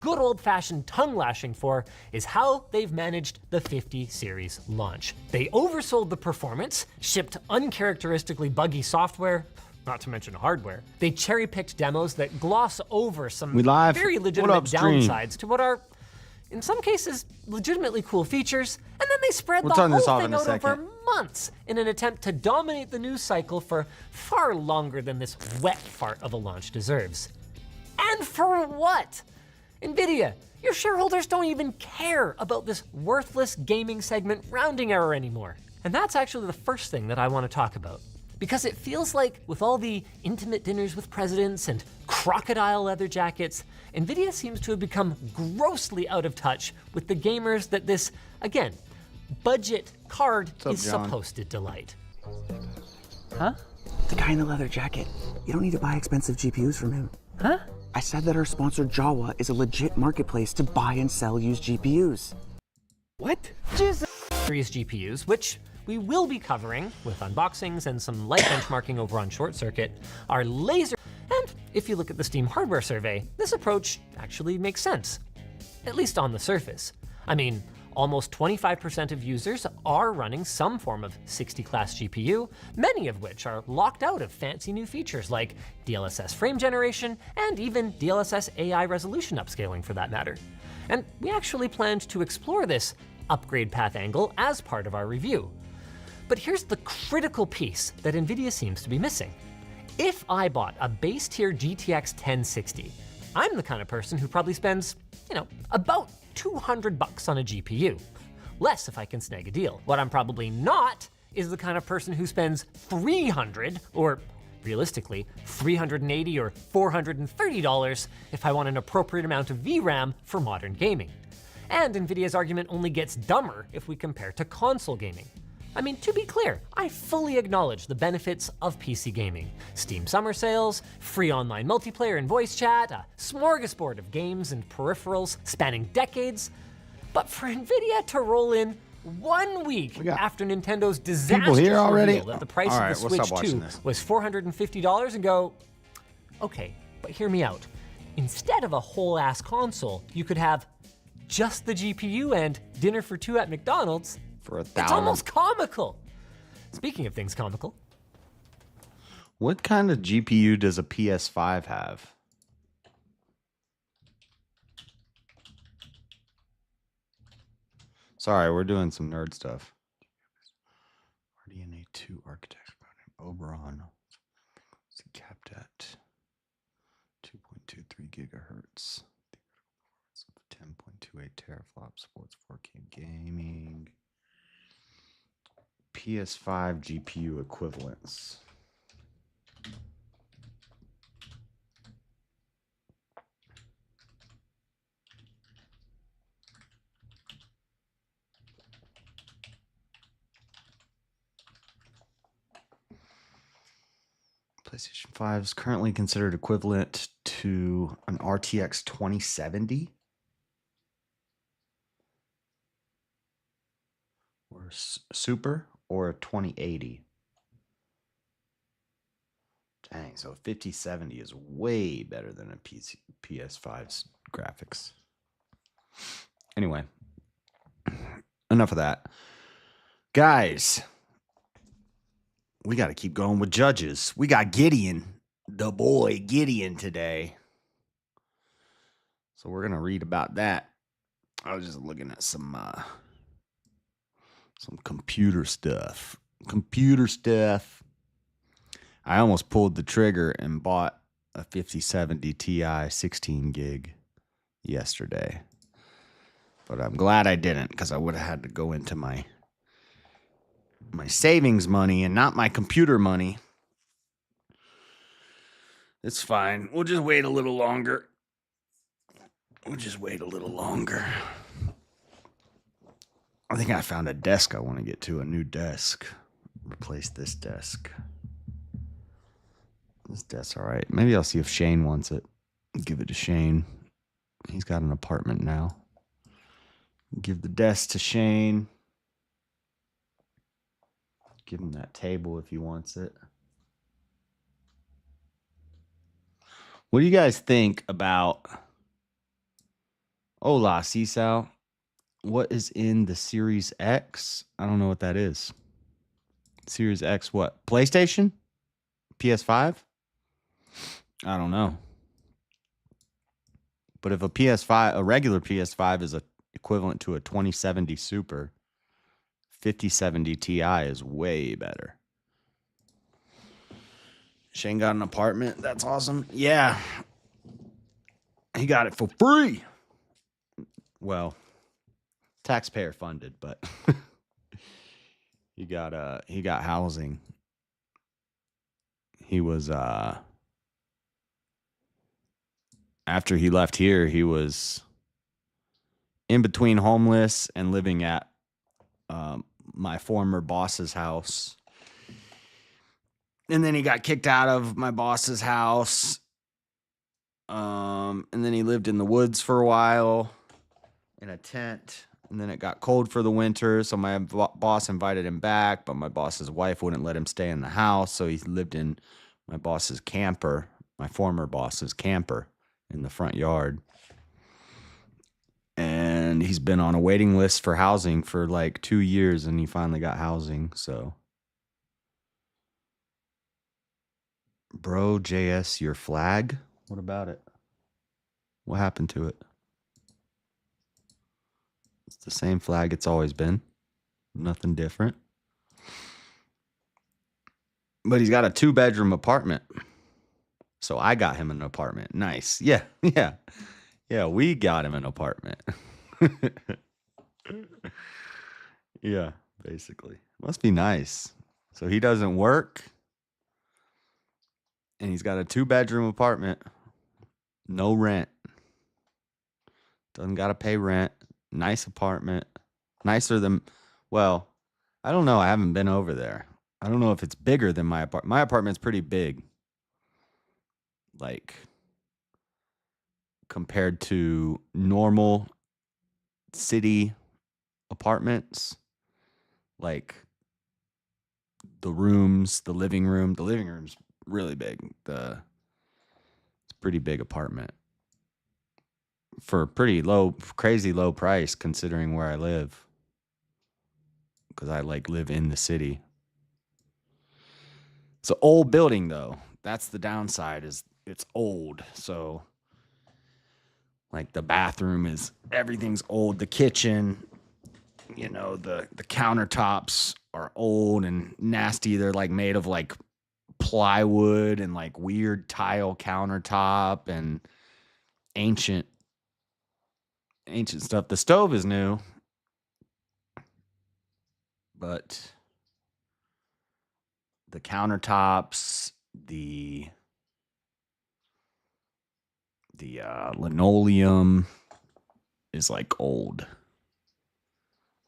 good old-fashioned tongue-lashing for is how they've managed the 50 series launch. They oversold the performance, shipped uncharacteristically buggy software, not to mention hardware. They cherry-picked demos that gloss over some very legitimate downsides to what are, in some cases, legitimately cool features, and then they spread the whole thing out over months in an attempt to dominate the news cycle for far longer than this wet fart of a launch deserves. And for what? NVIDIA, your shareholders don't even care about this worthless gaming segment rounding error anymore. And that's actually the first thing that I want to talk about. Because it feels like with all the intimate dinners with presidents and crocodile leather jackets, NVIDIA seems to have become grossly out of touch with the gamers that this, again, budget card is supposed to delight. Huh? The guy in the leather jacket. You don't need to buy expensive GPUs from him. Huh? I said that our sponsor Jawa is a legit marketplace to buy and sell used GPUs. What? Series GPUs, which we will be covering with unboxings and some light benchmarking over on Short Circuit, are laser. And if you look at the Steam hardware survey, this approach actually makes sense, at least on the surface. I mean, almost 25% of users are running some form of 60-class GPU, many of which are locked out of fancy new features like DLSS frame generation and even DLSS AI resolution upscaling for that matter. And we actually planned to explore this upgrade path angle as part of our review. But here's the critical piece that NVIDIA seems to be missing. If I bought a base tier GTX 1060, I'm the kind of person who probably spends, about $200 on a GPU. Less if I can snag a deal. What I'm probably not is the kind of person who spends $300 or realistically $380 or $430 if I want an appropriate amount of VRAM for modern gaming. And NVIDIA's argument only gets dumber if we compare to console gaming. I mean, to be clear, I fully acknowledge the benefits of PC gaming. Steam summer sales, free online multiplayer and voice chat, a smorgasbord of games and peripherals spanning decades. But for NVIDIA to roll in 1 week after Nintendo's disastrous reveal that the price of the Switch 2 was $450 and go, okay, but hear me out. Instead of a whole ass console, you could have just the GPU and dinner for two at McDonald's. For $1,000. It's almost comical. Speaking of things comical. What kind of GPU does a PS5 have? Sorry, we're doing some nerd stuff. RDNA 2 architecture, Oberon. It's capped at 2.23 gigahertz. 10.28 teraflops, supports 4K gaming. PS5 GPU equivalents. PlayStation 5 is currently considered equivalent to an RTX 2070 or Super or a 2080. Dang, so a 5070 is way better than a PS5's graphics. Anyway, enough of that. Guys, we got to keep going with judges. We got Gideon, the boy Gideon today. So we're going to read about that. I was just looking at some computer stuff. I almost pulled the trigger and bought a 5070 Ti 16 gig yesterday. But I'm glad I didn't, because I would have had to go into my savings money and not my computer money. It's fine. We'll just wait a little longer. I think I found a desk I want to get to, a new desk. Replace this desk. This desk's all right. Maybe I'll see if Shane wants it. Give it to Shane. He's got an apartment now. Give the desk to Shane. Give him that table if he wants it. What do you guys think about Hola, Sal. What is in the Series X? I don't know what that is. Series X what? PlayStation? PS5? I don't know. But if a regular PS5 is equivalent to a 2070 Super, 5070 Ti is way better. Shane got an apartment. That's awesome. Yeah. He got it for free. Well, taxpayer funded, but he got housing. He was after he left here, he was in between homeless and living at my former boss's house. And then he got kicked out of my boss's house. And then he lived in the woods for a while in a tent. And then it got cold for the winter. So my boss invited him back, but my boss's wife wouldn't let him stay in the house. So he lived in my boss's camper, my former boss's camper in the front yard. And he's been on a waiting list for housing for like 2 years, and he finally got housing. So, bro, JS, your flag? What about it? What happened to it? It's the same flag it's always been. Nothing different. But he's got a 2-bedroom apartment. So I got him an apartment. Nice. Yeah. Yeah, we got him an apartment. Yeah, basically. Must be nice. So he doesn't work. And he's got a 2-bedroom apartment. No rent. Doesn't got to pay rent. Nice apartment. Nicer than, well, I don't know. I haven't been over there. I don't know if it's bigger than my apartment. My apartment's pretty big. Like, compared to normal city apartments. Like, the living room's really big. It's a pretty big apartment. For a pretty low, crazy low price considering where I live. Because I live in the city. It's an old building though. That's the downside, is it's old. So the bathroom everything's old. The kitchen, the countertops are old and nasty. They're made of plywood and weird tile countertop and ancient stuff. The stove is new, but the countertops, the linoleum is old.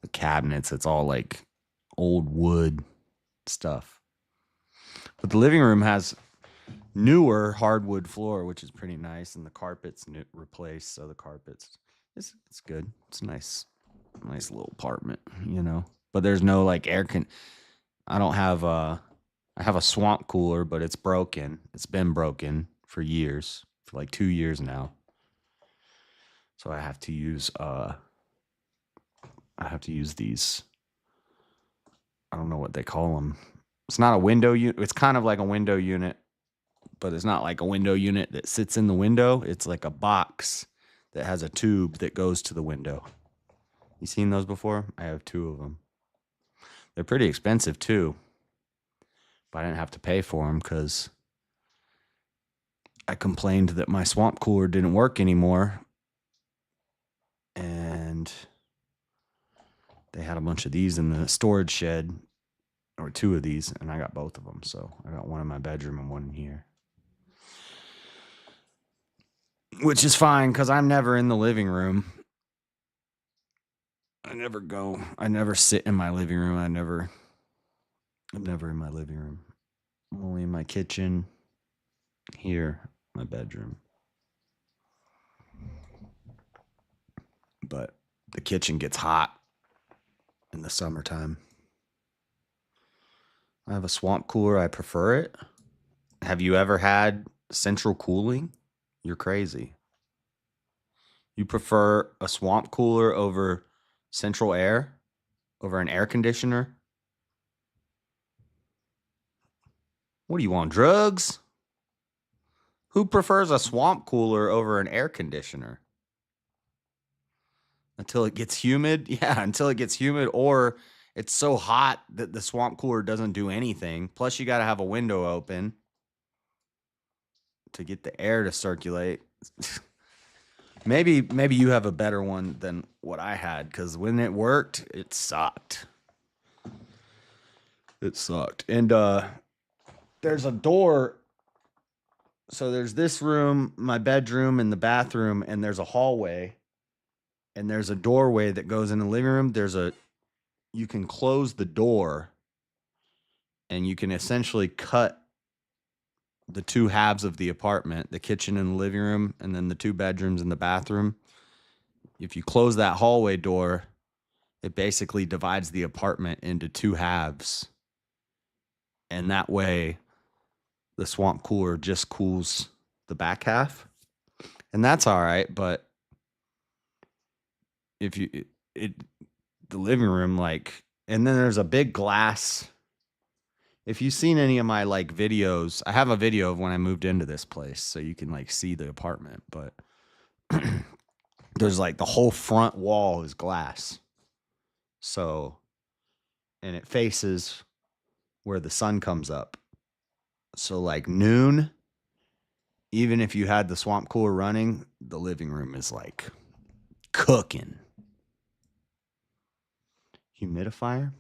The cabinets, it's all old wood stuff. But the living room has newer hardwood floor, which is pretty nice, and the carpet's replaced, so the carpet's it's good. It's nice little apartment, But there's no air con. I don't have I have a swamp cooler, but it's broken. It's been broken for years, for 2 years now. So I have to use these. I don't know what they call them. It's not a window unit. It's kind of like a window unit, but it's not like a window unit that sits in the window. It's like a box that has a tube that goes to the window. You seen those before? I have 2 of them. They're pretty expensive too, but I didn't have to pay for them because I complained that my swamp cooler didn't work anymore, and they had a bunch of these in the storage shed, or 2 of these, and I got both of them. So I got one in my bedroom and one in here, which is fine because I'm never in the living room. I never sit in my living room. I'm never in my living room. I'm only in my kitchen, here, my bedroom. But the kitchen gets hot in the summertime. I have a swamp cooler. I prefer it. Have you ever had central cooling? You're crazy. You prefer a swamp cooler over central air, over an air conditioner? What do you want, drugs? Who prefers a swamp cooler over an air conditioner? Until it gets humid? Yeah, until it gets humid, or it's so hot that the swamp cooler doesn't do anything. Plus, you got to have a window open to get the air to circulate. Maybe you have a better one than what I had, because when it worked, it sucked. It sucked. And there's a door. So there's this room, my bedroom, and the bathroom, and there's a hallway, and there's a doorway that goes in the living room. You can close the door, and you can essentially cut the two halves of the apartment, the kitchen and the living room, and then the two bedrooms and the bathroom. If you close that hallway door, it basically divides the apartment into two halves. And that way, the swamp cooler just cools the back half. And that's all right, but if you the living room, like, and then there's a big glass. If you've seen any of my like videos, I have a video of when I moved into this place, so you can like see the apartment, but there's like the whole front wall is glass. So, and it faces where the sun comes up. So like noon, even if you had the swamp cooler running, the living room is like cooking. Humidifier?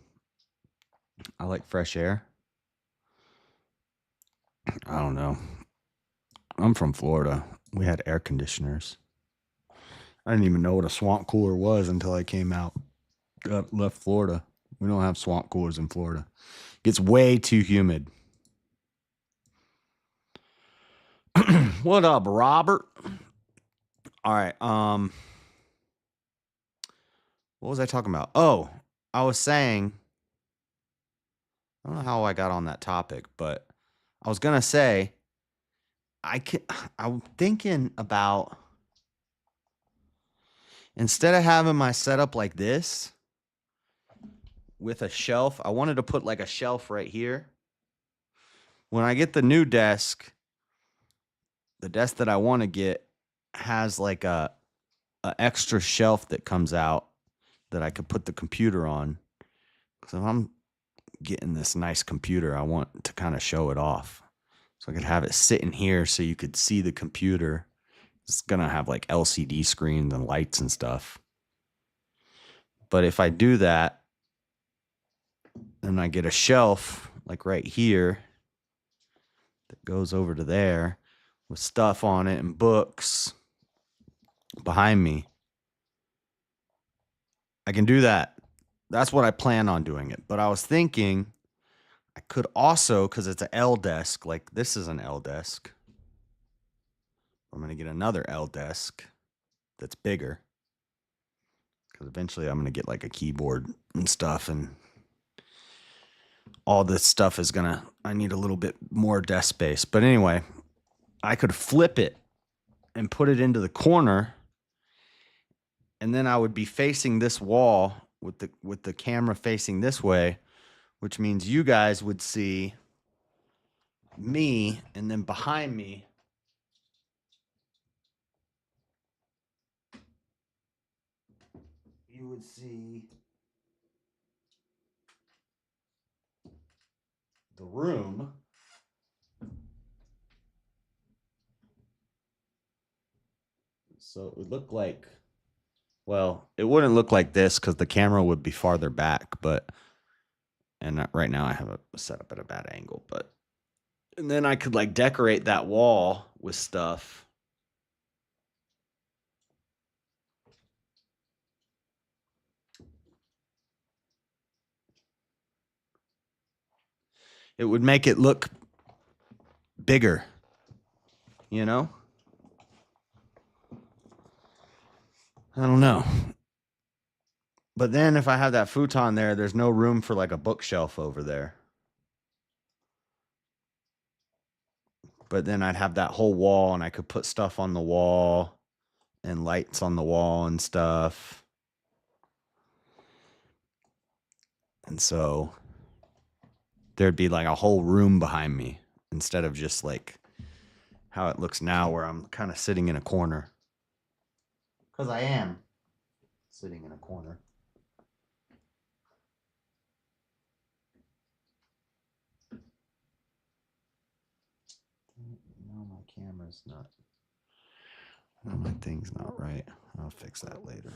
I like fresh air. I don't know. I'm from Florida. We had air conditioners. I didn't even know what a swamp cooler was until I came out, left Florida. We don't have swamp coolers in Florida. It gets way too humid. What up, Robert? All right. What was I talking about? Oh, I was saying, I don't know how I got on that topic, but I was gonna say, I'm thinking about, instead of having my setup like this with a shelf, I wanted to put like a shelf right here. When I get the new desk, the desk that I want to get has like a extra shelf that comes out that I could put the computer on. So if I'm getting this nice computer, I want to kind of show it off. So I could have it sitting here so you could see the computer. It's gonna have like LCD screens and lights and stuff. But if I do that, then I get a shelf like right here that goes over to there with stuff on it and books behind me. I can do that. That's what I plan on doing it. But I was thinking I could also, because it's an L desk, like this is an L desk. I'm going to get another L desk that's bigger. Because eventually I'm going to get like a keyboard and stuff. And all this stuff is going to, I need a little bit more desk space. But anyway, I could flip it and put it into the corner. And then I would be facing this wall with the camera facing this way, which means you guys would see me, and then behind me you would see the room. So it would look like, well, it wouldn't look like this because the camera would be farther back, but, and right now I have it set up at a bad angle, but, and then I could like decorate that wall with stuff. It would make it look bigger, you know? I don't know. But then if I have that futon there, there's no room for like a bookshelf over there. But then I'd have that whole wall and I could put stuff on the wall and lights on the wall and stuff. And so there'd be like a whole room behind me instead of just like how it looks now where I'm kind of sitting in a corner. Because I am sitting in a corner. No, my camera's not. No, my thing's not right. I'll fix that later.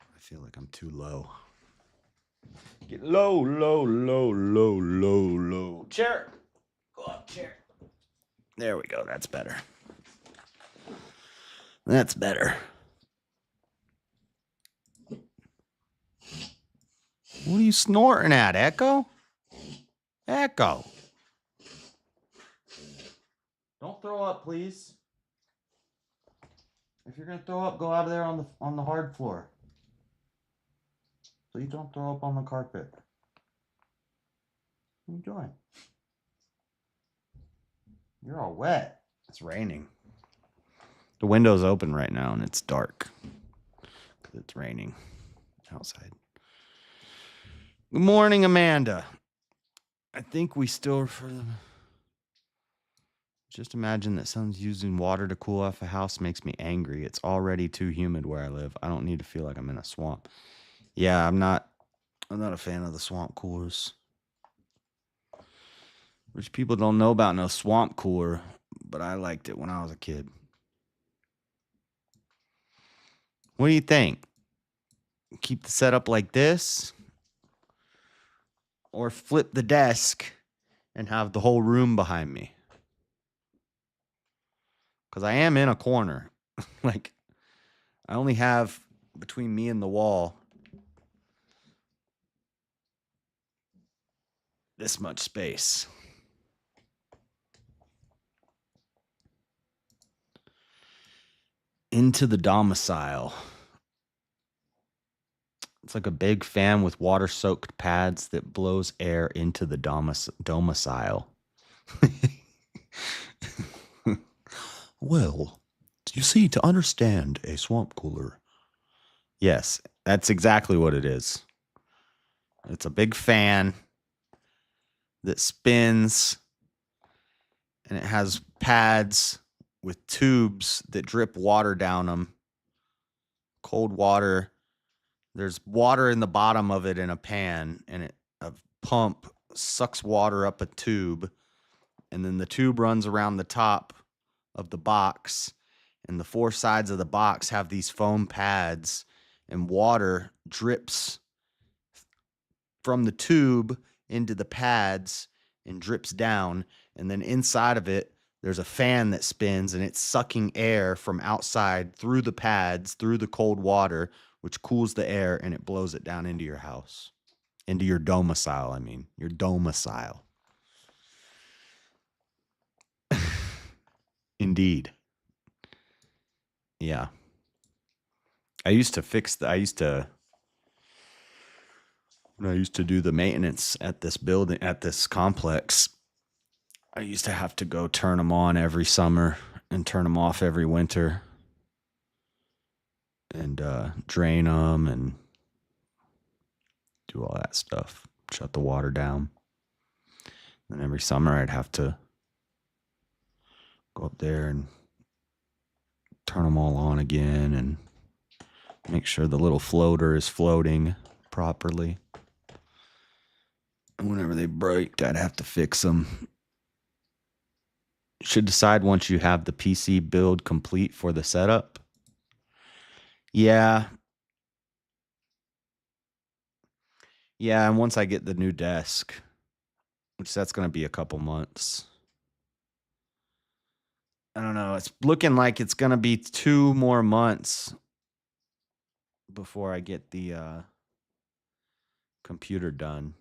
I feel like I'm too low. Get low, low, low, low, low, low. Chair. Go up, chair. There we go. That's better. That's better. What are you snorting at, Echo? Echo. Don't throw up, please. If you're gonna throw up, go out of there on the hard floor. Please don't throw up on the carpet. What are you doing? You're all wet. It's raining. The window's open right now and it's dark. It's raining outside. Good morning, Amanda. I think we still refer to them. Just imagine that someone's using water to cool off a house makes me angry. It's already too humid where I live. I don't need to feel like I'm in a swamp. Yeah, I'm not a fan of the swamp coolers. Which people don't know about no swamp cooler, but I liked it when I was a kid. What do you think? Keep the setup like this? Or flip the desk and have the whole room behind me? Because I am in a corner. Like, I only have between me and the wall this much space. Into the domicile. It's like a big fan with water-soaked pads that blows air into the domicile. Well, you see, to understand a swamp cooler. Yes, that's exactly what it is. It's a big fan that spins, and it has pads with tubes that drip water down them. Cold water. There's water in the bottom of it in a pan, and a pump sucks water up a tube, and then the tube runs around the top of the box, and the four sides of the box have these foam pads, and water drips from the tube into the pads and drips down, and then inside of it there's a fan that spins, and it's sucking air from outside through the pads, through the cold water, which cools the air, and it blows it down into your house. Into your domicile, I mean. Your domicile. Indeed. Yeah. When I used to do the maintenance at this building, at this complex, I used to have to go turn them on every summer and turn them off every winter. And drain them and do all that stuff. Shut the water down. And every summer I'd have to go up there and turn them all on again and make sure the little floater is floating properly. And whenever they break, I'd have to fix them. You should decide once you have the PC build complete for the setup. Yeah. Yeah, and once I get the new desk, which that's going to be a couple months. I don't know. It's looking like it's going to be 2 more months before I get the computer done.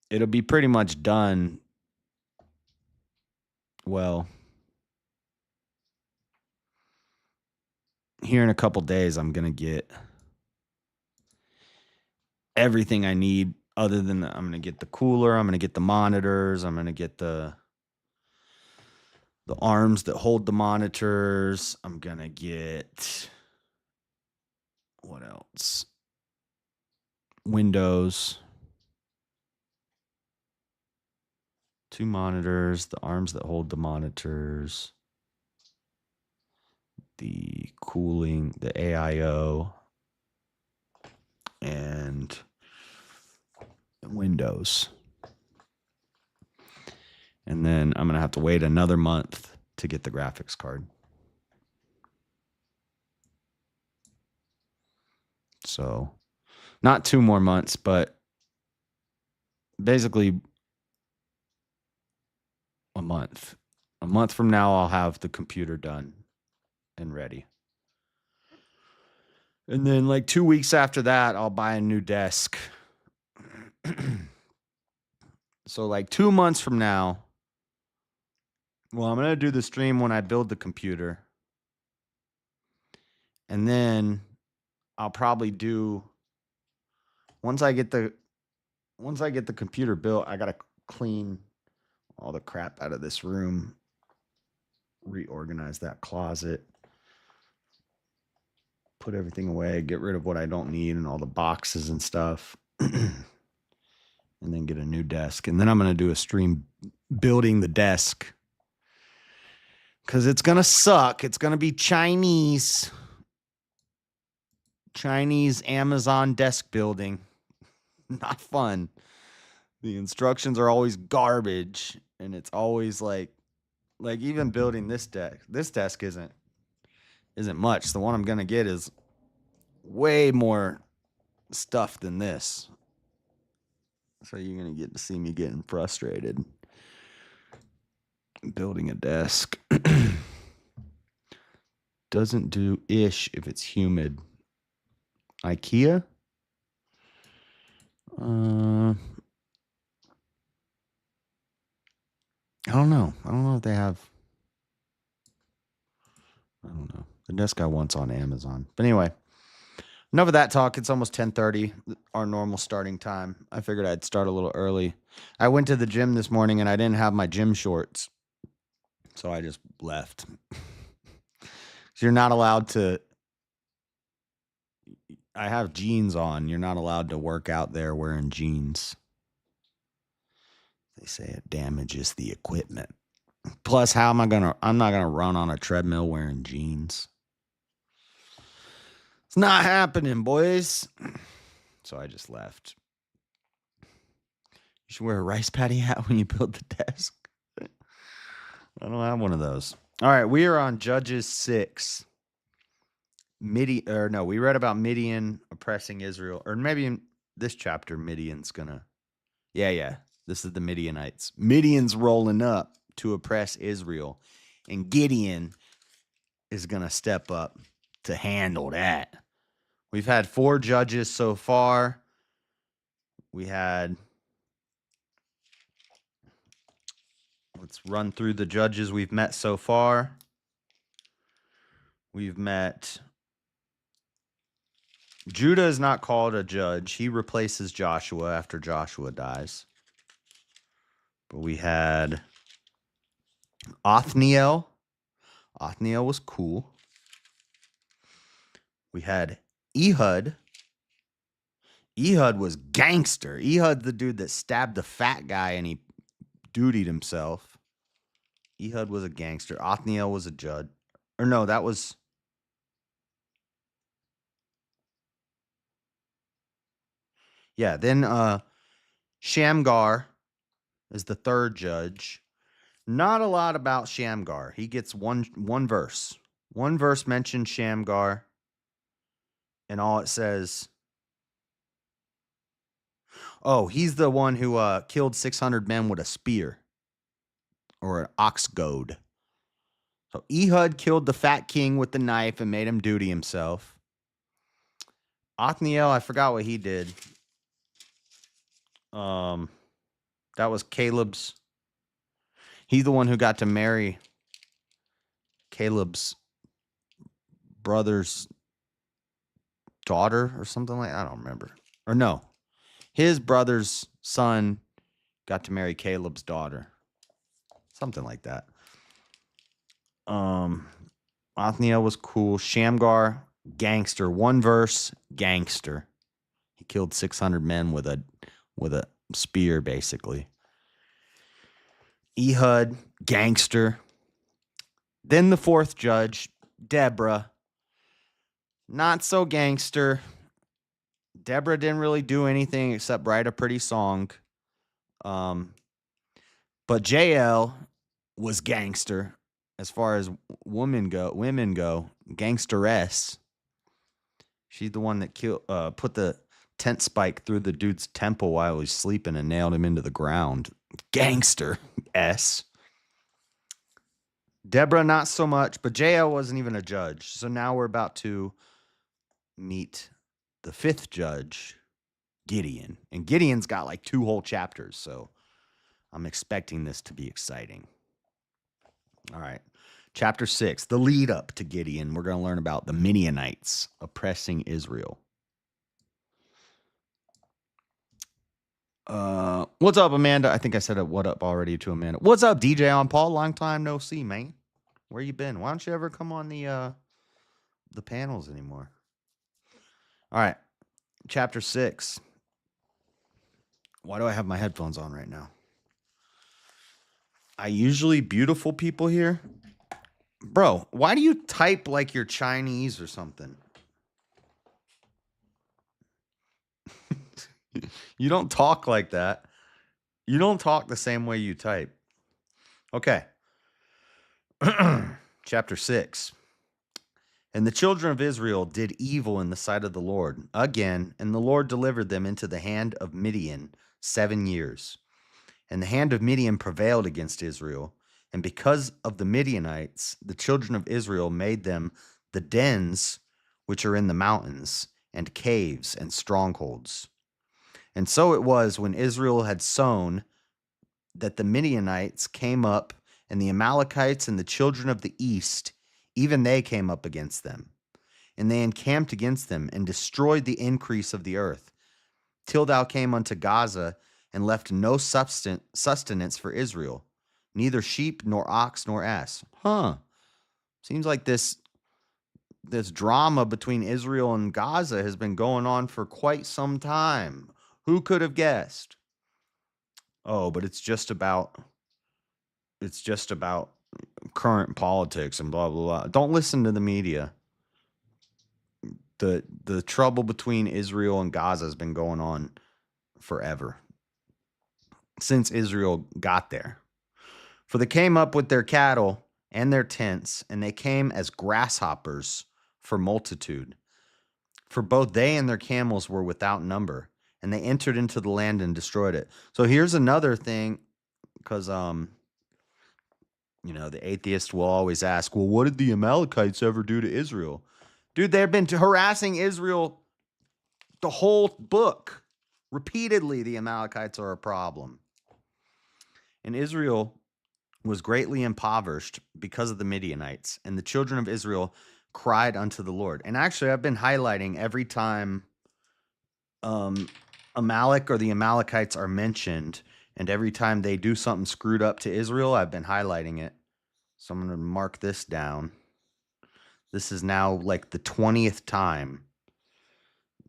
it'll be pretty much done. Well, here in a couple days, I'm going to get everything I need other than I'm going to get the cooler. I'm going to get the monitors. I'm going to get the arms that hold the monitors. I'm going to get, what else? Windows. 2 monitors, the arms that hold the monitors, the cooling, the AIO, and Windows. And then I'm going to have to wait another month to get the graphics card. So, not 2 more months, but basically a month. A month from now, I'll have the computer done and ready. And then like 2 weeks after that, I'll buy a new desk. So like 2 months from now, well, I'm going to do the stream when I build the computer. And then I'll probably do, once I get the computer built, I got to clean all the crap out of this room, reorganize that closet, put everything away, get rid of what I don't need and all the boxes and stuff, and then get a new desk. And then I'm going to do a stream building the desk because it's going to suck. It's going to be Chinese Amazon desk building. Not fun. The instructions are always garbage, and it's always like even building this desk. This desk isn't much. The one I'm gonna get is way more stuff than this. So you're gonna get to see me getting frustrated building a desk. Doesn't do ish if it's humid. IKEA? I don't know. I don't know if they have. I don't know. The desk I want's on Amazon. But anyway, enough of that talk. It's almost 10:30, our normal starting time. I figured I'd start a little early. I went to the gym this morning and I didn't have my gym shorts. So I just left. So you're not allowed to. I have jeans on. You're not allowed to work out there wearing jeans. They say it damages the equipment. Plus, I'm not gonna run on a treadmill wearing jeans. It's not happening, boys. So I just left. You should wear a rice paddy hat when you build the desk. I don't have one of those. All right, we are on Judges 6. We read about Midian oppressing Israel. Or maybe in this chapter, Midian's gonna. Yeah. This is the Midianites. Midian's rolling up to oppress Israel. And Gideon is going to step up to handle that. We've had 4 judges so far. Let's run through the judges we've met so far. We've met, Judah is not called a judge. He replaces Joshua after Joshua dies. But we had Othniel. Othniel was cool. We had Ehud. Ehud was gangster. Ehud, the dude that stabbed the fat guy and he dutied himself. Ehud was a gangster. Othniel was a judge. Or no, that was. Yeah, then Shamgar is the 3rd judge. Not a lot about Shamgar. He gets one verse. One verse mentions Shamgar. And all it says. Oh, he's the one who killed 600 men with a spear. Or an ox goad. So Ehud killed the fat king with the knife and made him duty himself. Othniel, I forgot what he did. That was Caleb's. He's the one who got to marry Caleb's brother's daughter or something like that. I don't remember. Or no, his brother's son got to marry Caleb's daughter. Something like that. Othniel was cool. Shamgar, gangster. One verse, gangster. He killed 600 men with a spear, basically. Ehud, gangster. Then the fourth judge, Deborah. Not so gangster. Deborah didn't really do anything except write a pretty song. But Jael was gangster. As far as women go, gangsteress. She's the one that put the tent spike through the dude's temple while he was sleeping and nailed him into the ground. Gangster S. Deborah, not so much, but Jael wasn't even a judge. So now we're about to meet the fifth judge, Gideon. And Gideon's got like 2 whole chapters, so I'm expecting this to be exciting. All right. Chapter 6, the lead up to Gideon. We're going to learn about the Midianites oppressing Israel. What's up, Amanda? I think I said what up already to Amanda. What's up, DJ on Paul? Long time no see, man. Where you been? Why don't you ever come on the panels anymore? All right. Chapter 6. Why do I have my headphones on right now? I usually beautiful people here. Bro, why do you type like you're Chinese or something? You don't talk like that. You don't talk the same way you type. Okay. Chapter 6. And the children of Israel did evil in the sight of the Lord again, and the Lord delivered them into the hand of Midian 7 years. And the hand of Midian prevailed against Israel. And because of the Midianites, the children of Israel made them the dens which are in the mountains, and caves and strongholds. And so it was when Israel had sown that the Midianites came up, and the Amalekites and the children of the east, even they came up against them. And they encamped against them and destroyed the increase of the earth, till thou came unto Gaza and left no sustenance for Israel, neither sheep nor ox nor ass. Seems like this drama between Israel and Gaza has been going on for quite some time. Who could have guessed? Oh, but it's just about current politics and blah, blah, blah. Don't listen to the media. The trouble between Israel and Gaza has been going on forever, since Israel got there. For they came up with their cattle and their tents, and they came as grasshoppers for multitude. For both they and their camels were without number, and they entered into the land and destroyed it. So here's another thing, because the atheist will always ask, well, what did the Amalekites ever do to Israel? Dude, they've been harassing Israel the whole book. Repeatedly, the Amalekites are a problem. And Israel was greatly impoverished because of the Midianites, and the children of Israel cried unto the Lord. And actually, I've been highlighting every time Amalek or the Amalekites are mentioned, and every time they do something screwed up to Israel, I've been highlighting it. So I'm going to mark this down. This is now like the 20th time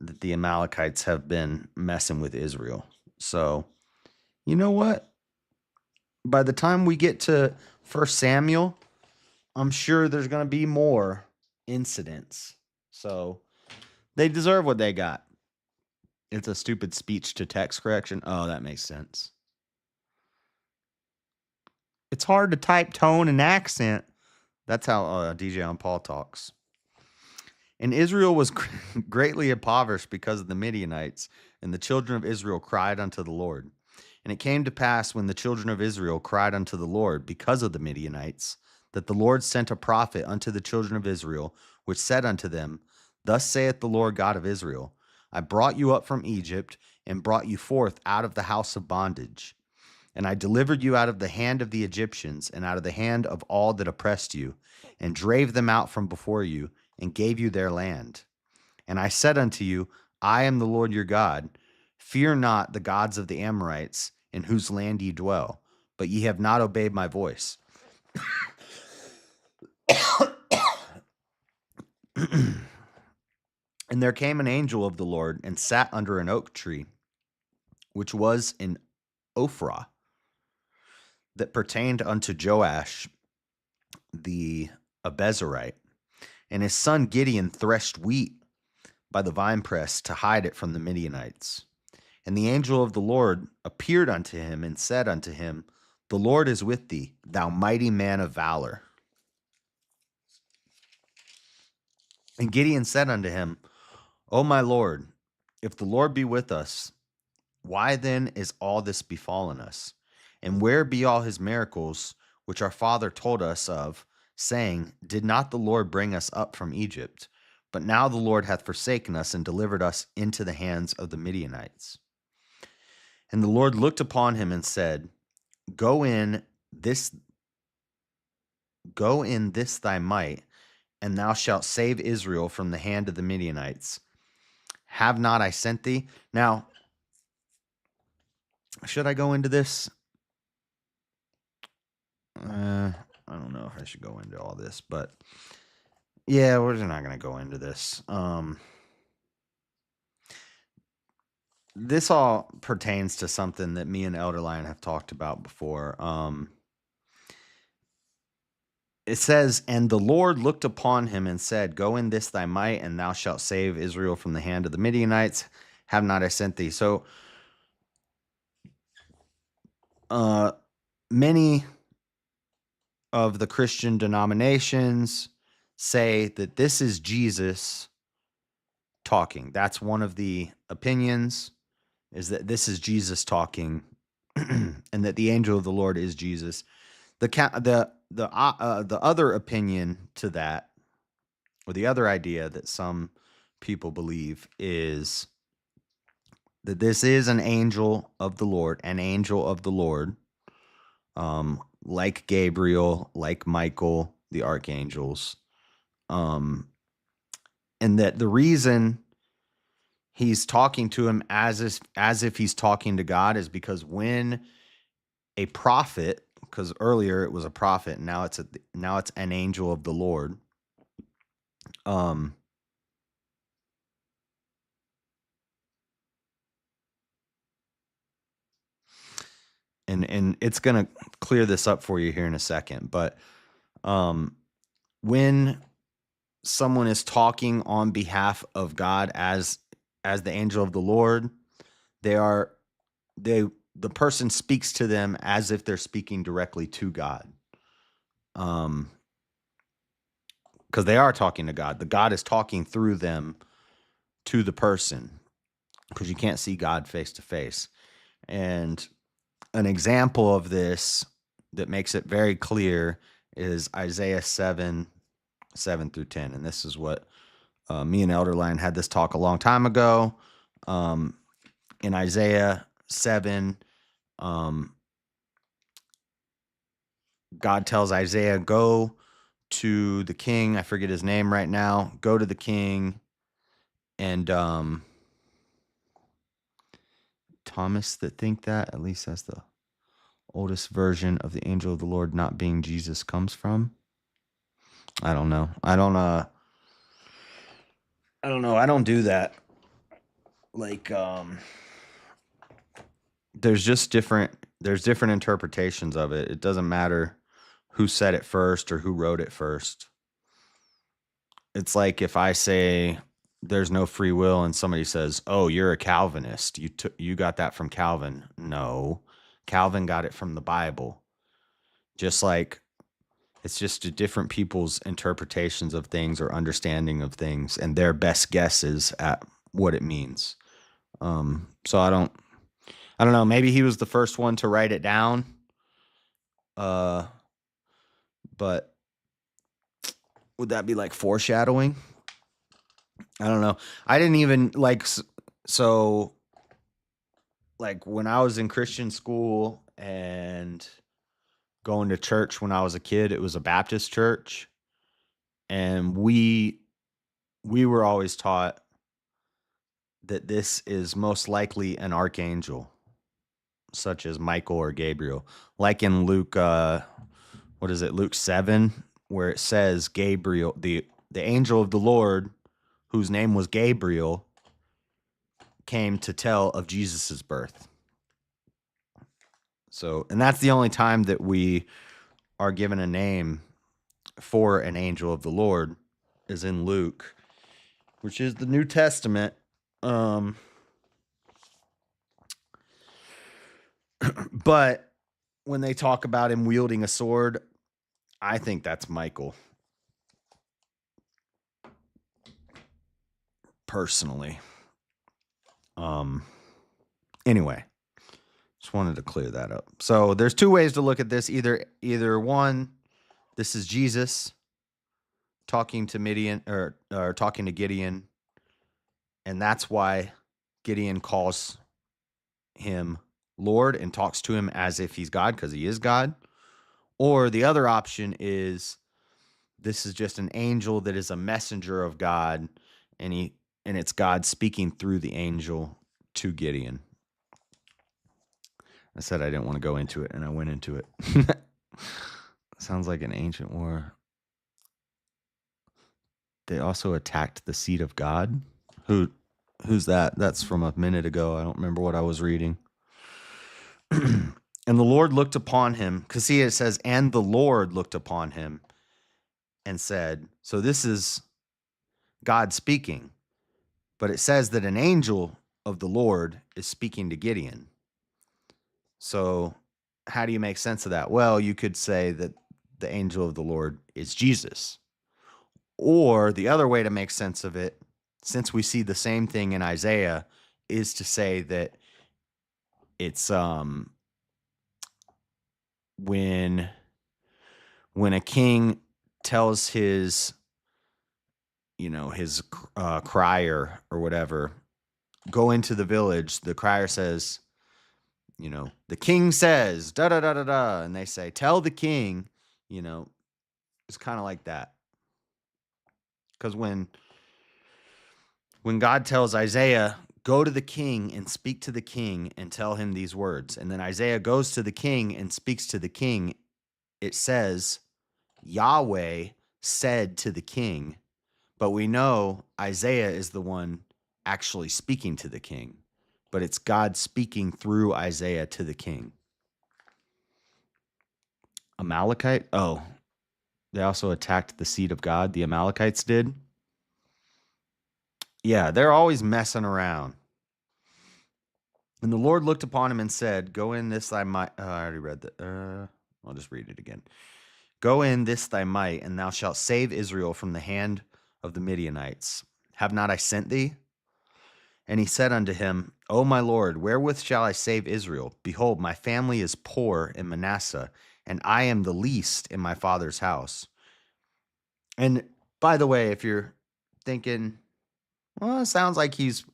that the Amalekites have been messing with Israel. So, you know what? By the time we get to 1 Samuel, I'm sure there's going to be more incidents. So they deserve what they got. It's a stupid speech to text correction. Oh, that makes sense. It's hard to type tone and accent. That's how DJ on Paul talks. And Israel was greatly impoverished because of the Midianites, and the children of Israel cried unto the Lord. And it came to pass when the children of Israel cried unto the Lord because of the Midianites, that the Lord sent a prophet unto the children of Israel, which said unto them, Thus saith the Lord God of Israel, I brought you up from Egypt, and brought you forth out of the house of bondage. And I delivered you out of the hand of the Egyptians and out of the hand of all that oppressed you, and drave them out from before you, and gave you their land. And I said unto you, I am the Lord your God. Fear not the gods of the Amorites, in whose land ye dwell, but ye have not obeyed my voice. And there came an angel of the Lord and sat under an oak tree, which was in Ophrah, that pertained unto Joash the Abezerite. And his son Gideon threshed wheat by the winepress to hide it from the Midianites. And the angel of the Lord appeared unto him and said unto him, The Lord is with thee, thou mighty man of valor. And Gideon said unto him, O my Lord, if the Lord be with us, why then is all this befallen us? And where be all his miracles which our father told us of, saying, Did not the Lord bring us up from Egypt? But now the Lord hath forsaken us and delivered us into the hands of the Midianites. And the Lord looked upon him and said, Go in this thy might, and thou shalt save Israel from the hand of the Midianites. Have not I sent thee? Now, should I go into this? I don't know if I should go into all this, but yeah, we're just not going to go into this. This all pertains to something that me and Elder Lion have talked about before. It says, And the Lord looked upon him and said, Go in this thy might, and thou shalt save Israel from the hand of the Midianites. Have not I sent thee? So, many of the Christian denominations say that this is Jesus talking. That's one of the opinions, is that this is Jesus talking, and that the angel of the Lord is Jesus. The other opinion to that, or the other idea that some people believe, is that this is an angel of the Lord, like Gabriel, like Michael, the archangels, and that the reason he's talking to him as if he's talking to God is because when a prophet, because earlier it was a prophet, and now it's an angel of the Lord. And it's gonna clear this up for you here in a second, but when someone is talking on behalf of God as the angel of the Lord, the person speaks to them as if they're speaking directly to God. Because they are talking to God. The God is talking through them to the person, because you can't see God face to face. And an example of this that makes it very clear is Isaiah 7:7-10. And this is what me and Elder Lion had this talk a long time ago. In Isaiah 7, God tells Isaiah, go to the king. I forget his name right now. Go to the king. And Thomas that think that, at least that's the oldest version of the angel of the Lord not being Jesus comes from. I don't know. I don't know. I don't do that. Like, there's different interpretations of it. It doesn't matter who said it first or who wrote it first. It's like if I say there's no free will and somebody says, "Oh, you're a Calvinist. You got that from Calvin." No. Calvin got it from the Bible. Just like it's just different people's interpretations of things or understanding of things and their best guesses at what it means. So I don't know. Maybe he was the first one to write it down. But would that be like foreshadowing? I don't know. I didn't even like, so like when I was in Christian school and going to church when I was a kid. It was a Baptist church, and we were always taught that this is most likely an archangel, such as Michael or Gabriel. Like in Luke, what is it, Luke 7, where it says Gabriel, the angel of the Lord, whose name was Gabriel, came to tell of Jesus's birth. So, and that's the only time that we are given a name for an angel of the Lord is in Luke, which is the New Testament. But when they talk about him wielding a sword, I think that's Michael. Personally. Anyway, just wanted to clear that up. So there's two ways to look at this. Either one, this is Jesus talking to Midian or talking to Gideon, and that's why Gideon calls him Lord and talks to him as if he's God, because he is God. Or the other option is this is just an angel that is a messenger of God, and it's God speaking through the angel to Gideon. I said I didn't want to go into it, and I went into it. Sounds like an ancient war. They also attacked the seat of God. Who's that? That's from a minute ago. I don't remember what I was reading. And the Lord looked upon him, because see, it says, and the Lord looked upon him and said, so this is God speaking, but it says that an angel of the Lord is speaking to Gideon. So how do you make sense of that? Well, you could say that the angel of the Lord is Jesus. Or the other way to make sense of it, since we see the same thing in Isaiah, is to say that it's when a king tells his crier or whatever, go into the village, the crier says, the king says, da da da da da, and they say, tell the king, it's kind of like that. Because when God tells Isaiah, go to the king and speak to the king and tell him these words, and then Isaiah goes to the king and speaks to the king, it says, Yahweh said to the king, but we know Isaiah is the one actually speaking to the king, but it's God speaking through Isaiah to the king. Amalekite? Oh, they also attacked the seat of God. The Amalekites did. Yeah, they're always messing around. And the Lord looked upon him and said, go in this thy might. I already read that. I'll just read it again. Go in this thy might, and thou shalt save Israel from the hand of the Midianites. Have not I sent thee? And he said unto him, O my Lord, wherewith shall I save Israel? Behold, my family is poor in Manasseh, and I am the least in my father's house. And by the way, if you're thinking, well, it sounds like he's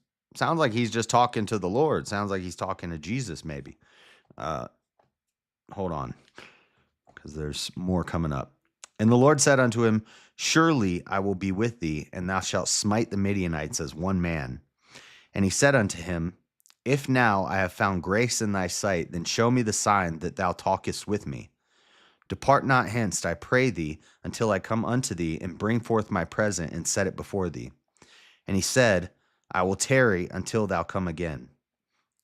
just talking to the Lord. Sounds like he's talking to Jesus, maybe. Hold on, because there's more coming up. And the Lord said unto him, surely I will be with thee, and thou shalt smite the Midianites as one man. And he said unto him, if now I have found grace in thy sight, then show me the sign that thou talkest with me. Depart not hence, I pray thee, until I come unto thee, and bring forth my present, and set it before thee. And he said, I will tarry until thou come again.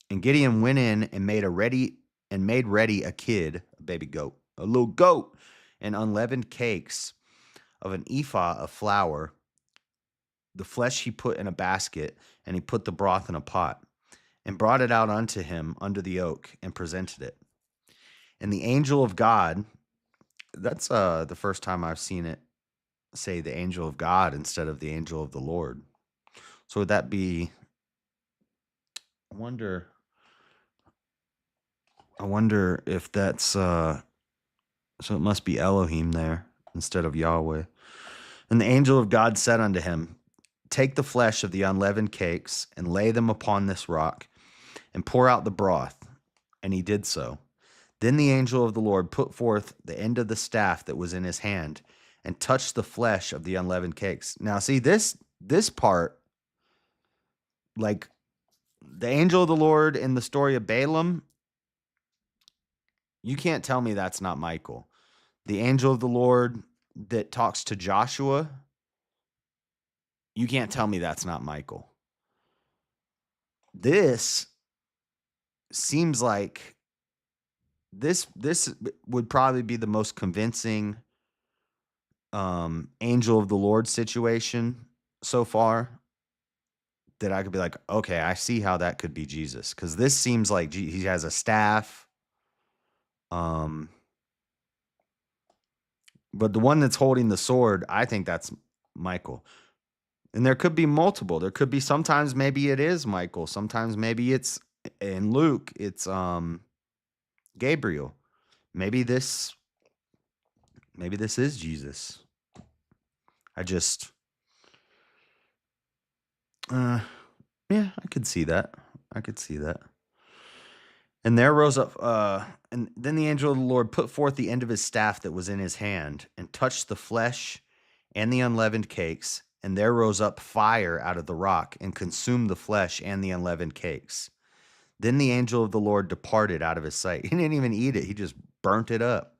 And Gideon went in and made ready a kid, a baby goat, a little goat, and unleavened cakes of an ephah of flour. The flesh he put in a basket, and he put the broth in a pot, and brought it out unto him under the oak, and presented it. And the angel of God, that's the first time I've seen it say the angel of God instead of the angel of the Lord. So would that be, I wonder if that's, so it must be Elohim there instead of Yahweh. And the angel of God said unto him, take the flesh of the unleavened cakes and lay them upon this rock and pour out the broth. And he did so. Then the angel of the Lord put forth the end of the staff that was in his hand and touched the flesh of the unleavened cakes. Now, see, this part, like the angel of the Lord in the story of Balaam, you can't tell me that's not Michael. The angel of the Lord that talks to Joshua, you can't tell me that's not Michael. This seems like this would probably be the most convincing angel of the Lord situation so far, that I could be like, okay, I see how that could be Jesus, because this seems like he has a staff. But the one that's holding the sword, I think that's Michael. And there could be multiple. There could be, sometimes maybe it is Michael. Sometimes maybe it's, in Luke, it's Gabriel. Maybe this is Jesus. Yeah, I could see that. And there rose up, and then the angel of the Lord put forth the end of his staff that was in his hand, and touched the flesh and the unleavened cakes. And there rose up fire out of the rock, and consumed the flesh and the unleavened cakes. Then the angel of the Lord departed out of his sight. He didn't even eat it, he just burnt it up.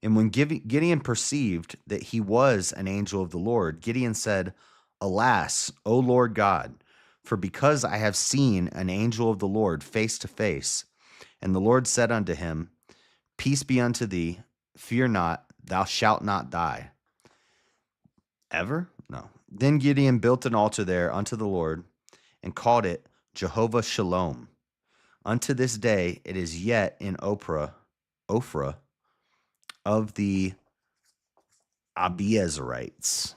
And when Gideon perceived that he was an angel of the Lord, Gideon said, Alas, O Lord God, for because I have seen an angel of the Lord face to face. And the Lord said unto him, Peace be unto thee, fear not, thou shalt not die. Ever? No. Then Gideon built an altar there unto the Lord, and called it Jehovah Shalom. Unto this day it is yet in Ophrah of the Abiezrites.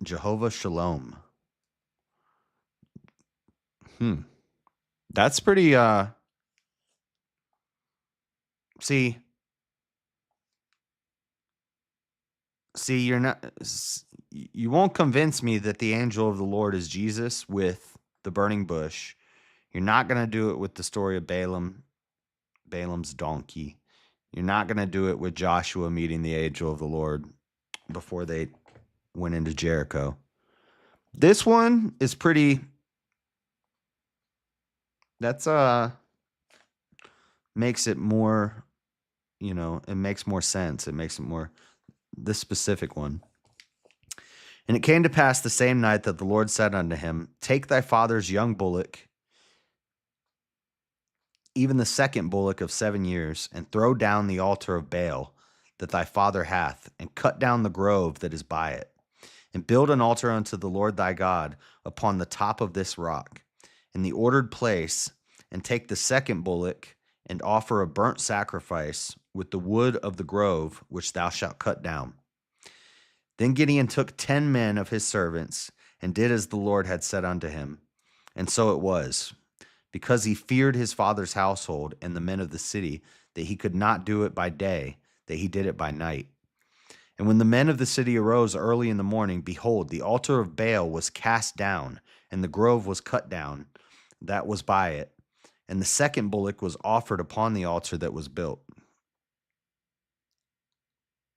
Jehovah Shalom. That's pretty, see, you won't convince me that the angel of the Lord is Jesus with the burning bush. You're not going to do it with the story of Balaam's donkey. You're not going to do it with Joshua meeting the angel of the Lord before they went into Jericho. This one is pretty, that's, makes it more, it makes more sense. It makes it more, this specific one. And it came to pass the same night that the Lord said unto him, Take thy father's young bullock, even the second bullock of 7 years, and throw down the altar of Baal that thy father hath, and cut down the grove that is by it, and build an altar unto the Lord thy God upon the top of this rock, in the ordered place, and take the second bullock, and offer a burnt sacrifice with the wood of the grove which thou shalt cut down. Then Gideon took 10 men of his servants, and did as the Lord had said unto him. And so it was, because he feared his father's household and the men of the city, that he could not do it by day, that he did it by night. And when the men of the city arose early in the morning, behold, the altar of Baal was cast down, and the grove was cut down that was by it. And the second bullock was offered upon the altar that was built.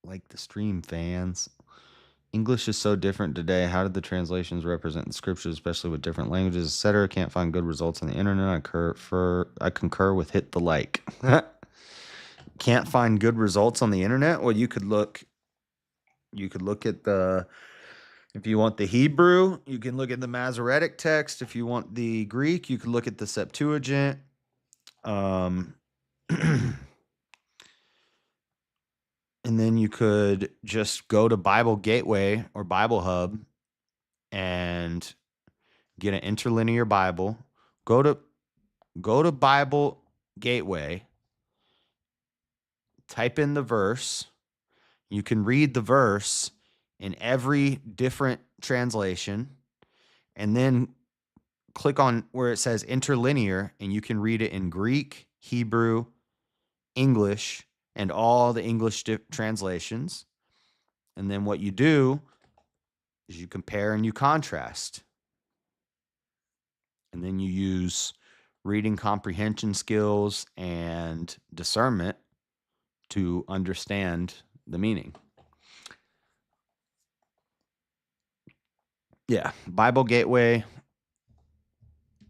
Like the stream fans. English is so different today. How did the translations represent the scriptures, especially with different languages, etc.? Can't find good results on the internet. I concur with hit the like. Can't find good results on the internet? Well, you could look at the, if you want the Hebrew, you can look at the Masoretic text. If you want the Greek, you can look at the Septuagint. And then you could just go to Bible Gateway or Bible Hub and get an interlinear Bible. Go to Bible Gateway, type in the verse. You can read the verse in every different translation, and then click on where it says interlinear, and you can read it in Greek, Hebrew, English, and all the English translations. And then what you do is you compare and you contrast. And then you use reading comprehension skills, and discernment to understand the meaning. Yeah, Bible Gateway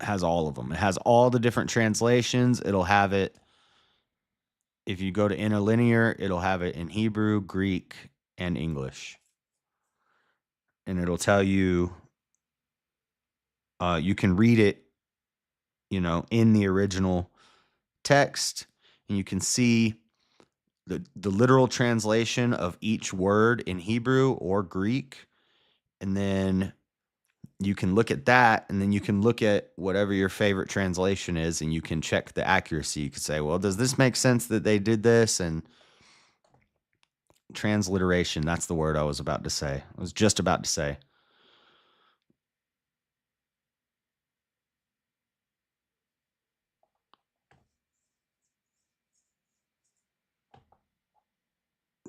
has all of them. It has all the different translations. It'll have it, if you go to interlinear, it'll have it in Hebrew, Greek, and English. And it'll tell you, you can read it, in the original text, and you can see the literal translation of each word in Hebrew or Greek. And then you can look at that, and then you can look at whatever your favorite translation is, and you can check the accuracy. You could say, well, does this make sense that they did this? And transliteration, that's the word I was about to say. I was just about to say.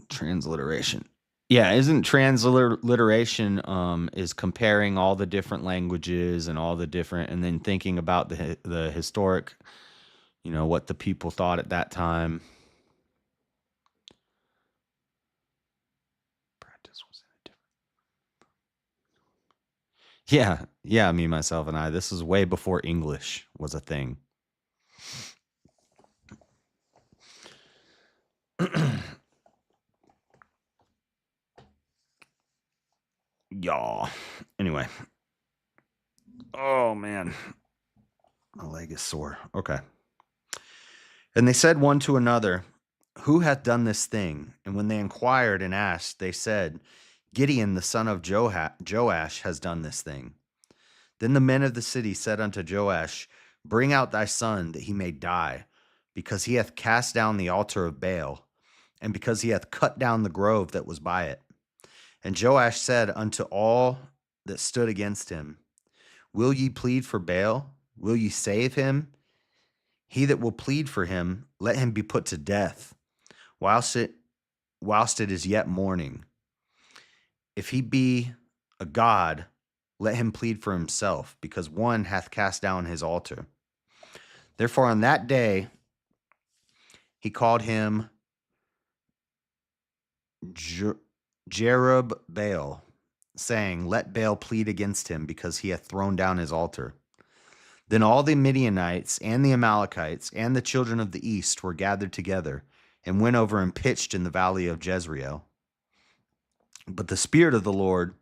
Transliteration. Yeah, isn't transliteration is comparing all the different languages and all the different, and then thinking about the historic, what the people thought at that time. Practice was in a different. Yeah, me, myself, and I. This is way before English was a thing. Y'all. Anyway. Oh, man. My leg is sore. Okay. And they said one to another, who hath done this thing? And when they inquired and asked, they said, Gideon, the son of Joash, has done this thing. Then the men of the city said unto Joash, bring out thy son, that he may die, because he hath cast down the altar of Baal, and because he hath cut down the grove that was by it. And Joash said unto all that stood against him, will ye plead for Baal? Will ye save him? He that will plead for him, let him be put to death, whilst it is yet morning. If he be a god, let him plead for himself, because one hath cast down his altar. Therefore on that day he called him Jerubbaal, saying, let Baal plead against him, because he hath thrown down his altar. Then all the Midianites and the Amalekites and the children of the east were gathered together, and went over and pitched in the valley of Jezreel. But the Spirit of the Lord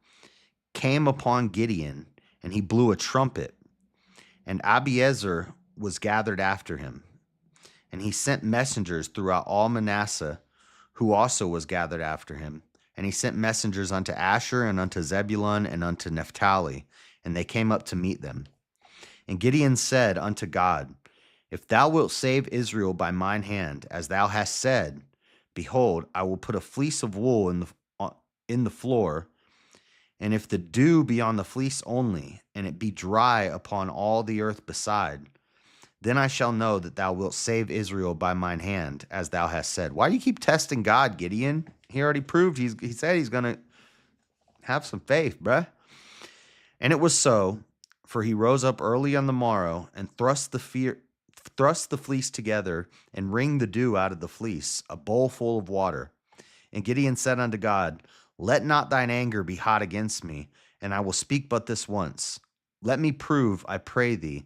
came upon Gideon, and he blew a trumpet, and Abiezer was gathered after him. And he sent messengers throughout all Manasseh, who also was gathered after him. And he sent messengers unto Asher, and unto Zebulun, and unto Naphtali, and they came up to meet them. And Gideon said unto God, if thou wilt save Israel by mine hand, as thou hast said, behold, I will put a fleece of wool in the floor, and if the dew be on the fleece only, and it be dry upon all the earth beside, then I shall know that thou wilt save Israel by mine hand, as thou hast said. Why do you keep testing God, Gideon? He already proved, he said he's going to have some faith, bruh. And it was so, for he rose up early on the morrow, and thrust the fleece together, and wringed the dew out of the fleece, a bowl full of water. And Gideon said unto God, let not thine anger be hot against me, and I will speak but this once. Let me prove, I pray thee,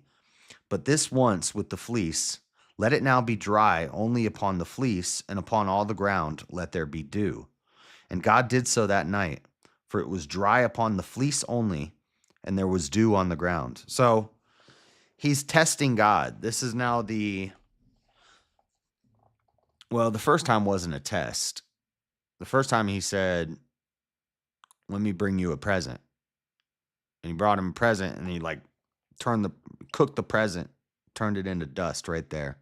but this once with the fleece. Let it now be dry only upon the fleece, and upon all the ground let there be dew. And God did so that night, for it was dry upon the fleece only, and there was dew on the ground. So he's testing God. This is now the first time wasn't a test. The first time he said, let me bring you a present. And he brought him a present, and he cooked the present, turned it into dust right there.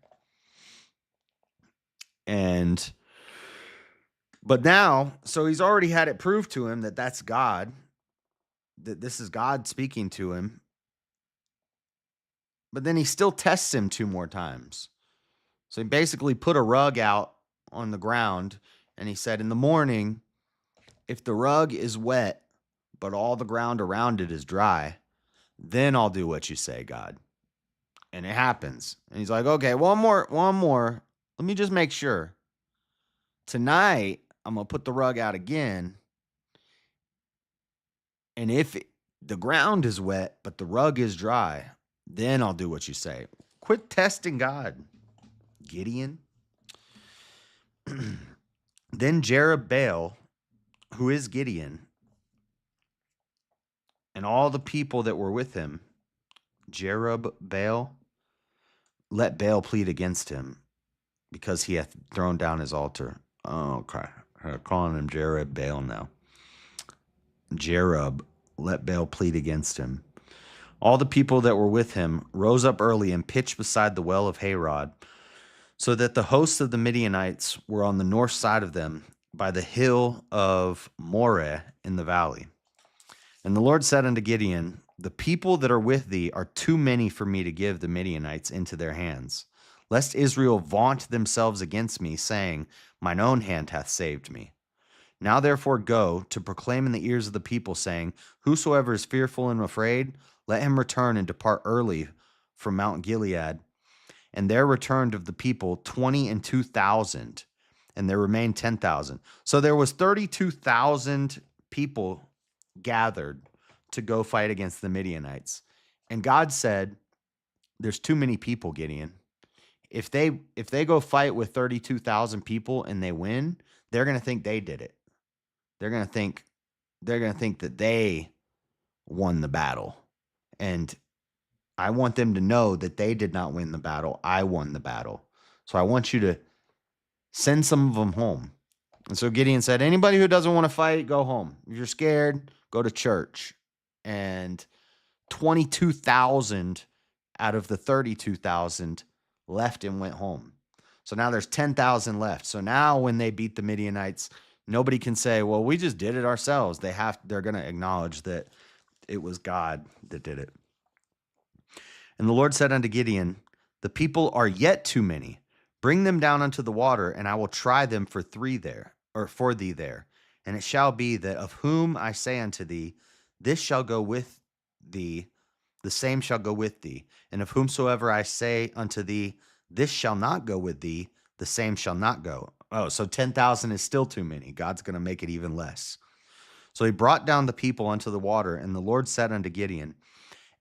But now, so he's already had it proved to him that that's God, that this is God speaking to him. But then he still tests him 2 more times. So he basically put a rug out on the ground, and he said, in the morning, if the rug is wet, but all the ground around it is dry, then I'll do what you say, God. And it happens. And he's like, okay, one more. Let me just make sure. Tonight, I'm going to put the rug out again. And if the ground is wet, but the rug is dry, then I'll do what you say. Quit testing God, Gideon. Then Jerubbaal, who is Gideon, and all the people that were with him, Jerubbaal, let Baal plead against him because he hath thrown down his altar. Oh, okay. I'm calling him Jerubbaal now. Jerub, let Baal plead against him. All the people that were with him rose up early and pitched beside the well of Harod, so that the hosts of the Midianites were on the north side of them by the hill of Moreh in the valley. And the Lord said unto Gideon, the people that are with thee are too many for me to give the Midianites into their hands, lest Israel vaunt themselves against me, saying, mine own hand hath saved me. Now therefore go to proclaim in the ears of the people, saying, whosoever is fearful and afraid, let him return and depart early from Mount Gilead. And there returned of the people 22,000, and there remained 10,000. So there was 32,000 people gathered to go fight against the Midianites. And God said, there's too many people, Gideon. If they go fight with 32,000 people and they win, they're going to think they did it. They're going to think that they won the battle. And I want them to know that they did not win the battle. I won the battle. So I want you to send some of them home. And so Gideon said, anybody who doesn't want to fight, go home. If you're scared, go to church. And 22,000 out of the 32,000 left and went home. So now there's 10,000 left. So now when they beat the Midianites, nobody can say, well, we just did it ourselves. They're going to acknowledge that it was God that did it. And the Lord said unto Gideon, the people are yet too many. Bring them down unto the water, and I will try them for thee there. And it shall be that of whom I say unto thee, this shall go with thee, the same shall go with thee. And of whomsoever I say unto thee, this shall not go with thee, the same shall not go. Oh, so 10,000 is still too many. God's going to make it even less. So he brought down the people unto the water, and the Lord said unto Gideon,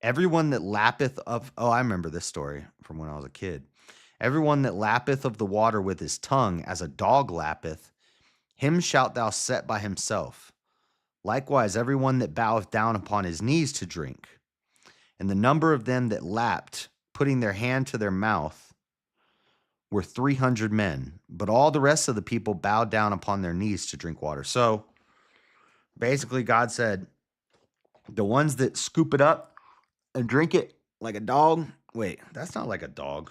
everyone that lappeth of, oh, I remember this story from when I was a kid. Everyone that lappeth of the water with his tongue, as a dog lappeth, him shalt thou set by himself. Likewise, everyone that boweth down upon his knees to drink. And the number of them that lapped, putting their hand to their mouth, were 300 men. But all the rest of the people bowed down upon their knees to drink water. So basically, God said, the ones that scoop it up and drink it like a dog. Wait, that's not like a dog.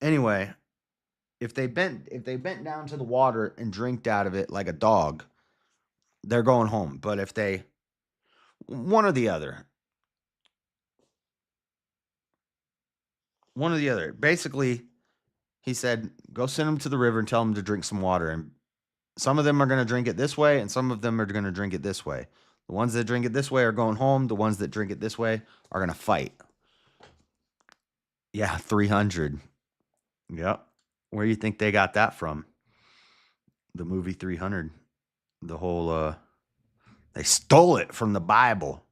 Anyway, if they bent down to the water and drinked out of it like a dog, they're going home. But if they, one or the other, basically, he said, go send them to the river and tell them to drink some water. And some of them are going to drink it this way, and some of them are going to drink it this way. The ones that drink it this way are going home. The ones that drink it this way are going to fight. Yeah, 300. Yep. Where do you think they got that from? The movie 300. The whole, they stole it from the Bible.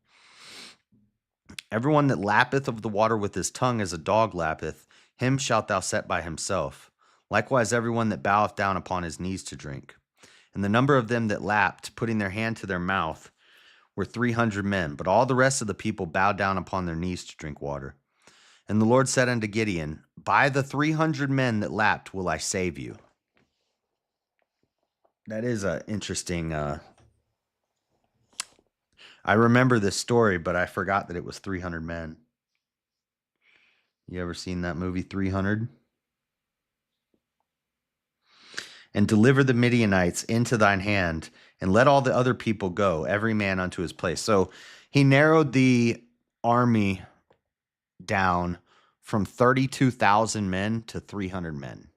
Everyone that lappeth of the water with his tongue as a dog lappeth, him shalt thou set by himself. Likewise, everyone that boweth down upon his knees to drink. And the number of them that lapped, putting their hand to their mouth, were 300 men. But all the rest of the people bowed down upon their knees to drink water. And the Lord said unto Gideon, by the 300 men that lapped will I save you. That is an interesting, I remember this story, but I forgot that it was 300 men. You ever seen that movie 300? And deliver the Midianites into thine hand, and let all the other people go, every man unto his place. So he narrowed the army down from 32,000 men to 300 men.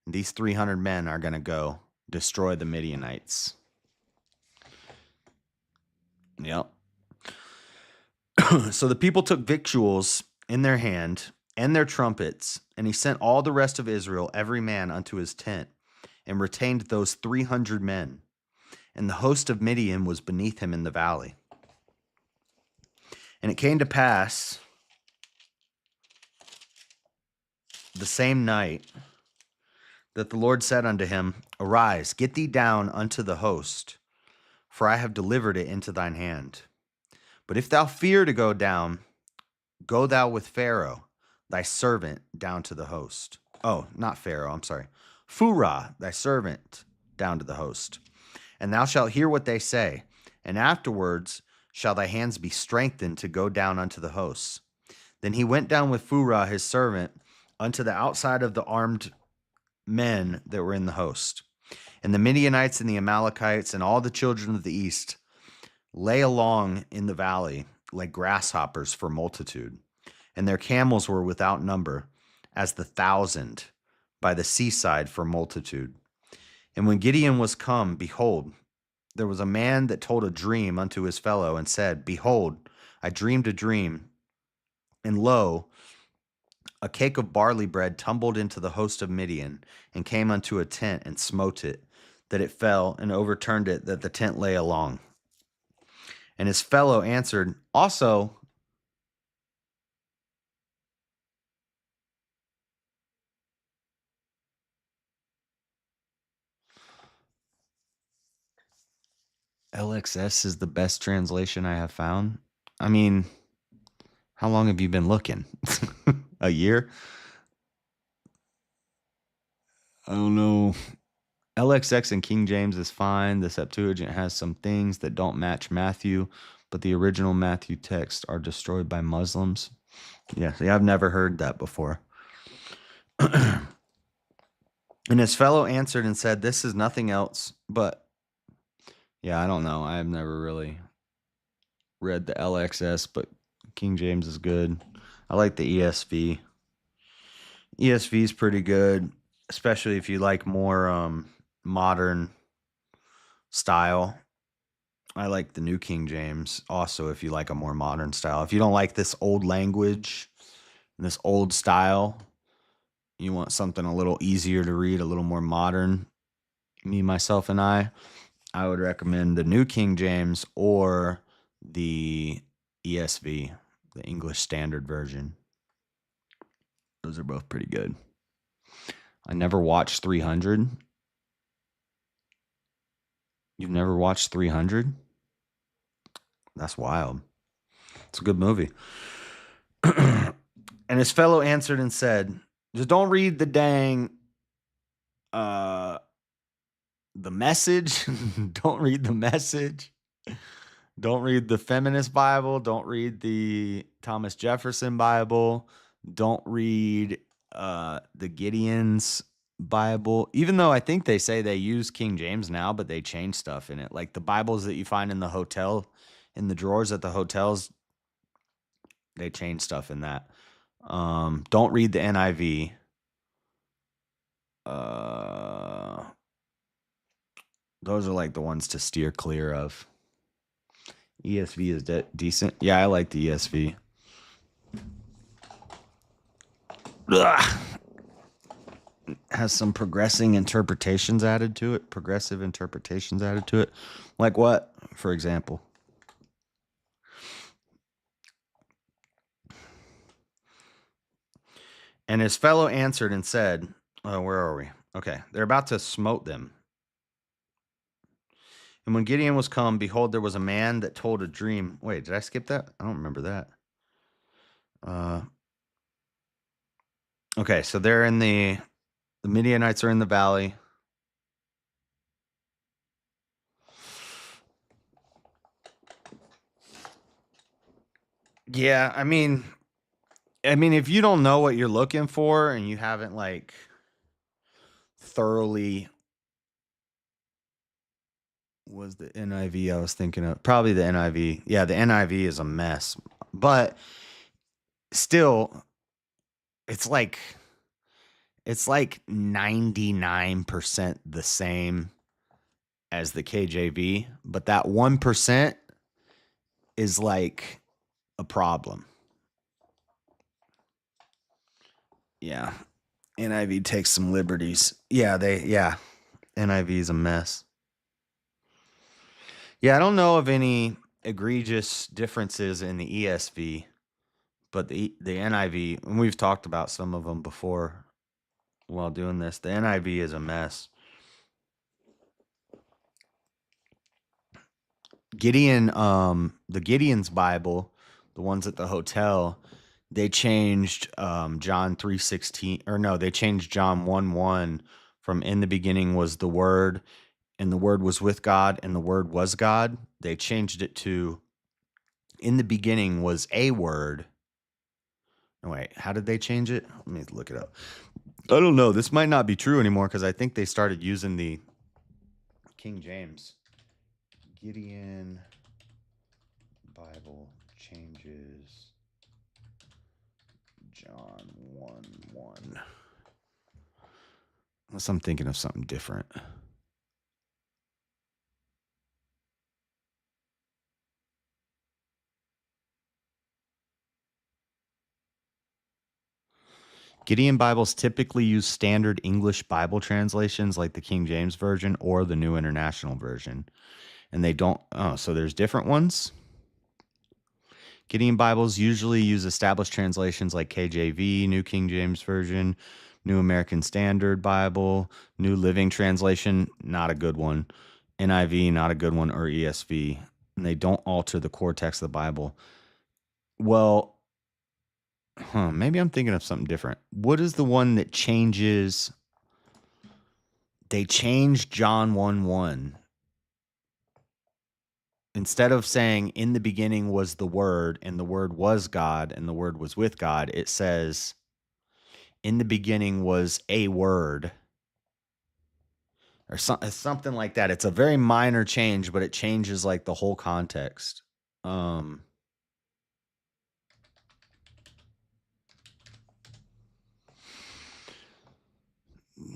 And these 300 men are going to go destroy the Midianites. Yep. So the people took victuals in their hand and their trumpets, and he sent all the rest of Israel, every man unto his tent, and retained those 300 men. And the host of Midian was beneath him in the valley. And it came to pass the same night that the Lord said unto him, Arise, get thee down unto the host, for I have delivered it into thine hand. But if thou fear to go down, go thou with Pharaoh, thy servant, down to the host. Oh, not Pharaoh, I'm sorry. Phurah, thy servant, down to the host. And thou shalt hear what they say, and afterwards shall thy hands be strengthened to go down unto the hosts. Then he went down with Phurah his servant unto the outside of the armed men that were in the host. And the Midianites and the Amalekites and all the children of the east lay along in the valley like grasshoppers for multitude. And their camels were without number, as the 1,000 by the seaside for multitude. And when Gideon was come, behold, there was a man that told a dream unto his fellow, and said, Behold, I dreamed a dream, and lo, a cake of barley bread tumbled into the host of Midian, and came unto a tent, and smote it, that it fell, and overturned it, that the tent lay along. And his fellow answered, Also, LXS is the best translation I have found. I mean, how long have you been looking? A year? I don't know. LXX and King James is fine. The Septuagint has some things that don't match Matthew, but the original Matthew texts are destroyed by Muslims. Yeah, see, I've never heard that before. And his fellow answered and said, This is nothing else but... Yeah, I don't know. I've never really read the LXS, but King James is good. I like the ESV. ESV is pretty good, especially if you like more modern style. I like the New King James also if you like a more modern style. If you don't like this old language, this old style, you want something a little easier to read, a little more modern, me, myself, and I would recommend the New King James or the ESV, the English Standard Version. Those are both pretty good. I never watched 300. You've never watched 300? That's wild. It's a good movie. And his fellow answered and said, Just don't read the dang the Message. Don't read the Message. Don't read the Feminist Bible. Don't read the Thomas Jefferson Bible. Don't read the Gideon's Bible. Even though I think they say they use King James now, but they change stuff in it. Like the Bibles that you find in the hotel, in the drawers at the hotels, they change stuff in that. Don't read the NIV. Those are like the ones to steer clear of. ESV is decent. Yeah, I like the ESV. Ugh. Has some progressive interpretations added to it. Like what, for example? And his fellow answered and said, where are we? Okay, they're about to smote them. And when Gideon was come, behold, there was a man that told a dream. Wait, did I skip that? I don't remember that. Okay, so they're in the Midianites are in the valley. Yeah, I mean, if you don't know what you're looking for and you haven't like thoroughly... Was the NIV I was thinking of? Probably the NIV. Yeah, the NIV is a mess. But still, it's like 99% the same as the KJV, but that 1% is like a problem. Yeah. NIV takes some liberties. Yeah, NIV is a mess. Yeah, I don't know of any egregious differences in the ESV, but the NIV, and we've talked about some of them before while doing this. The NIV is a mess. Gideon, the Gideon's Bible, the ones at the hotel, they changed John 3:16, or no, they changed John 1:1 from "in the beginning was the Word, and the Word was with God, and the Word was God." They changed it to "in the beginning was a Word." No, wait, how did they change it? Let me look it up. I don't know. This might not be true anymore because I think they started using the King James. Gideon Bible changes John 1:1. Unless I'm thinking of something different. Gideon Bibles typically use standard English Bible translations like the King James Version or the New International Version. And they don't, so there's different ones. Gideon Bibles usually use established translations like KJV, New King James Version, New American Standard Bible, New Living Translation, not a good one, NIV, not a good one, or ESV. And they don't alter the core text of the Bible. Well, maybe I'm thinking of something different. What is the one that changes? They changed John 1:1. Instead of saying "in the beginning was the Word, and the Word was God, and the Word was with God," it says "in the beginning was a Word," or something like that. It's a very minor change, but it changes like the whole context.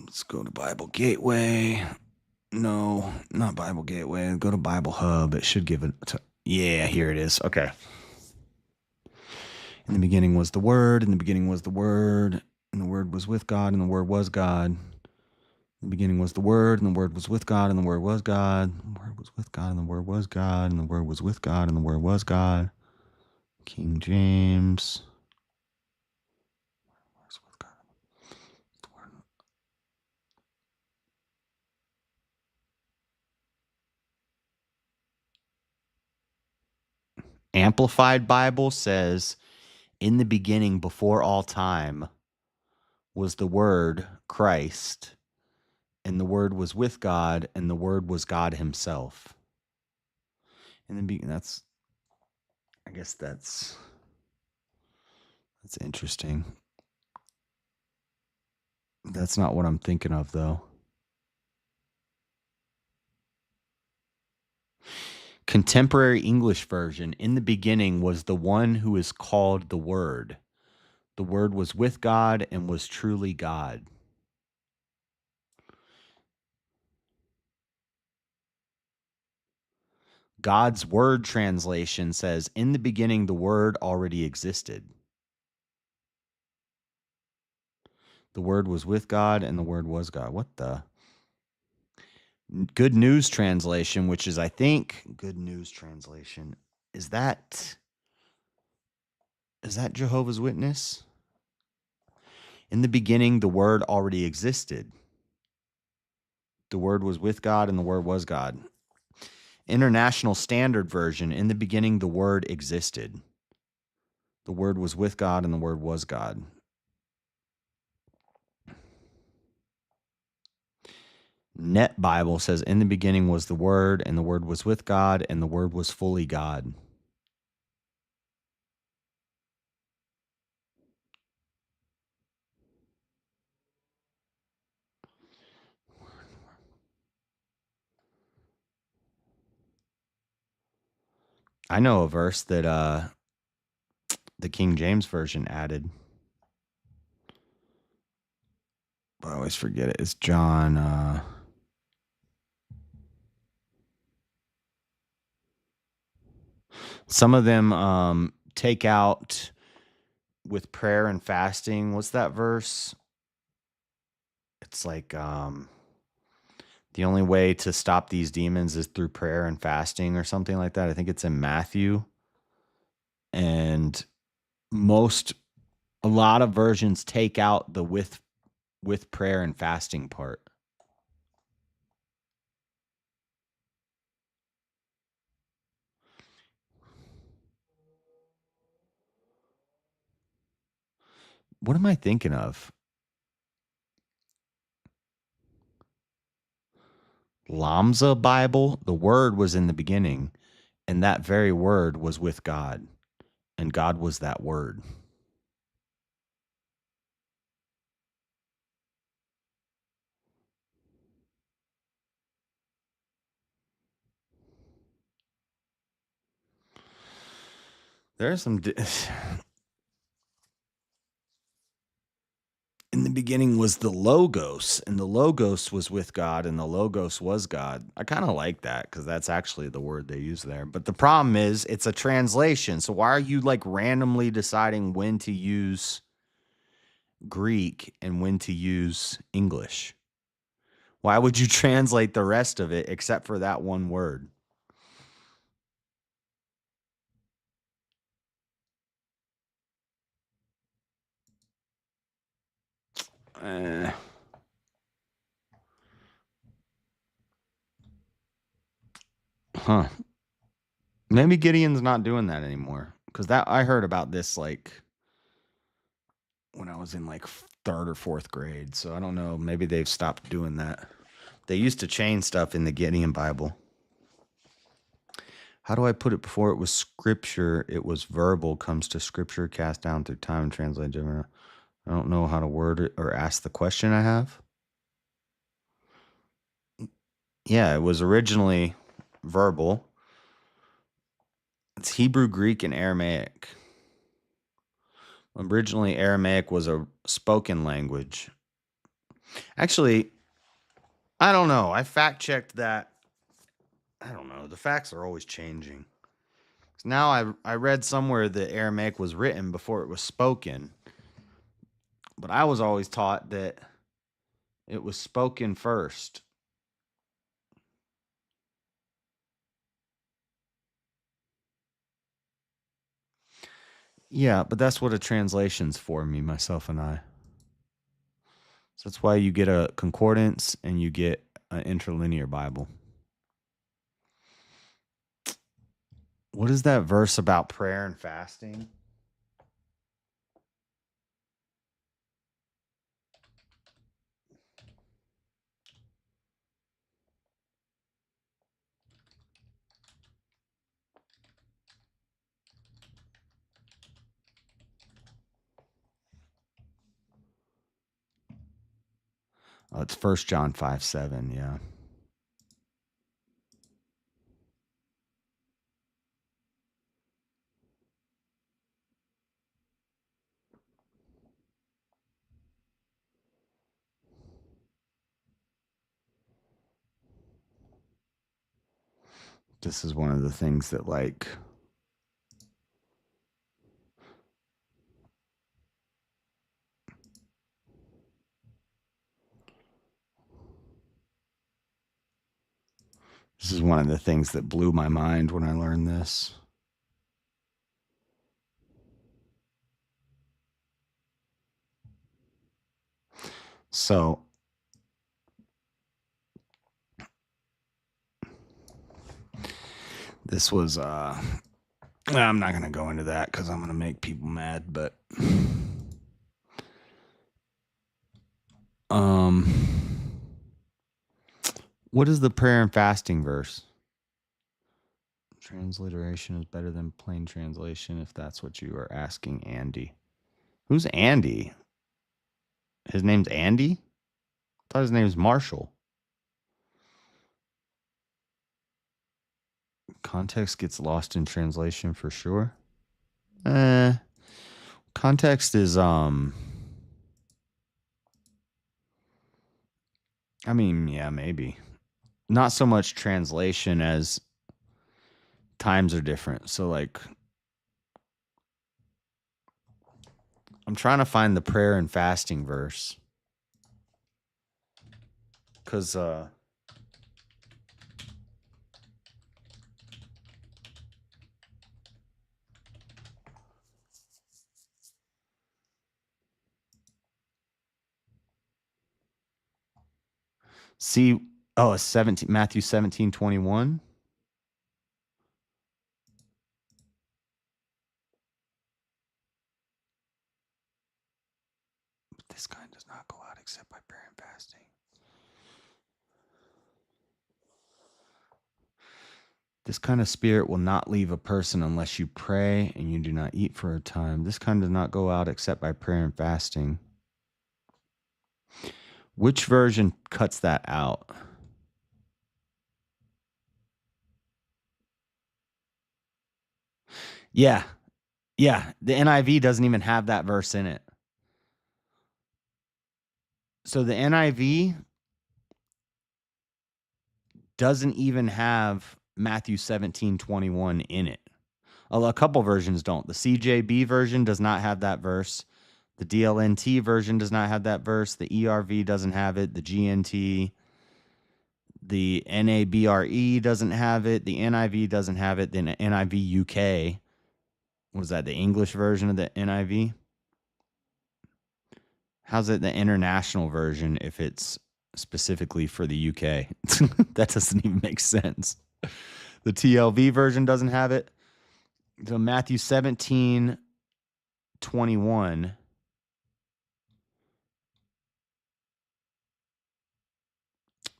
Let's go to Bible Gateway. No, not Bible Gateway. Go to Bible Hub. It should give it. Yeah, here it is. Okay. In the beginning was the Word. In the beginning was the Word. And the Word was with God. And the Word was God. In the beginning was the Word. And the Word was with God. And the Word was God. And the Word was with God. And the Word was God. And the Word was with God. And the Word was God. King James. Amplified Bible says, "In the beginning, before all time, was the Word, Christ, and the Word was with God, and the Word was God Himself." In the beginning, I guess that's interesting. That's not what I'm thinking of, though. Contemporary English version, "In the beginning was the one who is called the Word. The Word was with God and was truly God." God's Word translation says, "In the beginning, the Word already existed. The Word was with God and the Word was God." What the? Good News translation, which is, I think, Good News translation. Is that Jehovah's Witness? "In the beginning, the Word already existed. The Word was with God and the Word was God." International Standard Version, "In the beginning, the Word existed. The Word was with God and the Word was God." Net Bible says, "In the beginning was the Word, and the Word was with God, and the Word was fully God." I know a verse that the King James Version added, but I always forget it. It's John. Some of them take out with prayer and fasting. What's that verse? It's like the only way to stop these demons is through prayer and fasting or something like that. I think it's in Matthew. And a lot of versions take out the with prayer and fasting part. What am I thinking of? Lamza Bible, the word was in the beginning, and that very word was with God, and God was that word. There's some in the beginning was the Logos, and the Logos was with God, and the Logos was God. I kind of like that because that's actually the word they use there. But the problem is it's a translation. So why are you like randomly deciding when to use Greek and when to use English? Why would you translate the rest of it except for that one word? Uh, huh. Maybe Gideon's not doing that anymore. Because that I heard about this like when I was in like third or fourth grade. So I don't know. Maybe they've stopped doing that. They used to change stuff in the Gideon Bible. How do I put it before it was scripture? It was verbal, comes to scripture, cast down through time and translated. I don't know how to word it or ask the question I have. Yeah, it was originally verbal. It's Hebrew, Greek, and Aramaic. Originally, Aramaic was a spoken language. Actually, I don't know. I fact checked that. I don't know. The facts are always changing. Now I read somewhere that Aramaic was written before it was spoken. But I was always taught that it was spoken first. Yeah, but that's what a translation's for, me, myself, and I. So that's why you get a concordance and you get an interlinear Bible. What is that verse about prayer and fasting? Oh, it's 1 John 5:7, yeah. This is one of the things that like this is one of the things that blew my mind when I learned this. So this was I'm not going to go into that cuz I'm going to make people mad, but what is the prayer and fasting verse? Transliteration is better than plain translation if that's what you are asking, Andy. Who's Andy? His name's Andy? I thought his name's Marshall. Context gets lost in translation for sure. Context is I mean, yeah, maybe. Not so much translation as times are different. So like I'm trying to find the prayer and fasting verse. Because see, oh, 17, Matthew 17:21. This kind does not go out except by prayer and fasting. This kind of spirit will not leave a person unless you pray and you do not eat for a time. This kind does not go out except by prayer and fasting. Which version cuts that out? Yeah. Yeah. The NIV doesn't even have that verse in it. So the NIV doesn't even have Matthew 17:21 in it. A couple versions don't. The CJB version does not have that verse. The DLNT version does not have that verse. The ERV doesn't have it. The GNT, the NABRE doesn't have it. The NIV doesn't have it. Then NIV UK, was that the English version of the NIV? How's it the international version if it's specifically for the UK? That doesn't even make sense. The TLV version doesn't have it. So Matthew 17:21.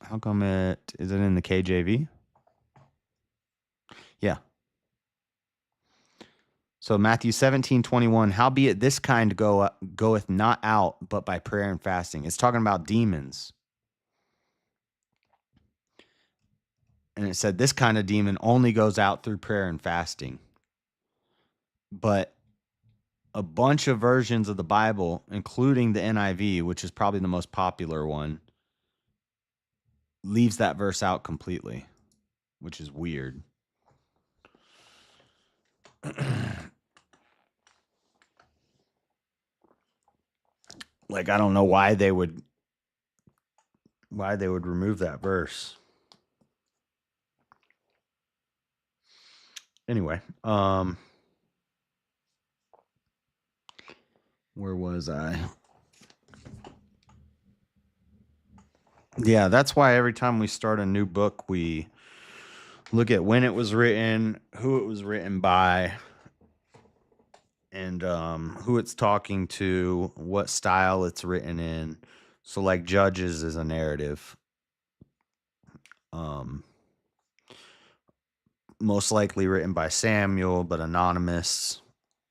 How come is it in the KJV? Yeah. So Matthew 17:21, howbeit this kind goeth not out but by prayer and fasting. It's talking about demons. And it said this kind of demon only goes out through prayer and fasting. But a bunch of versions of the Bible, including the NIV, which is probably the most popular one, leaves that verse out completely, which is weird. Like, I don't know why they would remove that verse. Anyway, where was I? Yeah, that's why every time we start a new book, we look at when it was written, who it was written by, and who it's talking to, what style it's written in. So, like, Judges is a narrative. Most likely written by Samuel, but anonymous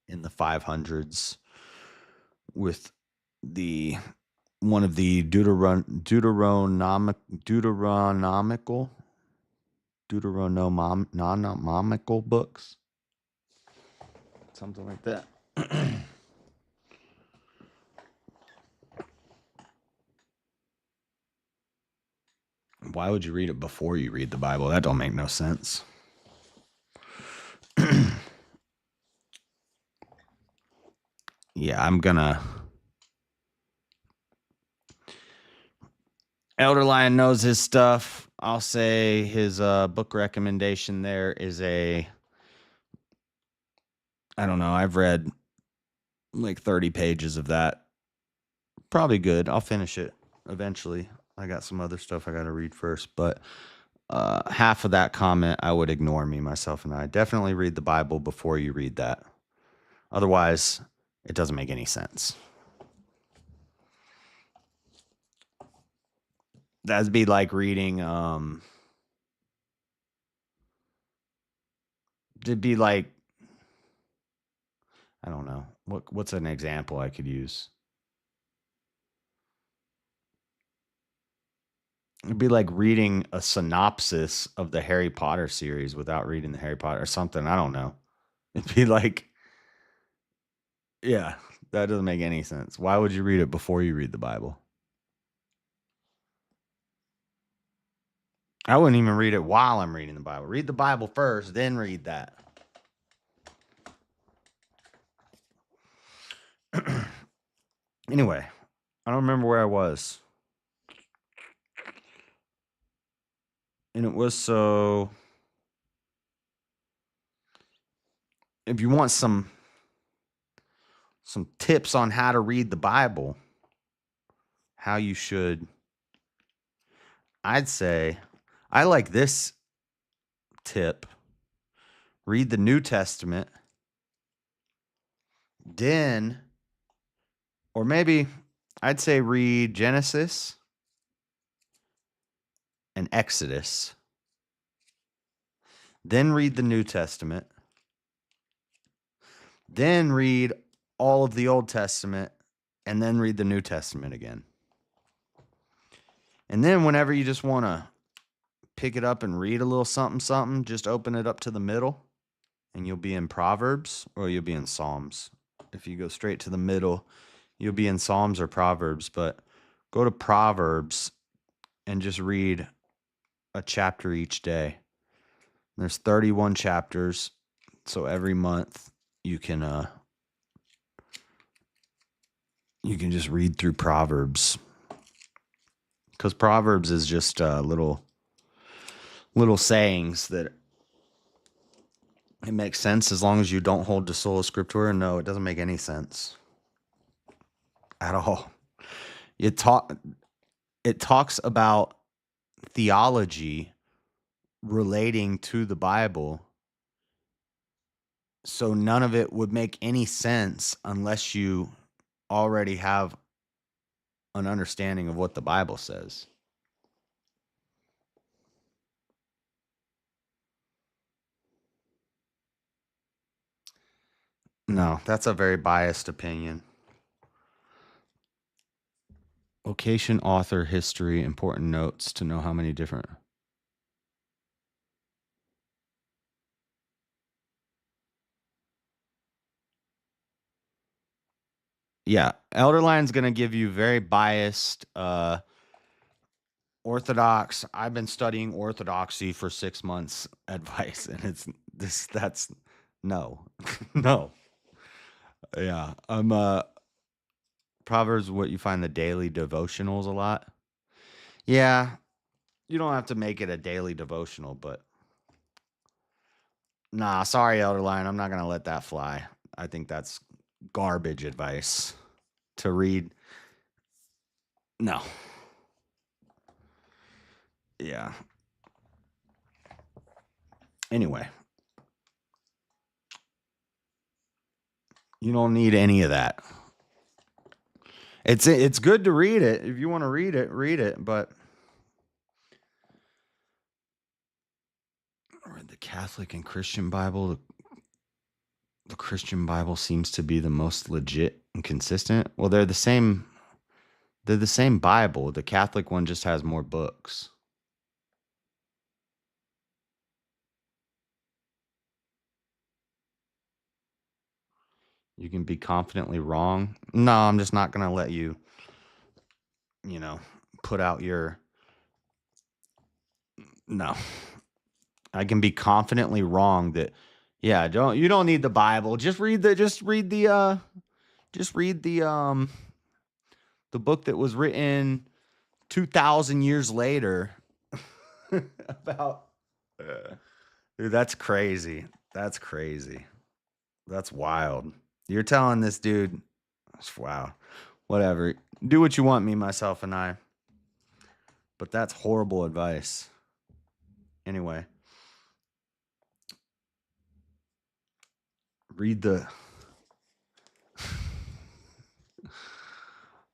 in the 500s with one of the Deuteronomical books, something like that. Why would you read it before you read the Bible? That don't make no sense. Yeah, I'm gonna. Elder Lion knows his stuff. I'll say his book recommendation there is I don't know, I've read like 30 pages of that. Probably good. I'll finish it eventually. I got some other stuff I got to read first, but half of that comment I would ignore, me, myself, and I. Definitely read the Bible before you read that. Otherwise, it doesn't make any sense. That'd be like reading, it'd be like, I don't know. What's an example I could use? It'd be like reading a synopsis of the Harry Potter series without reading the Harry Potter or something. I don't know. It'd be like, yeah, that doesn't make any sense. Why would you read it before you read the Bible? I wouldn't even read it while I'm reading the Bible. Read the Bible first, then read that. Anyway, I don't remember where I was. And it was so, if you want some tips on how to read the Bible, how you should, I'd say, I like this tip. Read the New Testament, then, or maybe I'd say read Genesis and Exodus, then read the New Testament, then read all of the Old Testament, and then read the New Testament again. And then whenever you just want to pick it up and read a little something, just open it up to the middle and you'll be in Proverbs or you'll be in Psalms. If you go straight to the middle, you'll be in Psalms or Proverbs, but go to Proverbs and just read a chapter each day. There's 31 chapters, so every month you can just read through Proverbs. Because Proverbs is just little sayings that it makes sense as long as you don't hold to sola scriptura. No, it doesn't make any sense at all. It talks about theology relating to the Bible, so none of it would make any sense unless you already have an understanding of what the Bible says. No, that's a very biased opinion. Location, author, history, important notes to know how many different. Yeah, Elderline's going to give you very biased Orthodox. I've been studying Orthodoxy for 6 months advice, and that's no. No. Yeah, Proverbs, what you find the daily devotionals a lot. Yeah, you don't have to make it a daily devotional, but nah, sorry, Elderline, I'm not gonna let that fly. I think that's garbage advice to read. No. Yeah. Anyway, you don't need any of that. It's good to read it. If you want to read it, but the Catholic and Christian Bible, the Christian Bible seems to be the most legit and consistent. Well, they're the same Bible. The Catholic one just has more books. You can be confidently wrong. No, I'm just not going to let you, put out your. No. I can be confidently wrong that, yeah, you don't need the Bible. Just read the book that was written 2,000 years later about. Dude, that's crazy. That's crazy. That's wild. You're telling this dude, wow, whatever. Do what you want, me, myself, and I. But that's horrible advice. Anyway. Read the.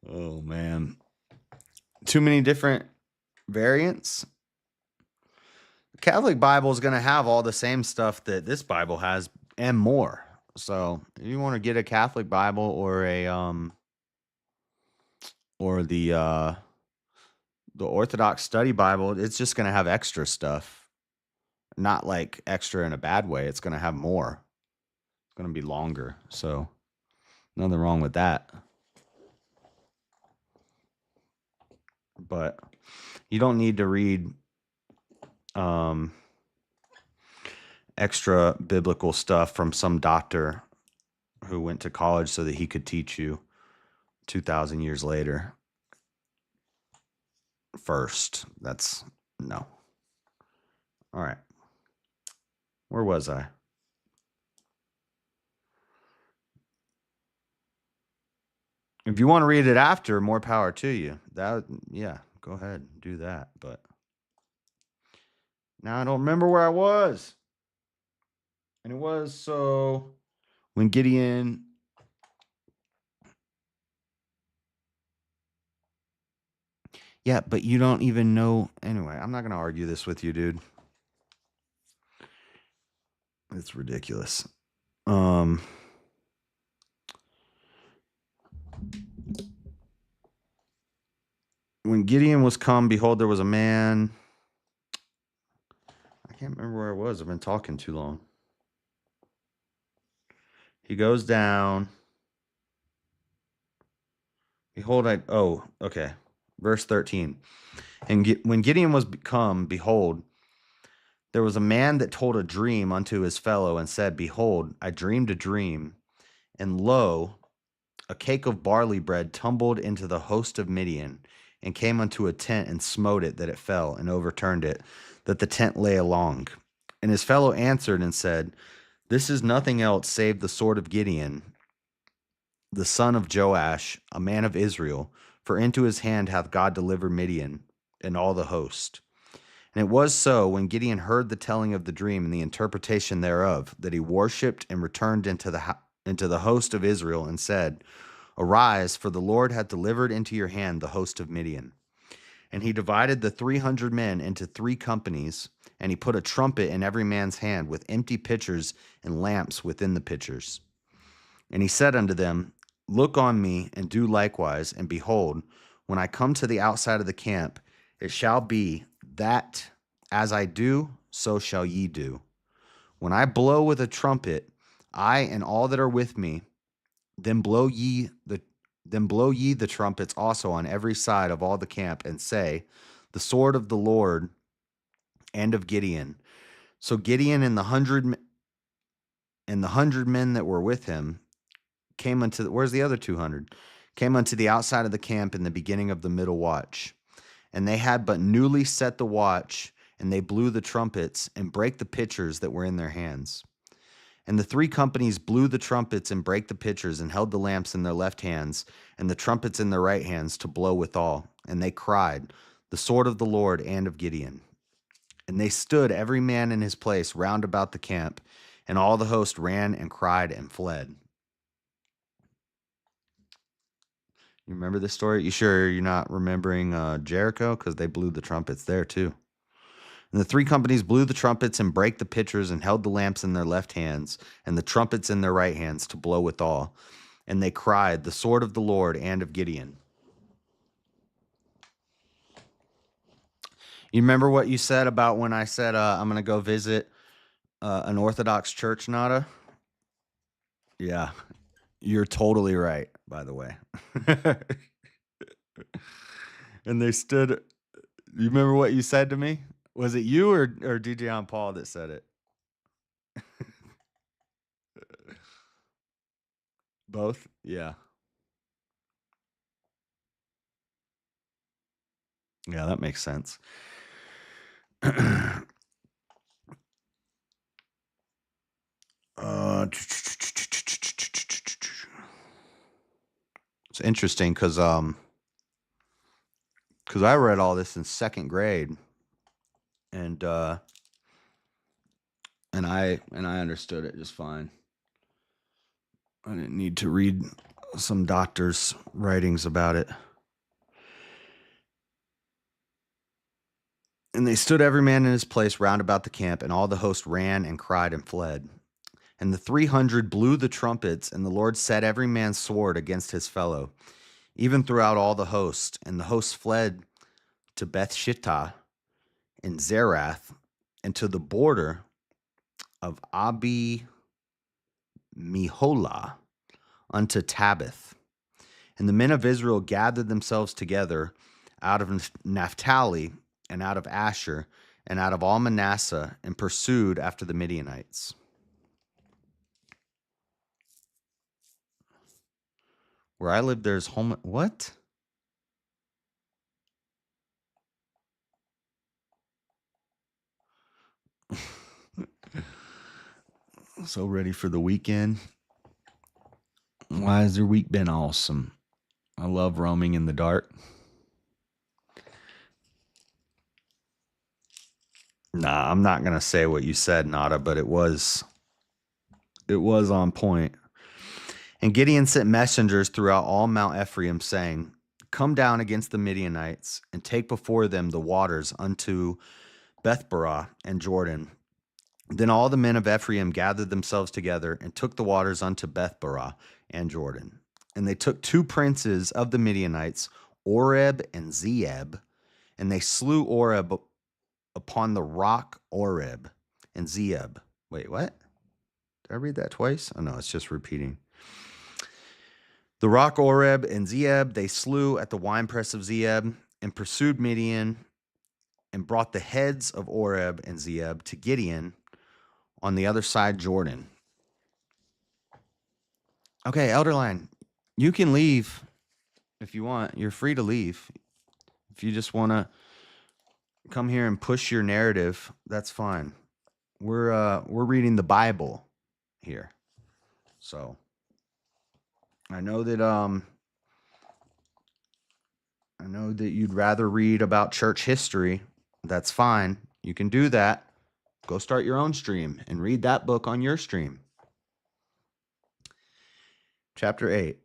Oh, man. Too many different variants. The Catholic Bible is going to have all the same stuff that this Bible has and more. So if you want to get a Catholic Bible or the Orthodox Study Bible, it's just going to have extra stuff. Not like extra in a bad way. It's going to have more. It's going to be longer. So nothing wrong with that. But you don't need to read extra biblical stuff from some doctor who went to college so that he could teach you 2,000 years later. First, that's no. All right. Where was I? If you want to read it after, more power to you. Yeah, go ahead, do that. But now I don't remember where I was. And it was so when Gideon. Yeah, but you don't even know. Anyway, I'm not going to argue this with you, dude. It's ridiculous. When Gideon was come, behold, there was a man. I can't remember where I was. I've been talking too long. He goes down. Behold, okay. Verse 13. And when Gideon was come, behold, there was a man that told a dream unto his fellow and said, behold, I dreamed a dream, and lo, a cake of barley bread tumbled into the host of Midian, and came unto a tent and smote it that it fell, and overturned it, that the tent lay along. And his fellow answered and said, this is nothing else save the sword of Gideon, the son of Joash, a man of Israel, for into his hand hath God delivered Midian and all the host. And it was so, when Gideon heard the telling of the dream and the interpretation thereof, that he worshipped and returned into the host of Israel, and said, arise, for the Lord hath delivered into your hand the host of Midian. And he divided the 300 men into 3 companies, and he put a trumpet in every man's hand, with empty pitchers and lamps within the pitchers. And he said unto them, look on me, and do likewise. And behold, when I come to the outside of the camp, it shall be that as I do, so shall ye do. When I blow with a trumpet, I and all that are with me, then blow ye the trumpets also on every side of all the camp, and say, the sword of the Lord and of Gideon. So Gideon and the 100 men that were with him came unto where's the other 200? Came unto the outside of the camp in the beginning of the middle watch. And they had but newly set the watch, and they blew the trumpets and brake the pitchers that were in their hands. And the 3 companies blew the trumpets and brake the pitchers, and held the lamps in their left hands, and the trumpets in their right hands, to blow withal. And they cried, the sword of the Lord and of Gideon. And they stood every man in his place round about the camp, and all the host ran and cried and fled. You remember this story? You sure you're not remembering Jericho? Because they blew the trumpets there too. And the 3 companies blew the trumpets and brake the pitchers, and held the lamps in their left hands, and the trumpets in their right hands, to blow withal. And they cried, the sword of the Lord and of Gideon. You remember what you said about when I said I'm going to go visit an Orthodox church, Nada? Yeah, you're totally right, by the way. And they stood. You remember what you said to me? Was it you or DJ on Paul that said it? Both? Yeah. Yeah, that makes sense. It's interesting because I read all this in 2nd grade, and I understood it just fine. I didn't need to read some doctor's writings about it. And they stood every man in his place round about the camp, and all the host ran and cried and fled. And the 300 blew the trumpets, and the Lord set every man's sword against his fellow, even throughout all the host. And the host fled to Bethshittah and Zerath, and to the border of Abi Meholah unto Tabith. And the men of Israel gathered themselves together out of Naphtali and out of Asher and out of all Manasseh, and pursued after the Midianites. Where I live, there's home. What? So ready for the weekend. Why has their week been awesome? I love roaming in the dark. Nah, I'm not gonna say what you said, Nada, but it was on point. And Gideon sent messengers throughout all Mount Ephraim, saying, "Come down against the Midianites, and take before them the waters unto Bethbarah and Jordan." Then all the men of Ephraim gathered themselves together and took the waters unto Bethbarah and Jordan. And they took 2 princes of the Midianites, Oreb and Zeeb, and they slew Oreb upon the rock Oreb and Zeeb. Wait, what? Did I read that twice? Oh, no, it's just repeating. The rock Oreb and Zeeb they slew at the winepress of Zeeb, and pursued Midian, and brought the heads of Oreb and Zeeb to Gideon on the other side Jordan. Okay, Elderline, you can leave if you want. You're free to leave. If you just want to come here and push your narrative, that's fine. We're reading the Bible here. So I know that you'd rather read about church history. That's fine. You can do that. Go start your own stream and read that book on your stream. Chapter 8.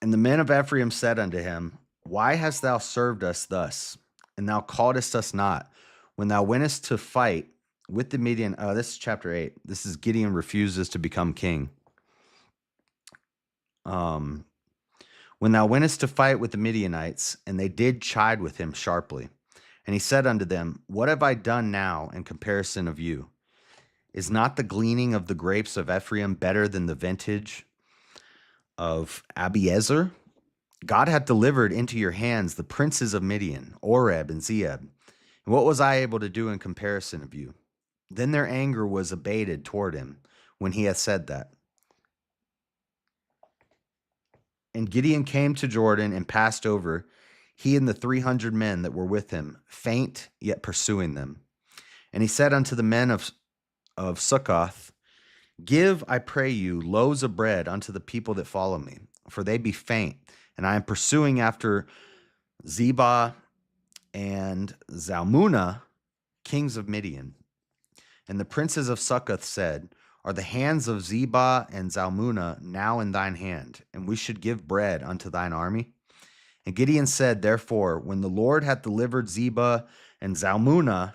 And the men of Ephraim said unto him, Why hast thou served us thus? And thou calledst us not, when thou wentest to fight with the Midian. Oh, this is chapter 8. This is Gideon refuses to become king. When thou wentest to fight with the Midianites, and they did chide with him sharply. And he said unto them, What have I done now in comparison of you? Is not the gleaning of the grapes of Ephraim better than the vintage of Abiezer? God hath delivered into your hands the princes of Midian, Oreb and Zeeb. And what was I able to do in comparison of you? Then their anger was abated toward him when he had said that. And Gideon came to Jordan and passed over, he and the 300 men that were with him, faint yet pursuing them. And he said unto the men of Succoth, Give, I pray you, loaves of bread unto the people that follow me, for they be faint, and I am pursuing after Zebah and Zalmunna, kings of Midian. And the princes of Succoth said, Are the hands of Zebah and Zalmunna now in thine hand, and we should give bread unto thine army? And Gideon said, Therefore, when the Lord hath delivered Zebah and Zalmunna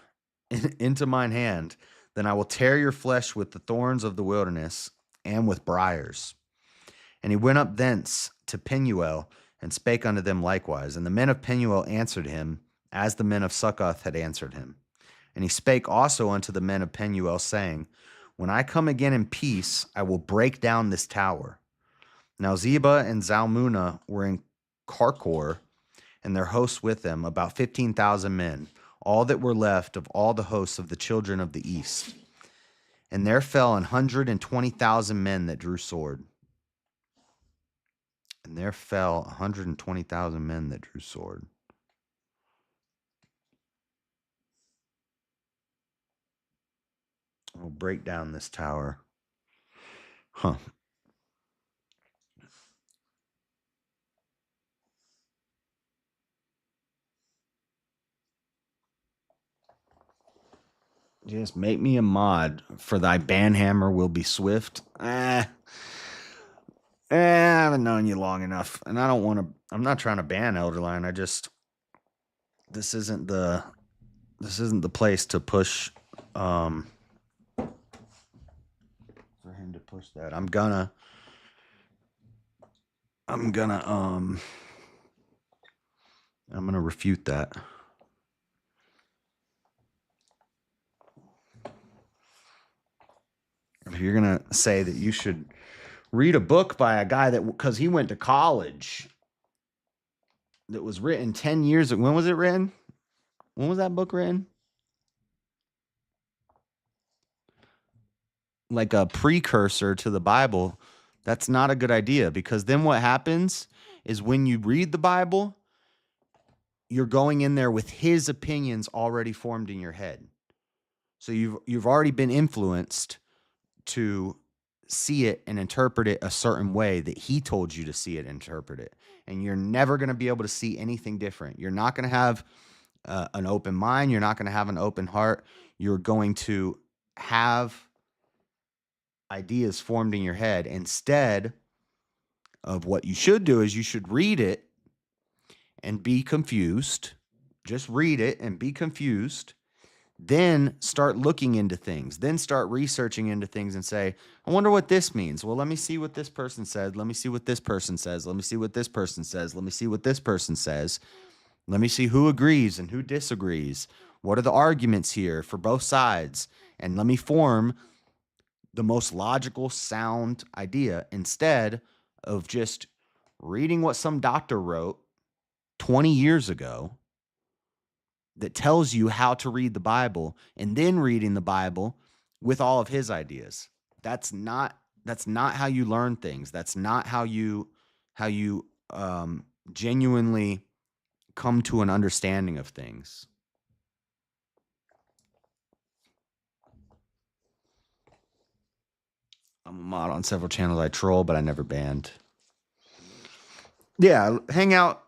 into mine hand, then I will tear your flesh with the thorns of the wilderness and with briars. And he went up thence to Penuel and spake unto them likewise. And the men of Penuel answered him, as the men of Succoth had answered him. And he spake also unto the men of Penuel, saying, When I come again in peace, I will break down this tower. Now Zebah and Zalmunna were in Karkor, and their hosts with them, about 15,000 men, all that were left of all the hosts of the children of the east. And there fell 120,000 men that drew sword. And there fell 120,000 men that drew sword. We'll break down this tower. Huh. Just make me a mod, for thy banhammer will be swift. I haven't known you long enough, and I don't want to. I'm not trying to ban Elderline. This isn't the place to push. For him to push that, I'm gonna refute that. If you're gonna say that you should read a book by a guy that, because he went to college, that was written 10 years ago. When was it written? When was that book written? Like a precursor to the Bible. That's not a good idea, because then what happens is when you read the Bible, you're going in there with his opinions already formed in your head. So you've already been influenced to see it and interpret it a certain way that he told you to see it and interpret it. And you're never going to be able to see anything different. You're not going to have an open mind. You're not going to have an open heart. You're going to have ideas formed in your head. Instead of what you should do is you should read it and be confused. Just read it and be confused. Then start looking into things. Then start researching into things and say, I wonder what this means. Well, let me see what this person said. Let me see what this person says. Let me see what this person says. Let me see what this person says. Let me see who agrees and who disagrees. What are the arguments here for both sides? And let me form the most logical, sound idea instead of just reading what some doctor wrote 20 years ago that tells you how to read the Bible and then reading the Bible with all of his ideas. That's not how you learn things. That's not how you genuinely come to an understanding of things. I'm a mod on several channels. I troll, but I never banned. Yeah, hang out.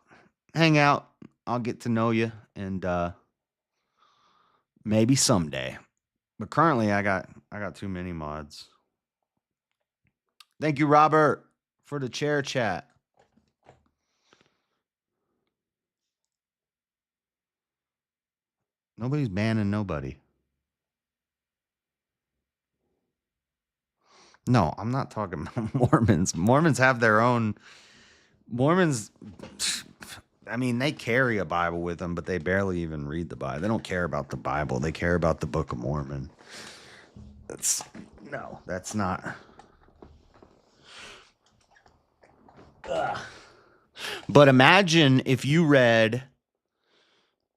I'll get to know you, and maybe someday. But currently, I got too many mods. Thank you, Robert, for the chair chat. Nobody's banning nobody. No, I'm not talking about Mormons. Mormons have their own. Mormons, I mean, they carry a Bible with them, but they barely even read the Bible. They don't care about the Bible. They care about the Book of Mormon. That's not. Ugh. But imagine if you read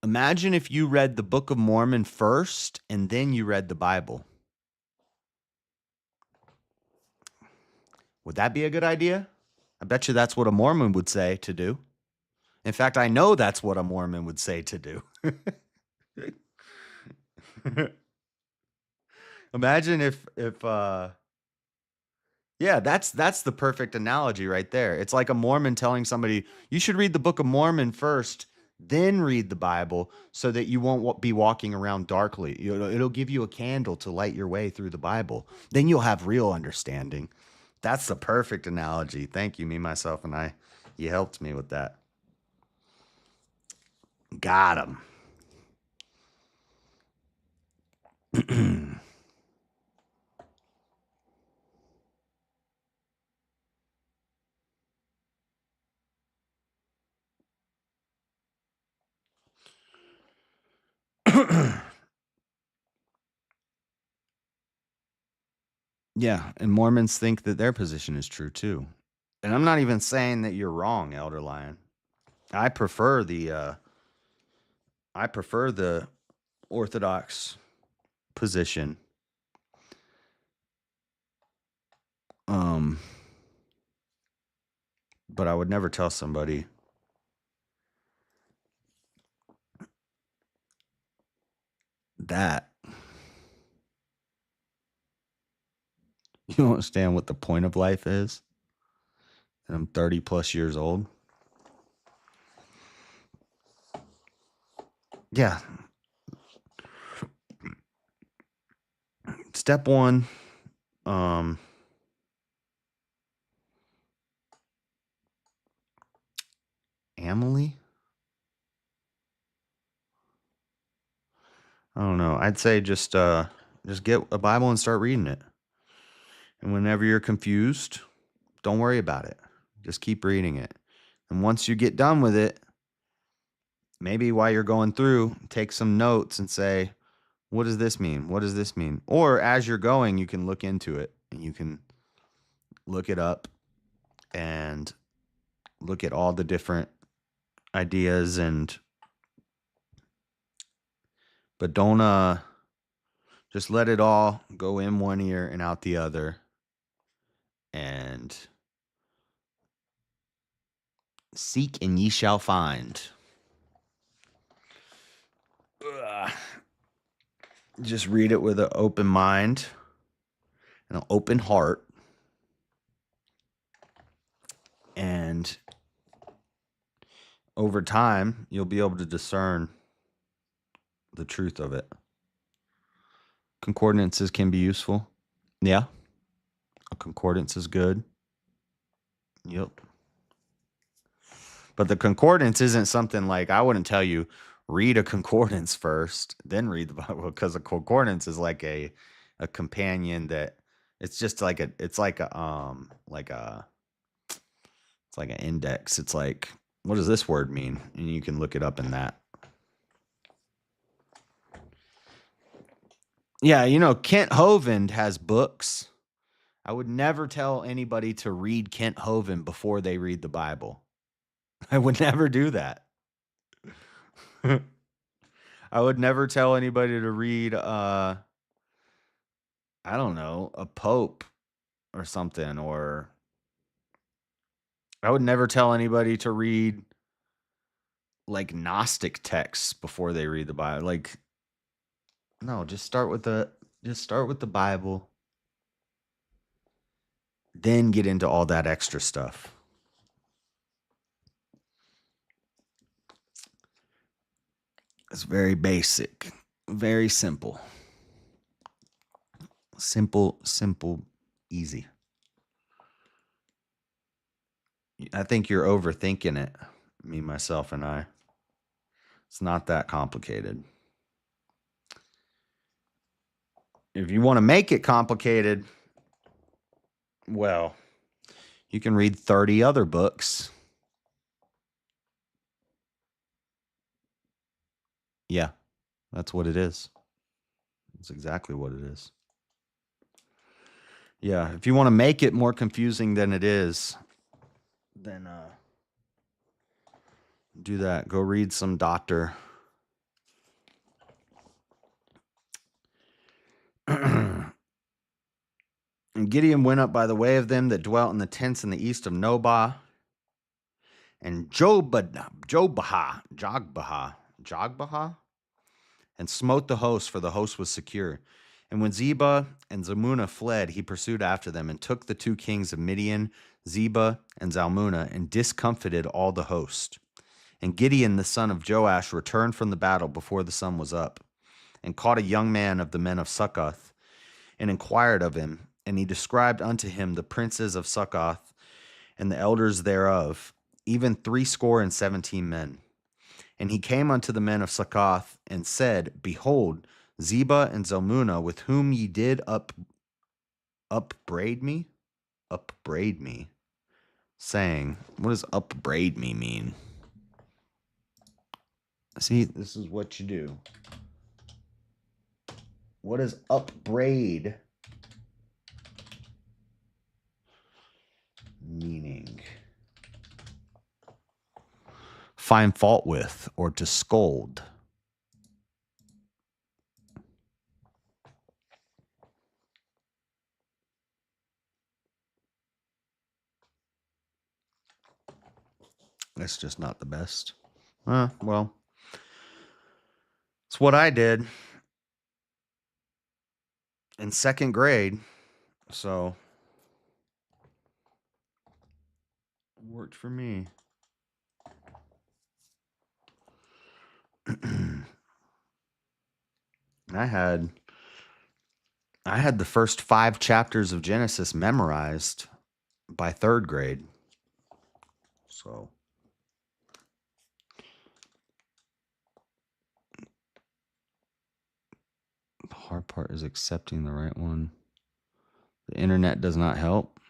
the Book of Mormon first and then you read the Bible. Would that be a good idea? I bet you that's what a Mormon would say to do. In fact, I know that's what a Mormon would say to do. Imagine if yeah, that's the perfect analogy right there. It's like a Mormon telling somebody, you should read the Book of Mormon first, then read the Bible so that you won't be walking around darkly. It'll give you a candle to light your way through the Bible. Then you'll have real understanding. That's the perfect analogy. Thank you, me, myself, and I. You helped me with that. Got him. Yeah, and Mormons think that their position is true too. And I'm not even saying that you're wrong, Elder Lion. I prefer the Orthodox position. But I would never tell somebody that. You don't understand what the point of life is? And I'm 30 plus years old. Yeah. Step one, Emily? I don't know. I'd say just get a Bible and start reading it. And whenever you're confused, don't worry about it. Just keep reading it. And once you get done with it, maybe while you're going through, take some notes and say, what does this mean? What does this mean? Or as you're going, you can look into it and you can look it up and look at all the different ideas but don't just let it all go in one ear and out the other and Seek and ye shall find. Just read it with an open mind and an open heart. And over time, you'll be able to discern the truth of it. Concordances can be useful. Yeah. A concordance is good. Yep. But the concordance isn't something like, I wouldn't tell you, read a concordance first, then read the Bible, because a concordance is like a companion that it's just like it's like an index. It's like, what does this word mean? And you can look it up in that. Yeah, Kent Hovind has books. I would never tell anybody to read Kent Hovind before they read the Bible. I would never do that. I would never tell anybody to read, I don't know, a pope or something, or I would never tell anybody to read like Gnostic texts before they read the Bible. Like, no, just start with the Bible, then get into all that extra stuff. It's very basic, very simple. Simple, easy. I think you're overthinking it, me, myself, and I. It's not that complicated. If you want to make it complicated, well, you can read 30 other books. Yeah, that's what it is. That's exactly what it is. Yeah, if you want to make it more confusing than it is, then do that. Go read some Dr. And Gideon went up by the way of them that dwelt in the tents in the east of Nobah, and Jogbehah, and smote the host, for the host was secure. And when Zebah and Zalmunna fled, he pursued after them, and took the 2 kings of Midian, Zebah and Zalmunna, and discomfited all the host. And Gideon the son of Joash returned from the battle before the sun was up, and caught a young man of the men of Succoth, and inquired of him. And he described unto him the princes of Succoth, and the elders thereof, even 70 men. And he came unto the men of Succoth, and said, Behold, Zebah and Zalmunna, with whom ye did upbraid me, saying, what does upbraid me mean? See, this is what you do. What does upbraid meaning? Find fault with, or to scold. That's just not the best. Well, it's what I did in 2nd grade, so it worked for me. I had the first 5 chapters of Genesis memorized by 3rd grade. So the hard part is accepting the right one. The internet does not help.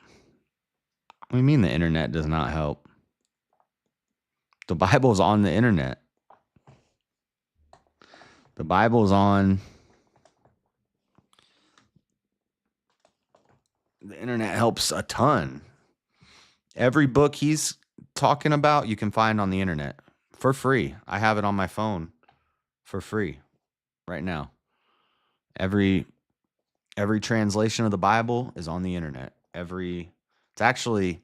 What do you mean the internet does not help? The Bible's on the internet. The Bible's on the internet. Helps a ton. Every book he's talking about, you can find on the internet for free. I have it on my phone for free right now. Every translation of the Bible is on the internet. It's actually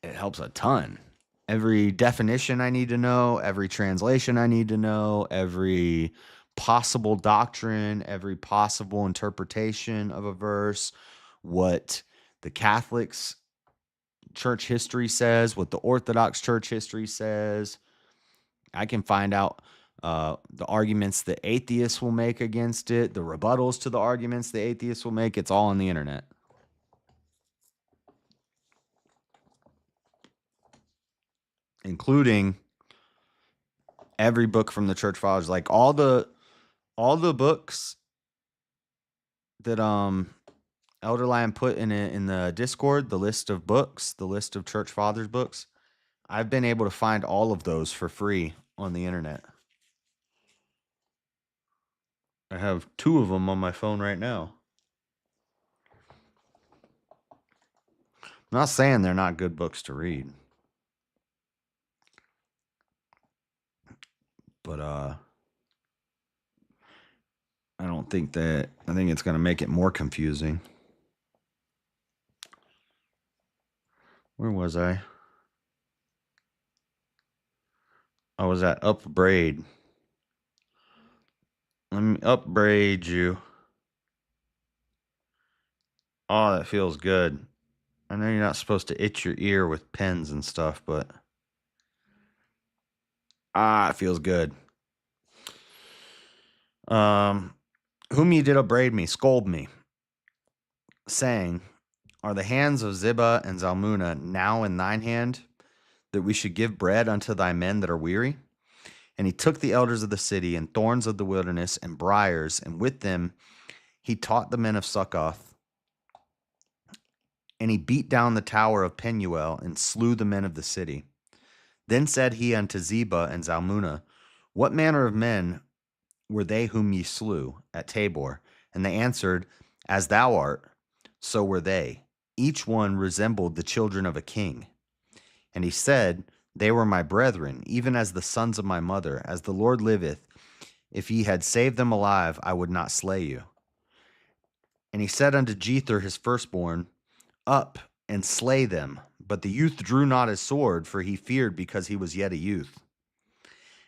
it helps a ton. Every definition I need to know, every translation I need to know, every possible doctrine, every possible interpretation of a verse, what the Catholics church history says, what the Orthodox church history says. I can find out the arguments that atheists will make against it, the rebuttals to the arguments the atheists will make. It's all on the internet. Including every book from the church fathers, like all the books that Elder Lion put in the Discord, the list of books, the list of church fathers books. I've been able to find all of those for free on the internet. I have 2 of them on my phone right now. I'm not saying they're not good books to read. But I don't think that, I think it's going to make it more confusing. Where was I? I was at upbraid. Let me upbraid you. Oh, that feels good. I know you're not supposed to itch your ear with pens and stuff, but it feels good. Whom ye did upbraid me, scold me, saying, are the hands of Ziba and Zalmunna now in thine hand, that we should give bread unto thy men that are weary? And he took the elders of the city and thorns of the wilderness and briars, and with them he taught the men of Succoth. And he beat down the tower of Penuel and slew the men of the city. Then said he unto Ziba and Zalmunna, what manner of men were they whom ye slew at Tabor? And they answered, as thou art, so were they. Each one resembled the children of a king. And he said, they were my brethren, even as the sons of my mother. As the Lord liveth, if ye had saved them alive, I would not slay you. And he said unto Jether his firstborn, up and slay them. But the youth drew not his sword, for he feared because he was yet a youth.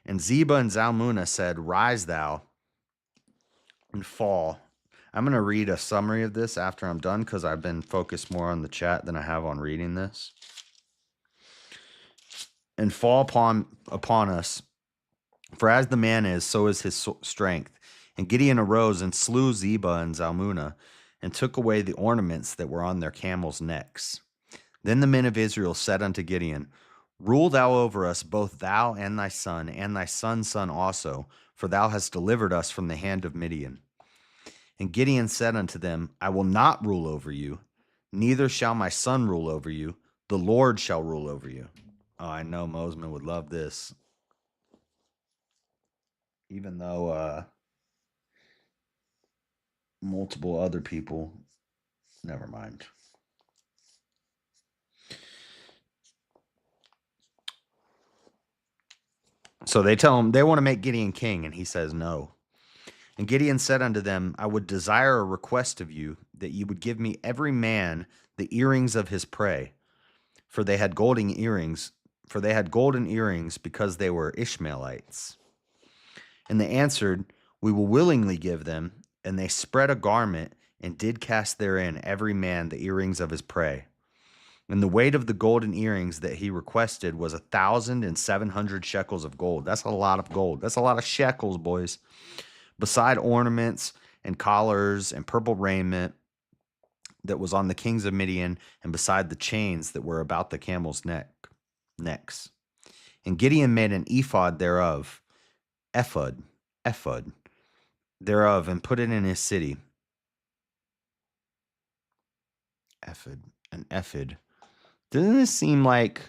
And Ziba and Zalmunna said, rise thou and fall. I'm going to read a summary of this after I'm done, because I've been focused more on the chat than I have on reading this. And fall upon us, for as the man is, so is his strength. And Gideon arose and slew Ziba and Zalmunna, and took away the ornaments that were on their camels' necks. Then the men of Israel said unto Gideon, rule thou over us, both thou and thy son's son also, for thou hast delivered us from the hand of Midian. And Gideon said unto them, I will not rule over you, neither shall my son rule over you. The Lord shall rule over you. Oh, I know Mosman would love this. Even though multiple other people, never mind. So they tell him they want to make Gideon king, and he says no. And Gideon said unto them, I would desire a request of you, that ye would give me every man the earrings of his prey. For they had golden earrings, because they were Ishmaelites. And they answered, we will willingly give them. And they spread a garment, and did cast therein every man the earrings of his prey. And the weight of the golden earrings that he requested was 1,700 shekels of gold. That's a lot of gold. That's a lot of shekels, boys. Beside ornaments and collars and purple raiment that was on the kings of Midian, and beside the chains that were about the camels' necks. And Gideon made an ephod thereof, ephod thereof, and put it in his city. An ephod. Doesn't this seem like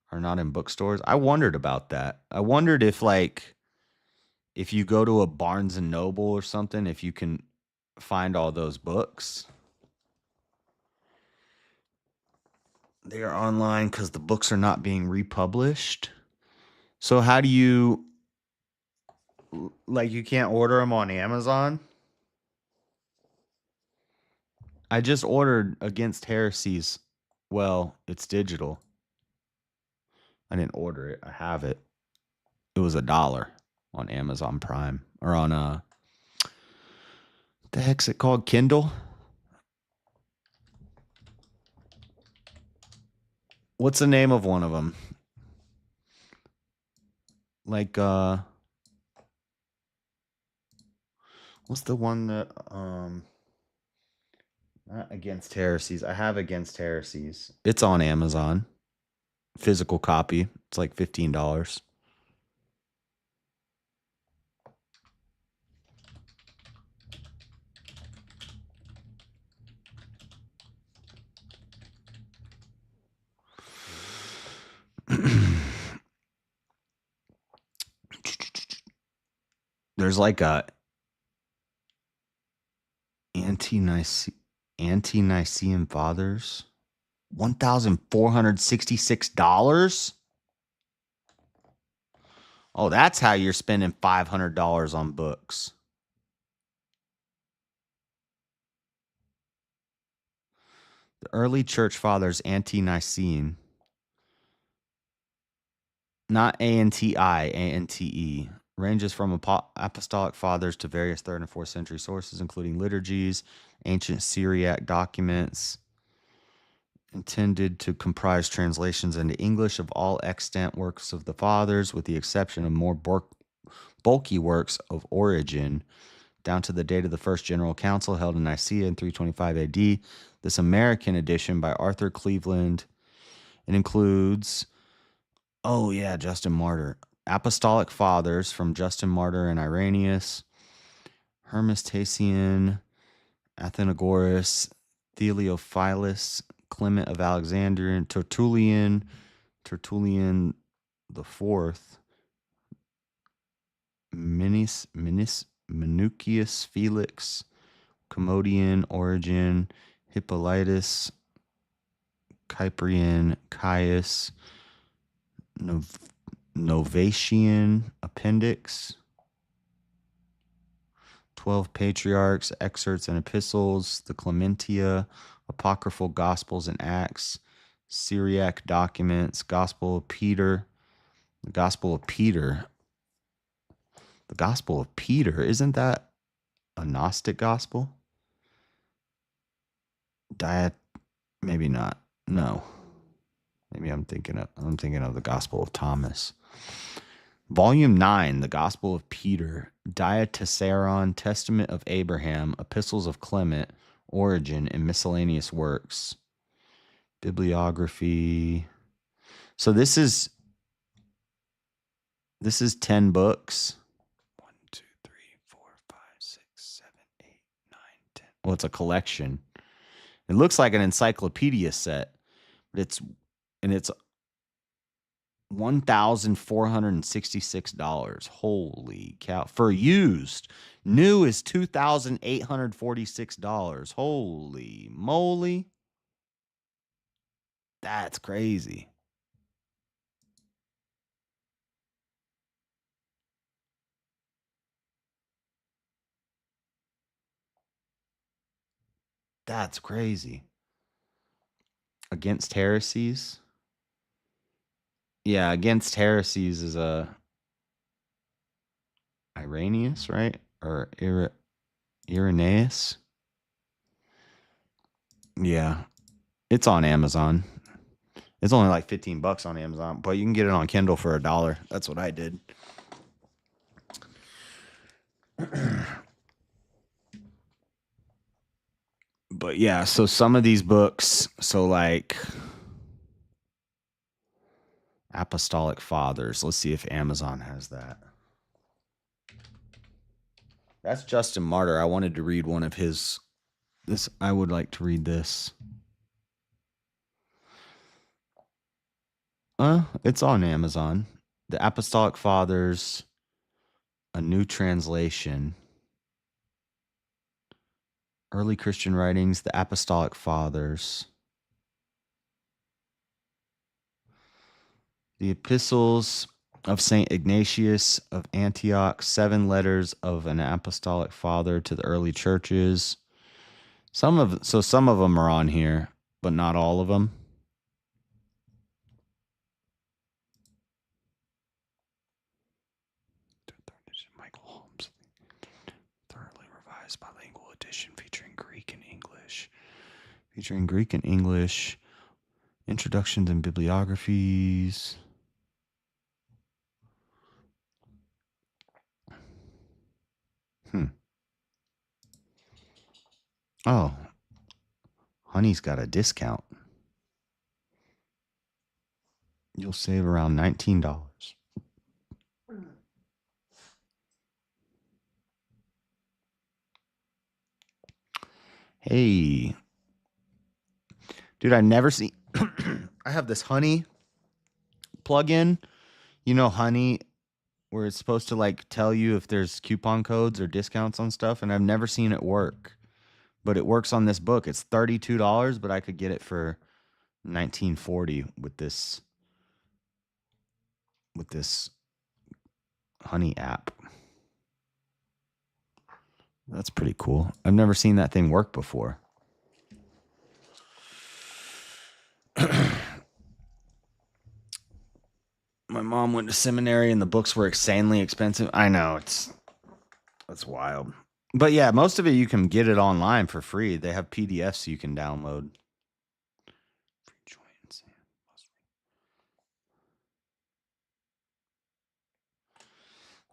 are not in bookstores? I wondered about that. I wondered if, like, if you go to a Barnes and Noble or something, if you can find all those books. They are online because the books are not being republished. So how do you, like, you can't order them on Amazon? I just ordered Against Heresies. Well, it's digital. I didn't order it. I have it. It was $1 on Amazon Prime or on the heck's it called? Kindle? What's the name of one of them? Like what's the one that not Against Heresies. I have Against Heresies. It's on Amazon. Physical copy. It's like $15. There's like a anti-Nicene Fathers. $1,466? Oh, that's how you're spending $500 on books. The early church fathers, anti-Nicene. Not A-N-T-I, A-N-T-E. Ranges from apostolic fathers to various 3rd and 4th century sources, including liturgies, ancient Syriac documents, intended to comprise translations into English of all extant works of the fathers, with the exception of more bulky works of Origen, down to the date of the First General Council held in Nicaea in 325 AD. This American edition by Arthur Cleveland, it includes, oh yeah, Justin Martyr, Apostolic Fathers from Justin Martyr and Irenaeus, Hermas Tatian, Athenagoras, Theophilus, Clement of Alexandria, Tertullian the Fourth, Minucius Felix, Commodian, Origen, Hippolytus, Cyprian, Caius, Novatian Appendix, 12 Patriarchs, Excerpts and Epistles, the Clementia, Apocryphal Gospels and Acts, Syriac Documents, Gospel of Peter, the Gospel of Peter. The Gospel of Peter, isn't that a Gnostic gospel? Maybe not. No. Maybe I'm thinking of the Gospel of Thomas. Volume 9, the Gospel of Peter, Diatessaron, Testament of Abraham, Epistles of Clement, Origen, and miscellaneous works. Bibliography. So this is 10 books. 1, 2, 3, 4, 5, 6, 7, 8, 9, 10. Well, it's a collection. It looks like an encyclopedia set, but it's $1,466. Holy cow. For used. New is $2,846. Holy moly. That's crazy. That's crazy. Against Heresies. Yeah, Against Heresies is Irenaeus, right? Or Irenaeus. Yeah. It's on Amazon. It's only like $15 on Amazon, but you can get it on Kindle for $1. That's what I did. But yeah, so some of these books, so like Apostolic Fathers. Let's see if Amazon has that. That's Justin Martyr. I wanted to read one of his. I would like to read this. It's on Amazon. The Apostolic Fathers, a new translation. Early Christian writings, the Apostolic Fathers. The Epistles of St. Ignatius of Antioch, 7 letters of an Apostolic Father to the early churches. Some of them are on here, but not all of them. Michael Holmes, thoroughly revised bilingual edition featuring Greek and English, introductions and bibliographies. Oh, Honey's got a discount. You'll save around $19. Hey. Dude, I never see. I have this Honey plugin. You know, Honey, where it's supposed to like tell you if there's coupon codes or discounts on stuff, and I've never seen it work. But it works on this book. It's $32, but I could get it for $19.40 with this Honey app. That's pretty cool. I've never seen that thing work before. My mom went to seminary and the books were insanely expensive. I know, that's wild. But yeah, most of it you can get it online for free. They have PDFs you can download.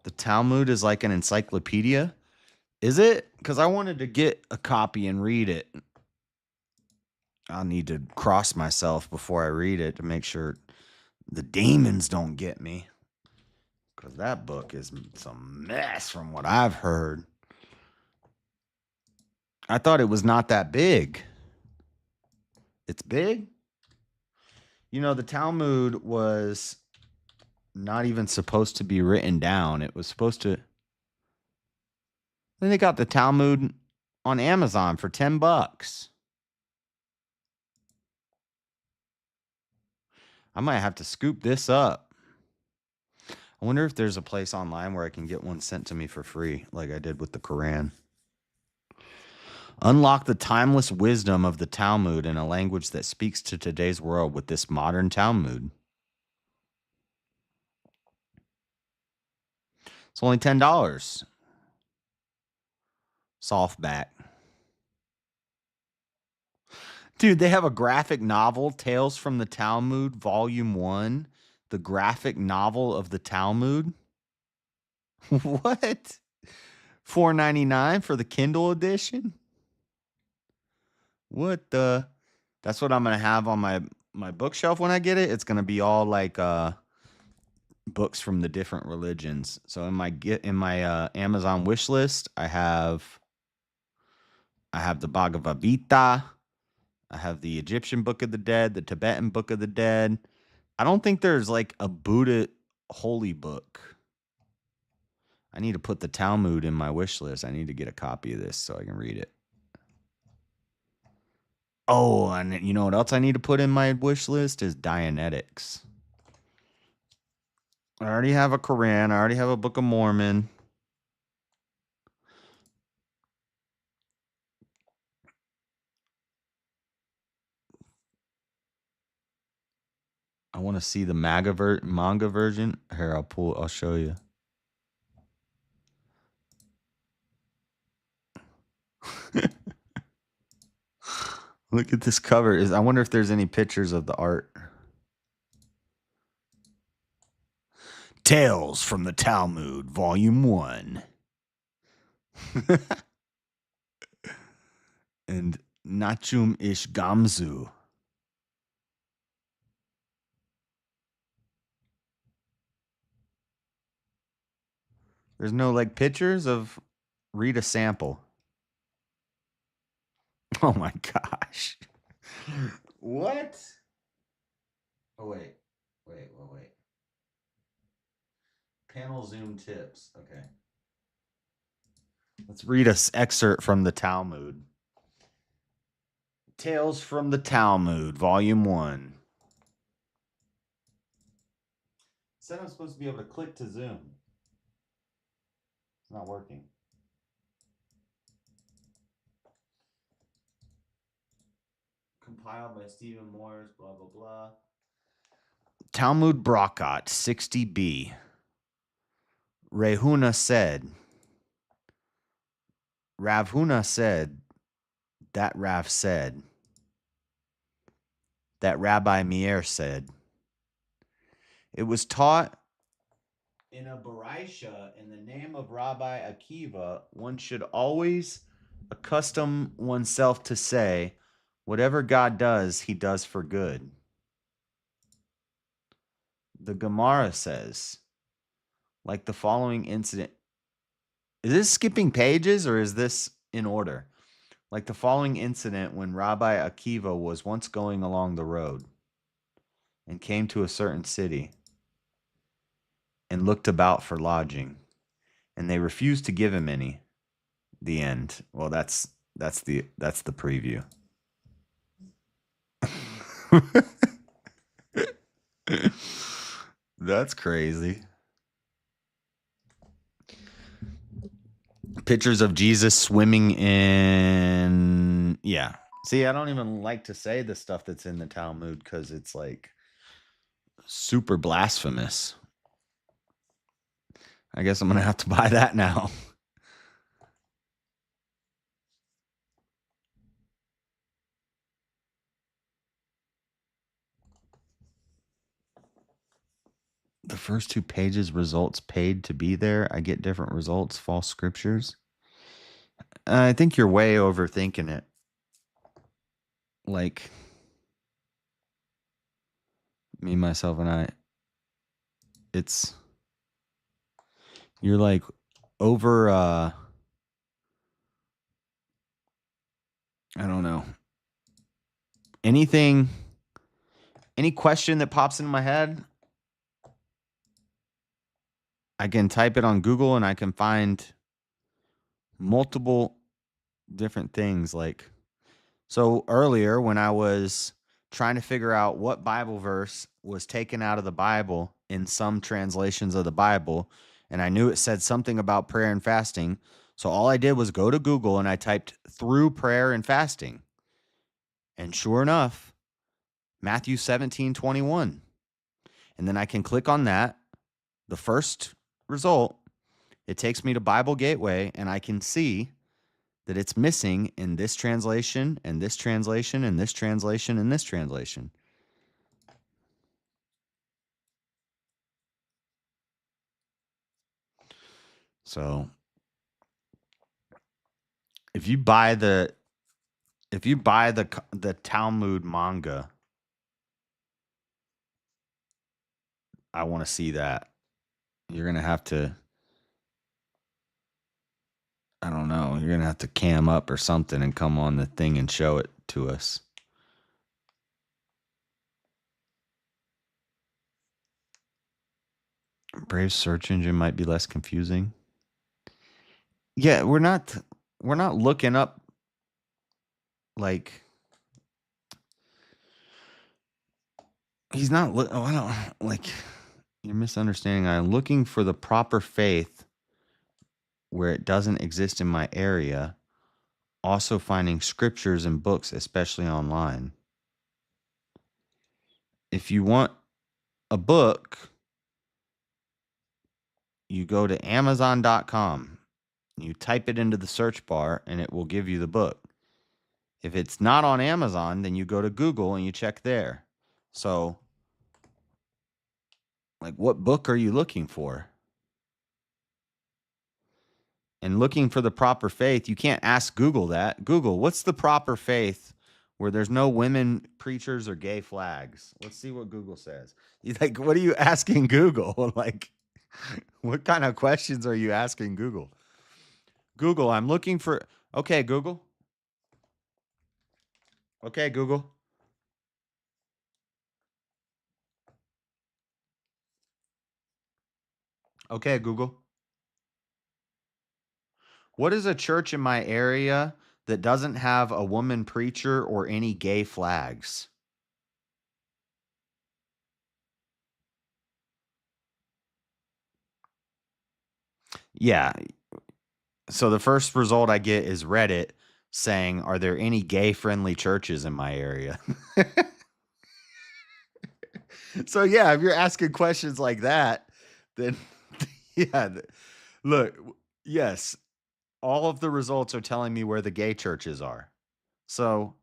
The Talmud is like an encyclopedia. Is it? Because I wanted to get a copy and read it. I'll need to cross myself before I read it to make sure the demons don't get me. Because that book is some mess from what I've heard. I thought it was not that big. It's big? You know, the Talmud was not even supposed to be written down. It was supposed to... Then they got the Talmud on Amazon for $10. I might have to scoop this up. I wonder if there's a place online where I can get one sent to me for free, like I did with the Quran. Unlock the timeless wisdom of the Talmud in a language that speaks to today's world with this modern Talmud. It's only $10. Softback. Dude, they have a graphic novel, Tales from the Talmud, Volume 1. The graphic novel of the Talmud. What? $4.99 for the Kindle edition? What the? That's what I'm going to have on my bookshelf when I get it. It's going to be all like books from the different religions. So in my Amazon wish list, I have the Bhagavad Gita. I have the Egyptian Book of the Dead, the Tibetan Book of the Dead. I don't think there's like a Buddha holy book. I need to put the Talmud in my wish list. I need to get a copy of this so I can read it. Oh, and you know what else I need to put in my wish list is Dianetics. I already have a Quran. I already have a Book of Mormon. I want to see the manga version. Here, I'll show you. Look at this cover. I wonder if there's any pictures of the art. Tales from the Talmud, Volume 1. And Nachum Ish Gamzu. There's no like pictures of read a sample. Oh my gosh. What? Oh wait. Panel zoom tips. Okay. Let's read an excerpt from the Talmud. Tales from the Talmud, Volume 1. Said I'm supposed to be able to click to zoom. It's not working. compiled by Stephen Morris, blah, blah, blah. Talmud Brakat, 60b. Rav Huna said, that Rav said, that Rabbi Meir said. It was taught in a Barisha in the name of Rabbi Akiva, one should always accustom oneself to say, whatever God does, he does for good. The Gemara says, like the following incident. Is this skipping pages or is this in order? Like the following incident when Rabbi Akiva was once going along the road and came to a certain city and looked about for lodging, and they refused to give him any. The end. Well, that's the preview. That's crazy. Pictures of Jesus swimming in, yeah. See, I don't even like to say the stuff that's in the Talmud because it's like super blasphemous. I guess I'm going to have to buy that now. The first 2 pages, results paid to be there. I get different results, false scriptures. I think you're way overthinking it. Like, me, myself, and I, you're like over, I don't know. Any question that pops into my head, I can type it on Google and I can find multiple different things. Like, so earlier when I was trying to figure out what Bible verse was taken out of the Bible in some translations of the Bible, and I knew it said something about prayer and fasting. So all I did was go to Google and I typed through prayer and fasting. And sure enough, Matthew 17:21. And then I can click on that. The first result, it takes me to Bible Gateway, and I can see that it's missing in this translation, and this translation, and this translation, and this translation. So if you buy the Talmud manga, I want to see that. You're going to have to, I don't know, you're going to have to cam up or something and come on the thing and show it to us. Brave search engine might be less confusing. Yeah, we're not looking up like he's not I don't like you're misunderstanding. I'm looking for the proper faith where it doesn't exist in my area. Also finding scriptures and books, especially online. If you want a book, you go to Amazon.com. You type it into the search bar and it will give you the book. If it's not on Amazon, then you go to Google and you check there. So, like, what book are you looking for? And looking for the proper faith, you can't ask Google that. Google, what's the proper faith where there's no women preachers or gay flags? Let's see what Google says. You like, what are you asking Google? Like, what kind of questions are you asking Google? Google, I'm looking for. Okay, Google. Okay, Google. Okay, Google. What is a church in my area that doesn't have a woman preacher or any gay flags? Yeah. So the first result I get is Reddit. saying, "Are there any gay-friendly churches in my area?" So yeah, if you're asking questions like that, then yeah, look, yes, all of the results are telling me where the gay churches are. So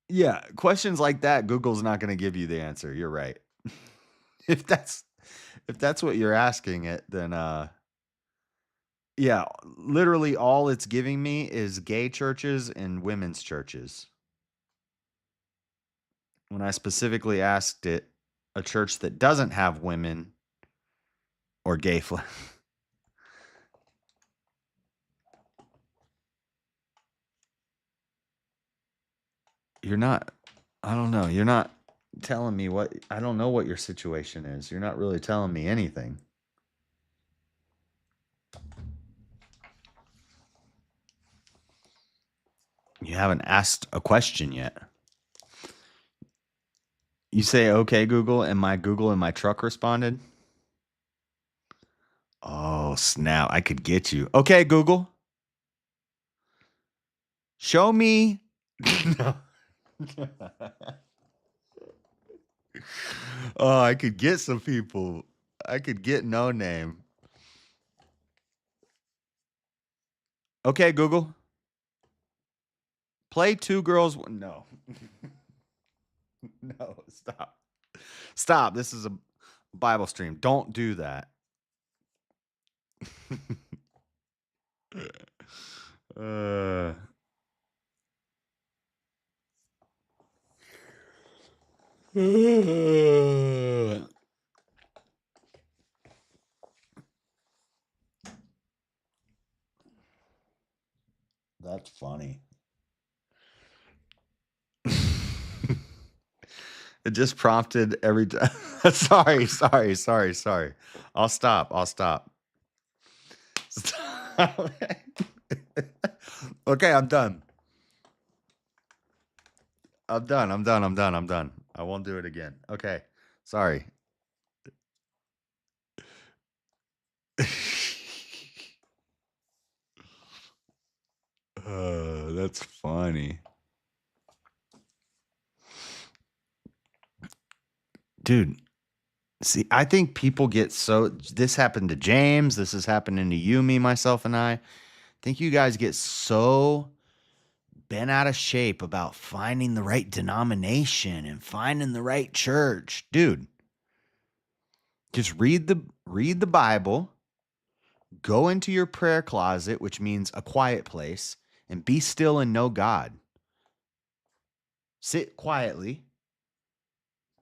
yeah, questions like that, Google's not going to give you the answer. You're right. if that's if that's what you're asking it, then yeah, literally all it's giving me is gay churches and women's churches. When I specifically asked it, a church that doesn't have women or gay flag. You're not, I don't know. You're not telling me what, I don't know what your situation is. You're not really telling me anything. You haven't asked a question yet. You say, okay, Google, and my Google in my truck responded. Oh, snap. I could get you. Okay, Google. Show me. No. Oh, I could get some people. I could get no name. Okay, Google. Play Two Girls. No. No, stop. Stop. This is a Bible stream. Don't do that. uh, That's funny. It just prompted every time. Sorry. I'll stop. Stop. Okay, I'm done. I'm done. I won't do it again. Okay. Sorry. That's funny. Dude, see, I think people get so. This happened to James. This is happening to you, me, myself, and I think you guys get so bent out of shape about finding the right denomination and finding the right church. Dude, just read the Bible, go into your prayer closet, which means a quiet place, and be still and know God. Sit quietly,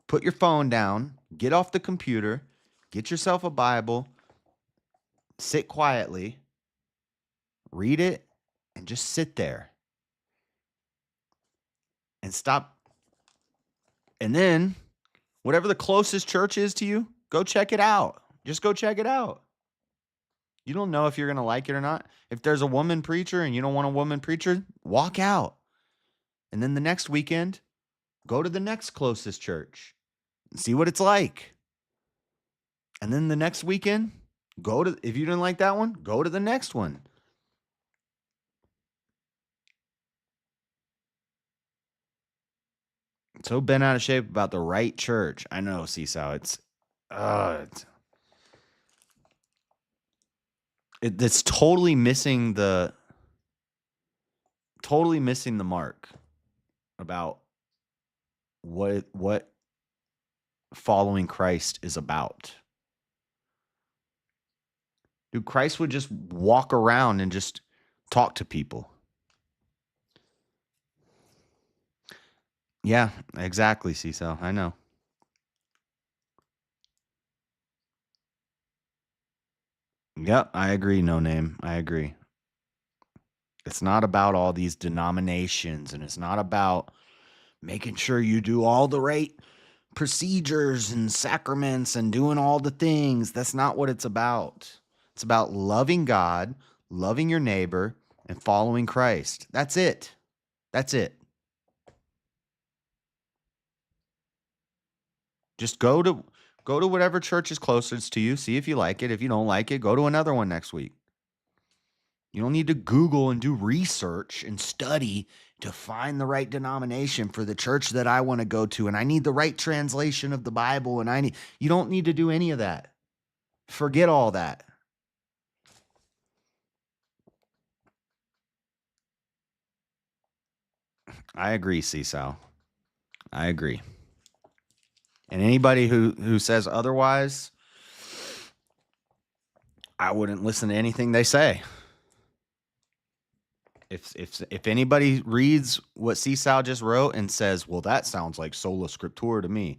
put your phone down, get off the computer, get yourself a Bible, sit quietly, read it, and just sit there. And stop. And then, whatever the closest church is to you, go check it out. Just go check it out. You don't know if you're going to like it or not. If there's a woman preacher and you don't want a woman preacher, walk out. And then the next weekend, go to the next closest church and see what it's like. And then the next weekend, if you didn't like that one, go to the next one. So bent out of shape about the right church. I know, Seesaw. It's totally missing the mark about what following Christ is about. Dude, Christ would just walk around and just talk to people. Yeah, exactly, Seesaw. I know. Yep, I agree, No Name. I agree. It's not about all these denominations, and it's not about making sure you do all the right procedures and sacraments and doing all the things. That's not what it's about. It's about loving God, loving your neighbor, and following Christ. That's it. That's it. Just go to whatever church is closest to you. See if you like it. If you don't like it, go to another one next week. You don't need to Google and do research and study to find the right denomination for the church that I want to go to. And I need the right translation of the Bible. And you don't need to do any of that. Forget all that. I agree, Seesaw. I agree. And anybody who says otherwise, I wouldn't listen to anything they say. If anybody reads what Seesaw just wrote and says, well, that sounds like sola scriptura to me,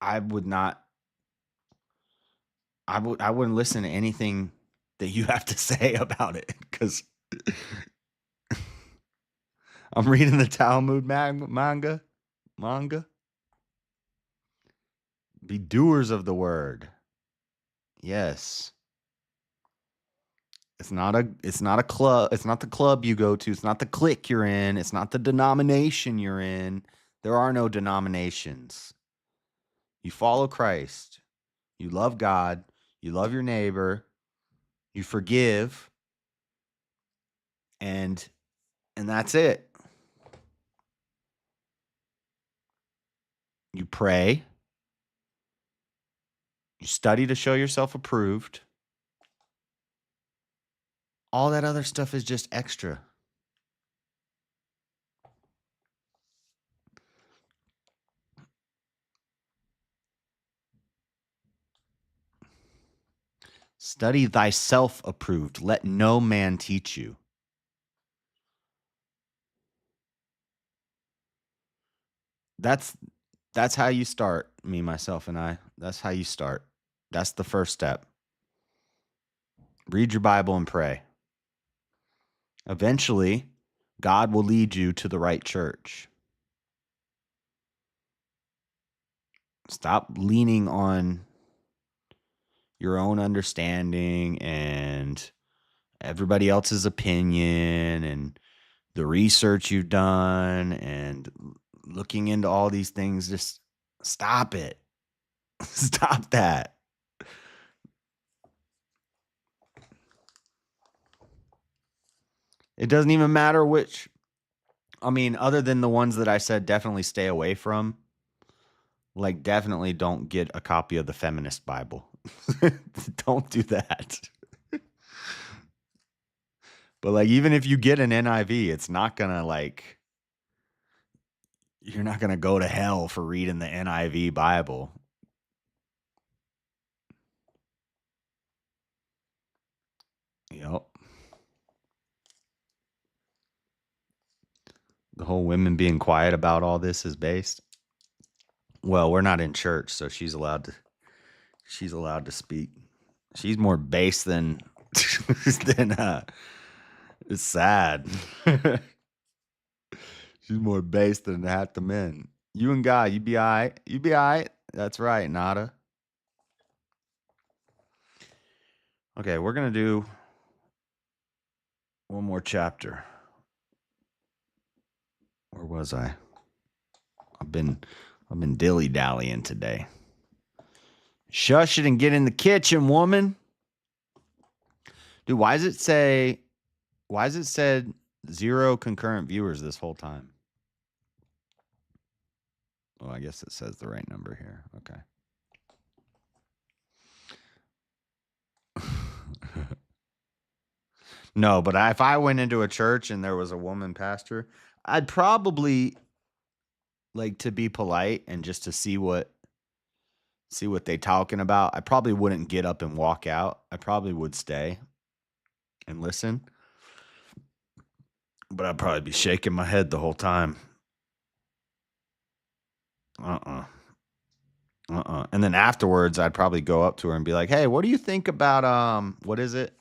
I wouldn't listen to anything that you have to say about it, because I'm reading the Talmud manga. Be doers of the word. Yes. It's not a club. It's not the club you go to. It's not the clique you're in. It's not the denomination you're in. There are no denominations. You follow Christ. You love God. You love your neighbor. You forgive. And that's it. You pray. You study to show yourself approved. All that other stuff is just extra. Study thyself approved. Let no man teach you. That's how you start, me, myself, and I. That's how you start. That's the first step. Read your Bible and pray. Eventually, God will lead you to the right church. Stop leaning on your own understanding and everybody else's opinion and the research you've done and looking into all these things. Just stop it. Stop that. It doesn't even matter which. I mean, other than the ones that I said definitely stay away from, like definitely don't get a copy of the Feminist Bible. Don't do that. But like, even if you get an NIV, it's not gonna like, you're not gonna go to hell for reading the NIV Bible. Yep. The whole women being quiet about all this is based. Well, we're not in church, so she's allowed to speak. She's more based than it's sad. She's more based than half the men. You and God, you be all right. You be all right. That's right, Nada. Okay, we're going to do one more chapter. Where was I? I've been dilly-dallying today. Shush it and get in the kitchen, woman. Dude, why does it said 0 concurrent viewers this whole time? Well, I guess it says the right number here. Okay. No, but if I went into a church and there was a woman pastor, I'd probably like to be polite and just to see what they talking about. I probably wouldn't get up and walk out. I probably would stay and listen. But I'd probably be shaking my head the whole time. And then afterwards, I'd probably go up to her and be like, "Hey, what do you think about what is it?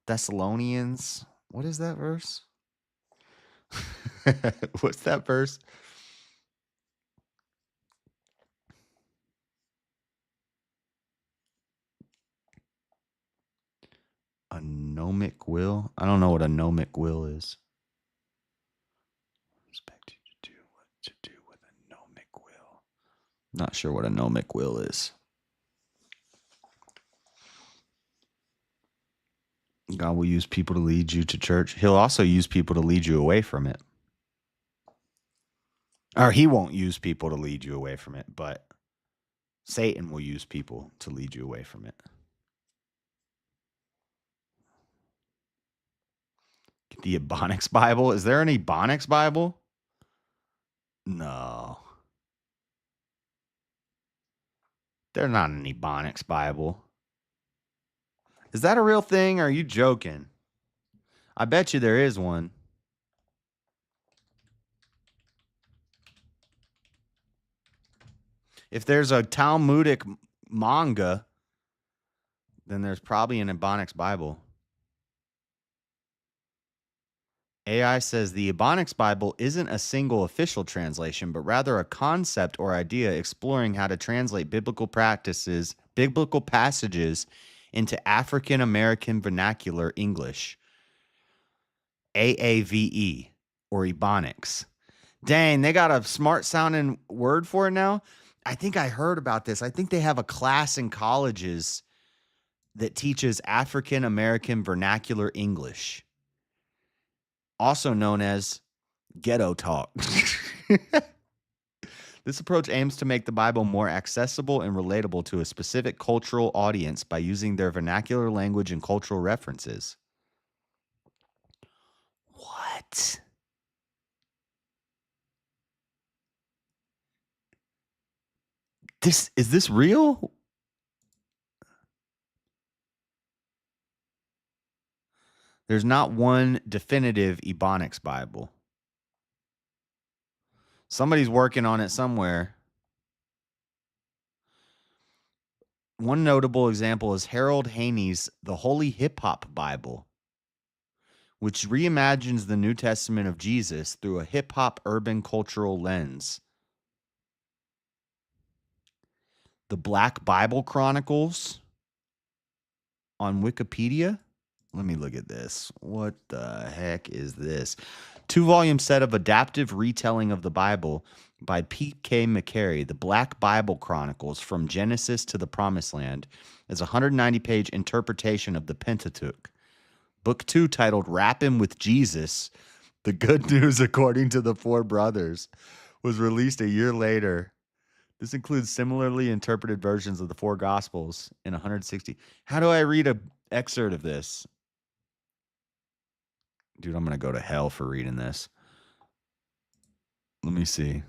Thessalonians? What is that verse? What's that verse? A gnomic will? I don't know what a gnomic will is. Expect you to do what to do with a gnomic will. Not sure what a gnomic will is. God will use people to lead you to church. He'll also use people to lead you away from it. Or he won't use people to lead you away from it, but Satan will use people to lead you away from it. The Ebonics Bible. Is there an Ebonics Bible? No. There's not an Ebonics Bible. Is that a real thing or are you joking? I bet you there is one. If there's a Talmudic manga, then there's probably an Ebonics Bible. AI says the Ebonics Bible isn't a single official translation, but rather a concept or idea exploring how to translate biblical passages into African American vernacular English. AAVE or Ebonics. Dang, they got a smart sounding word for it now. I think I heard about this. I think they have a class in colleges that teaches African American vernacular English, also known as ghetto talk. This approach aims to make the Bible more accessible and relatable to a specific cultural audience by using their vernacular language and cultural references. What? Is this real? There's not one definitive Ebonics Bible. Somebody's working on it somewhere. One notable example is Harold Haney's The Holy Hip Hop Bible, which reimagines the New Testament of Jesus through a hip hop urban cultural lens. The Black Bible Chronicles on Wikipedia. Let me look at this. What the heck is this? 2-volume set of adaptive retelling of the Bible by Pete K. McCary. The Black Bible Chronicles from Genesis to the Promised Land is a 190-page interpretation of the Pentateuch. Book 2, titled Rappin' with Jesus, The Good News According to the Four Brothers, was released a year later. This includes similarly interpreted versions of the four Gospels in 160. How do I read an excerpt of this? Dude, I'm going to go to hell for reading this. Let me see.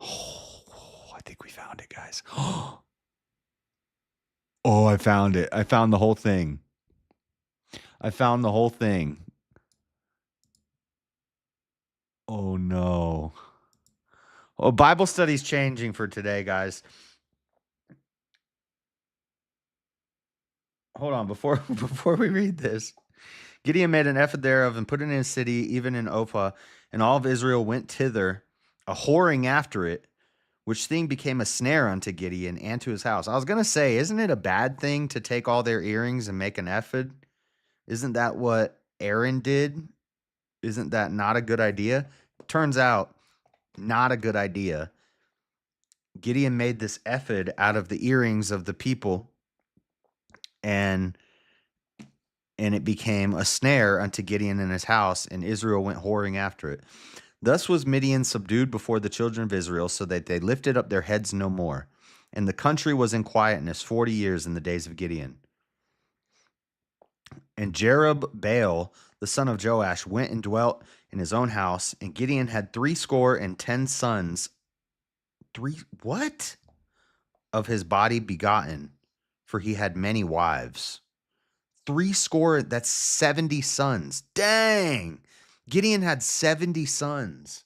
Oh, I think we found it, guys. Oh, I found it. I found the whole thing. Oh, no. Oh, Bible study's changing for today, guys. Hold on, before we read this. Gideon made an effort thereof and put it in his city, even in Opha, and all of Israel went thither, a whoring after it, which thing became a snare unto Gideon and to his house. I was going to say, isn't it a bad thing to take all their earrings and make an ephod? Isn't that what Aaron did? Isn't that not a good idea? Turns out, not a good idea. Gideon made this ephod out of the earrings of the people, and it became a snare unto Gideon and his house, and Israel went whoring after it. Thus was Midian subdued before the children of Israel, so that they lifted up their heads no more. And the country was in quietness 40 years in the days of Gideon. And Jerubbaal, the son of Joash, went and dwelt in his own house, and Gideon had 70 sons. What? Of his body begotten, for he had many wives. 70, that's 70 sons. Dang! Gideon had 70 sons.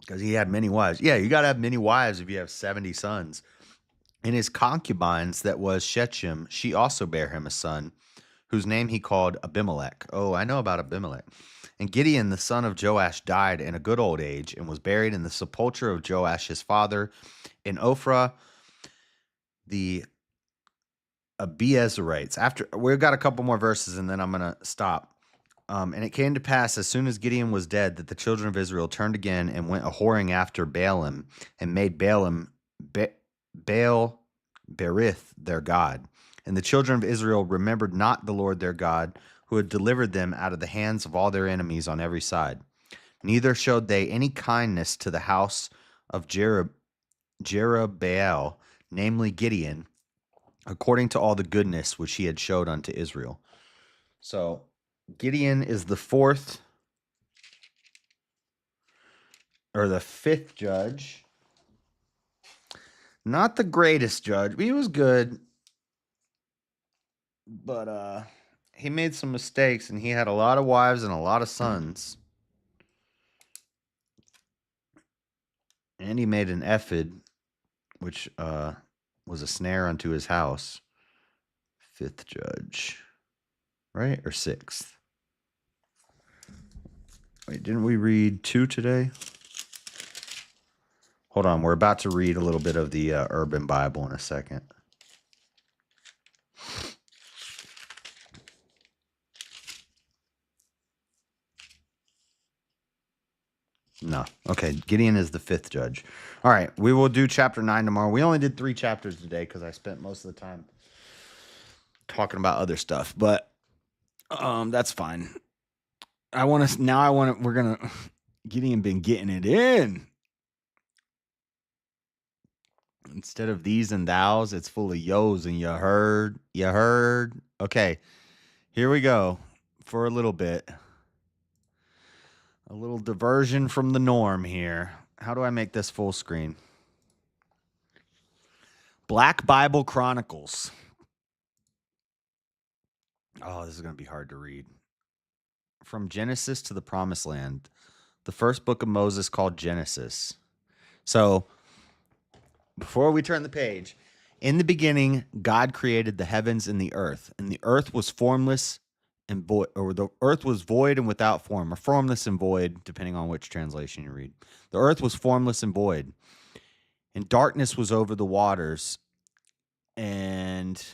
Because he had many wives. Yeah, you got to have many wives if you have 70 sons. And his concubines, that was Shechem, she also bare him a son, whose name he called Abimelech. Oh, I know about Abimelech. And Gideon, the son of Joash, died in a good old age and was buried in the sepulchre of Joash his father in Ophrah, the Abiezrites. After we've got a couple more verses and then I'm going to stop. And it came to pass as soon as Gideon was dead that the children of Israel turned again and went a whoring after Baalim and made Baal Berith their god. And the children of Israel remembered not the Lord their God, who had delivered them out of the hands of all their enemies on every side. Neither showed they any kindness to the house of Jerubbaal, namely Gideon, according to all the goodness which he had showed unto Israel. So Gideon is the fourth or the fifth judge. Not the greatest judge. He was good, but he made some mistakes, and he had a lot of wives and a lot of sons. And he made an ephod, which was a snare unto his house. Fifth judge, right? Or sixth? Wait, didn't we read 2 today? Hold on, we're about to read a little bit of the Urban Bible in a second. No. Okay, Gideon is the fifth judge. All right, we will do chapter 9 tomorrow. We only did 3 chapters today because I spent most of the time talking about other stuff, but that's fine. Gideon been getting it in. Instead of these and thous, it's full of yos and you heard. Okay, here we go for a little bit. A little diversion from the norm here. How do I make this full screen? Black Bible Chronicles. Oh, this is going to be hard to read. From Genesis to the Promised Land. The first book of Moses called Genesis. So, before we turn the page, in the beginning, God created the heavens and the earth was formless and void, or the earth was void and without form, or formless and void, depending on which translation you read. The earth was formless and void, and darkness was over the waters, and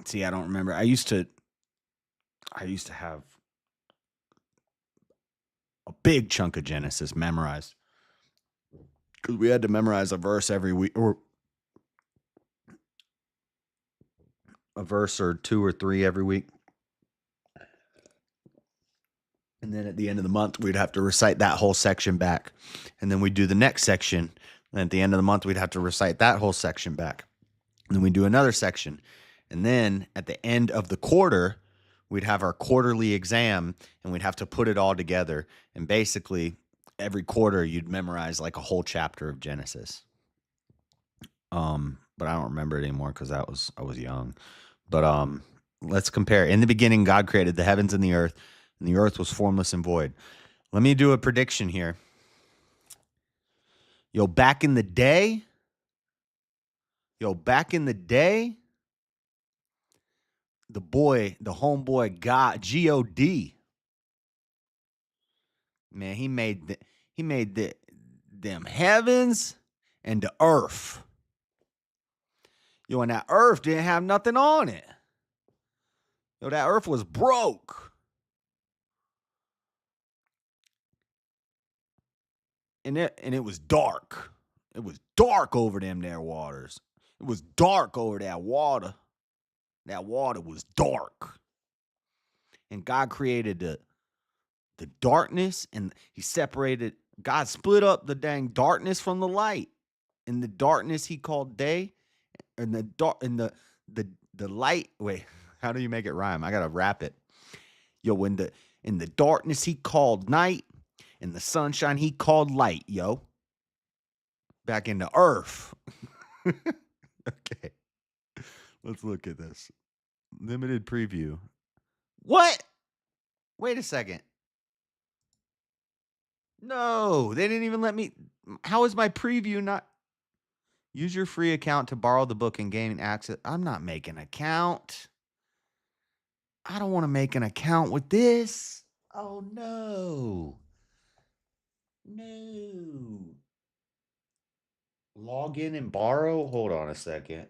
see, I don't remember. I used to have a big chunk of Genesis memorized because we had to memorize a verse every week, or a verse or 2 or 3 every week. And then at the end of the month, we'd have to recite that whole section back. And then we'd do the next section. And at the end of the month, we'd have to recite that whole section back. And then we'd do another section. And then at the end of the quarter, we'd have our quarterly exam, and we'd have to put it all together. And basically, every quarter, you'd memorize like a whole chapter of Genesis. But I don't remember it anymore because I was young. But let's compare. In the beginning, God created the heavens and the earth was formless and void. Let me do a prediction here. Back in the day, the homeboy God, man, he made them heavens and the earth. And that earth didn't have nothing on it. That earth was broke. And it was dark. It was dark over them there waters. It was dark over that water. That water was dark. And God created the darkness, and God split up the dang darkness from the light. And the darkness he called day, and the light. Wait, how do you make it rhyme? I gotta rap it. In the darkness he called night, and the sunshine he called light. Back in the earth. Okay, let's look at this limited preview. What? Wait a second. No, they didn't even let me. How is my preview not? Use your free account to borrow the book and gain access. I'm not making an account. I don't want to make an account with this. Oh, no. No. Log in and borrow? Hold on a second.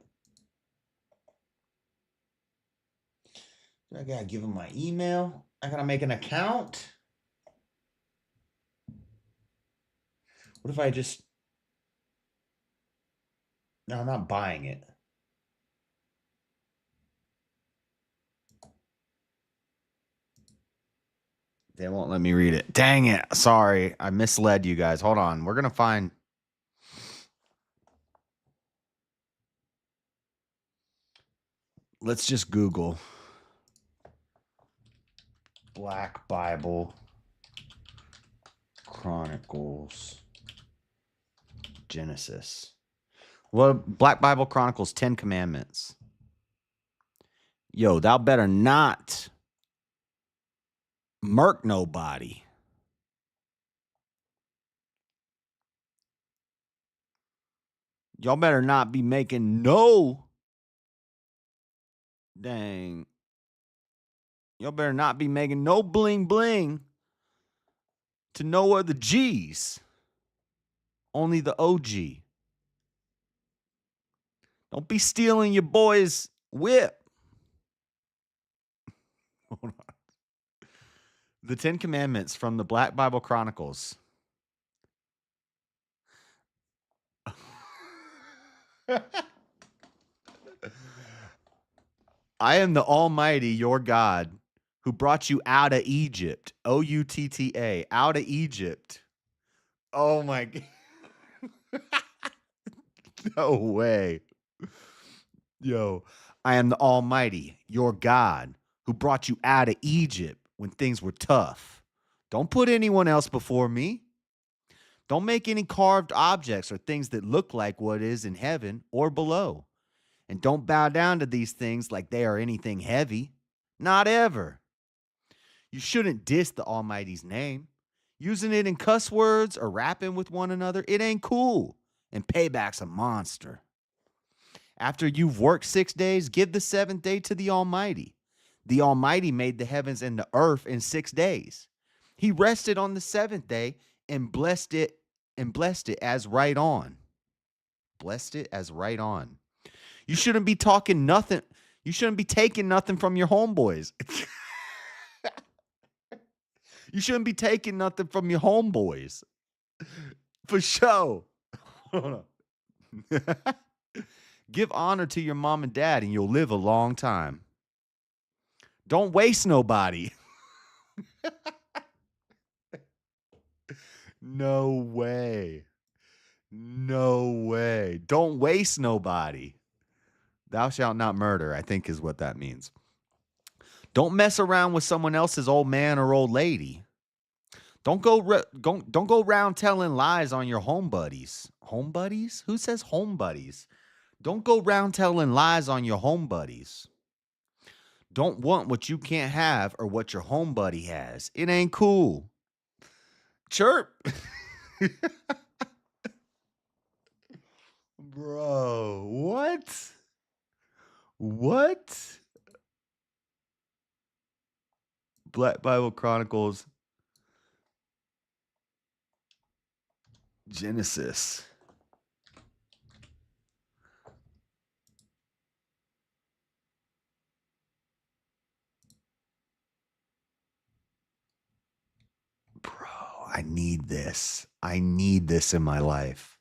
I gotta give him my email. I gotta make an account. What if I just... No, I'm not buying it. They won't let me read it. Dang it. Sorry. I misled you guys. Hold on. We're going to find... Let's just Google Black Bible Chronicles Genesis. Well, Black Bible Chronicles 10 Commandments. Yo, thou better not murk nobody. Y'all better not be making no... Dang. Y'all better not be making no bling bling to no other G's. Only the OG. Don't be stealing your boy's whip. Hold on. The 10 Commandments from the Black Bible Chronicles. I am the Almighty, your God, who brought you out of Egypt. Outta, out of Egypt. Oh my God. No way. Yo, I am the Almighty, your God, who brought you out of Egypt when things were tough. Don't put anyone else before me. Don't make any carved objects or things that look like what is in heaven or below. And don't bow down to these things like they are anything heavy. Not ever. You shouldn't diss the Almighty's name. Using it in cuss words or rapping with one another, it ain't cool. And payback's a monster. After you've worked 6 days, give the 7th day to the Almighty. The Almighty made the heavens and the earth in 6 days. He rested on the 7th day and blessed it as right on. Blessed it as right on. You shouldn't be talking nothing. You shouldn't be taking nothing from your homeboys. You shouldn't be taking nothing from your homeboys. For sure. Hold on. Give honor to your mom and dad and you'll live a long time. Don't waste nobody. No way. No way. Don't waste nobody. Thou shalt not murder, I think is what that means. Don't mess around with someone else's old man or old lady. Don't go around telling lies on your home buddies. Home buddies? Who says home buddies? Don't go around telling lies on your home buddies. Don't want what you can't have or what your home buddy has. It ain't cool. Chirp. Bro, what? What? Black Bible Chronicles Genesis. Bro, I need this. I need this in my life.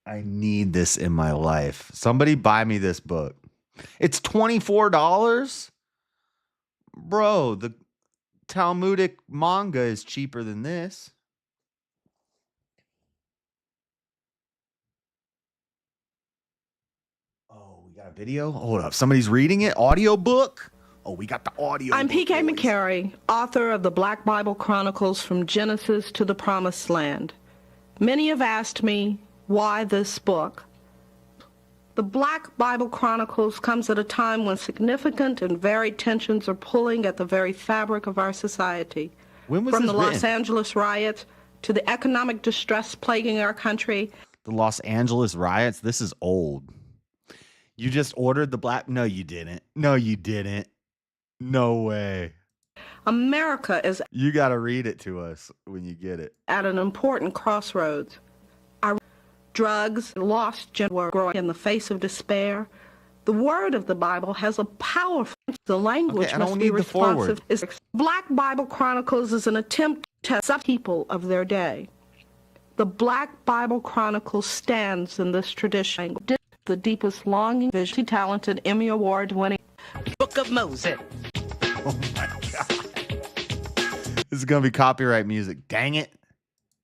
I need this in my life. Somebody buy me this book. It's $24? Bro, the Talmudic manga is cheaper than this. Oh, we got a video? Hold up. Somebody's reading it? Audiobook? Oh, we got the audio. I'm P.K. McCary, author of the Black Bible Chronicles from Genesis to the Promised Land. Many have asked me, why this book? The Black Bible Chronicles comes at a time when significant and varied tensions are pulling at the very fabric of our society. When was From this the written? Los Angeles riots to the economic distress plaguing our country. The Los Angeles riots? This is old. You just ordered the black... No, you didn't. No, you didn't. No way. America is You got to read it to us when you get it. at an important crossroads. Our drugs, lost gen were growing in the face of despair. The word of the Bible has a powerful The language Okay, I must don't be need the responsive. forward. Black Bible Chronicles is an attempt to test people of their day. The Black Bible Chronicles stands in this tradition. The deepest longing, visually talented, Emmy Award-winning Book of Moses. Oh my God. This is going to be copyright music. Dang it.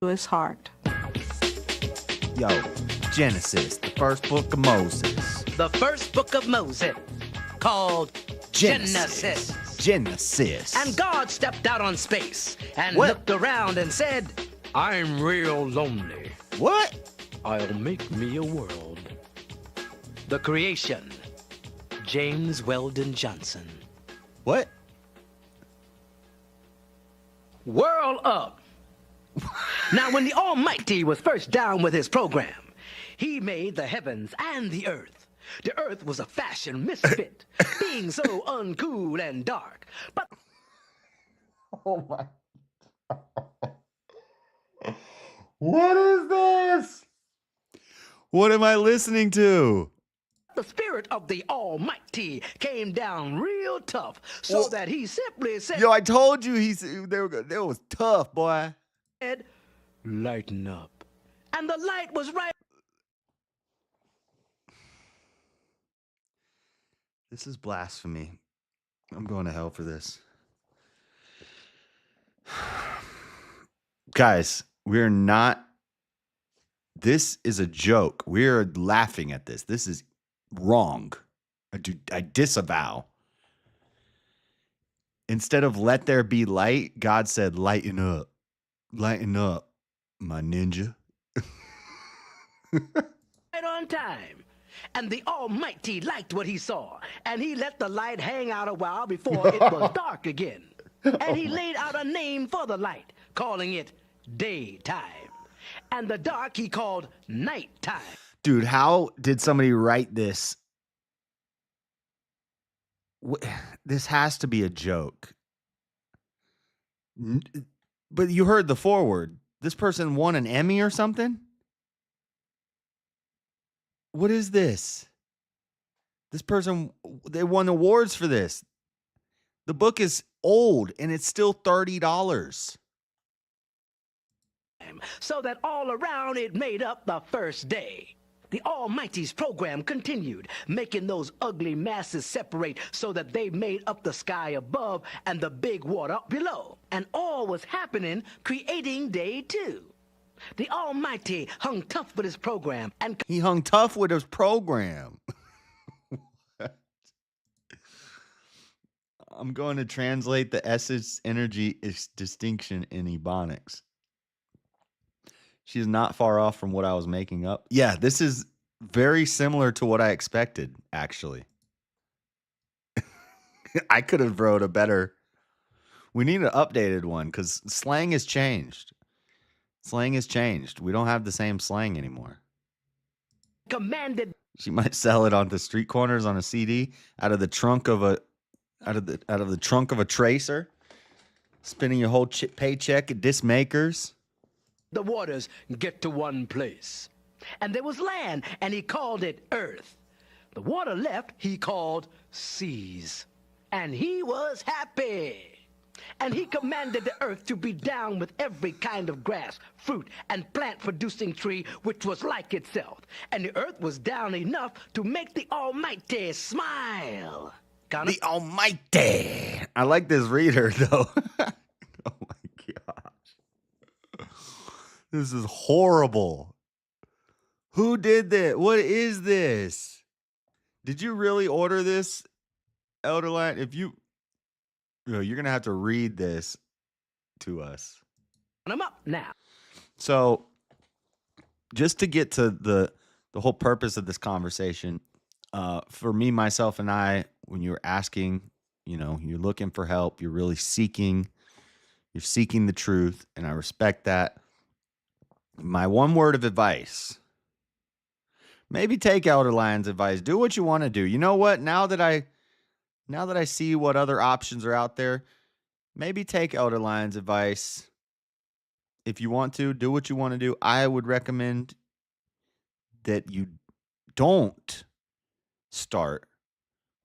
To his heart. Yo, Genesis, the first book of Moses. The first book of Moses, called Genesis. Genesis. And God stepped out on space and What? looked around and said, I'm real lonely. What? I'll make me a world. The creation, James Weldon Johnson. What? Whirl up. Now, when the Almighty was first down with his program, he made the heavens and the earth. The earth was a fashion misfit, being so uncool and dark. But Oh my. What is this? What am I listening to? the Spirit of the Almighty came down real tough, so that he simply said, Yo, I told you they was tough, boy. lighten up. And the light was right. This is blasphemy. I'm going to hell for this. Guys, we're not. This is a joke. We're laughing at this. This is wrong. I disavow. Instead of let there be light, God said, lighten up. Lighten up, my ninja. Right on time. And the Almighty liked what he saw, and he let the light hang out a while before it was dark again. And he laid out a name for the light, calling it daytime. And the dark he called nighttime. Dude, how did somebody write this? This has to be a joke. But you heard the foreword. This person won an Emmy or something? What is this? This person, they won awards for this. The book is old and it's still $30. So that all around it made up the first day. The Almighty's program continued, making those ugly masses separate so that they made up the sky above and the big water below. And all was happening, creating day two. The Almighty hung tough with his program and He hung tough with his program. I'm going to translate the essence energy distinction in Ebonics. She's not far off from what I was making up. Yeah, this is very similar to what I expected, actually. I could have wrote a better. We need an updated one because slang has changed. Slang has changed. We don't have the same slang anymore. commanded She might sell it on the street corners on a CD out of the trunk of a trunk of a tracer, spending your whole paycheck at disc makers. the waters get to one place. And there was land, and he called it earth. The water left, he called seas. And he was happy. And he commanded the earth to be down with every kind of grass, fruit, and plant-producing tree which was like itself. And the earth was down enough to make the Almighty smile. The Almighty. I like this reader, though. Oh, my gosh. This is horrible. Who did that? What is this? Did you really order this, Elderline? If you... You're going to have to read this to us. I'm up now. So, just to get to the whole purpose of this conversation, for me, myself, and I, when you're asking, you're looking for help, you're really seeking the truth, and I respect that. My one word of advice, maybe take Elder Lion's advice. Do what you want to do. You know what? Now that I see what other options are out there, maybe take Elder Lion's advice. If you want to, do what you want to do. I would recommend that you don't start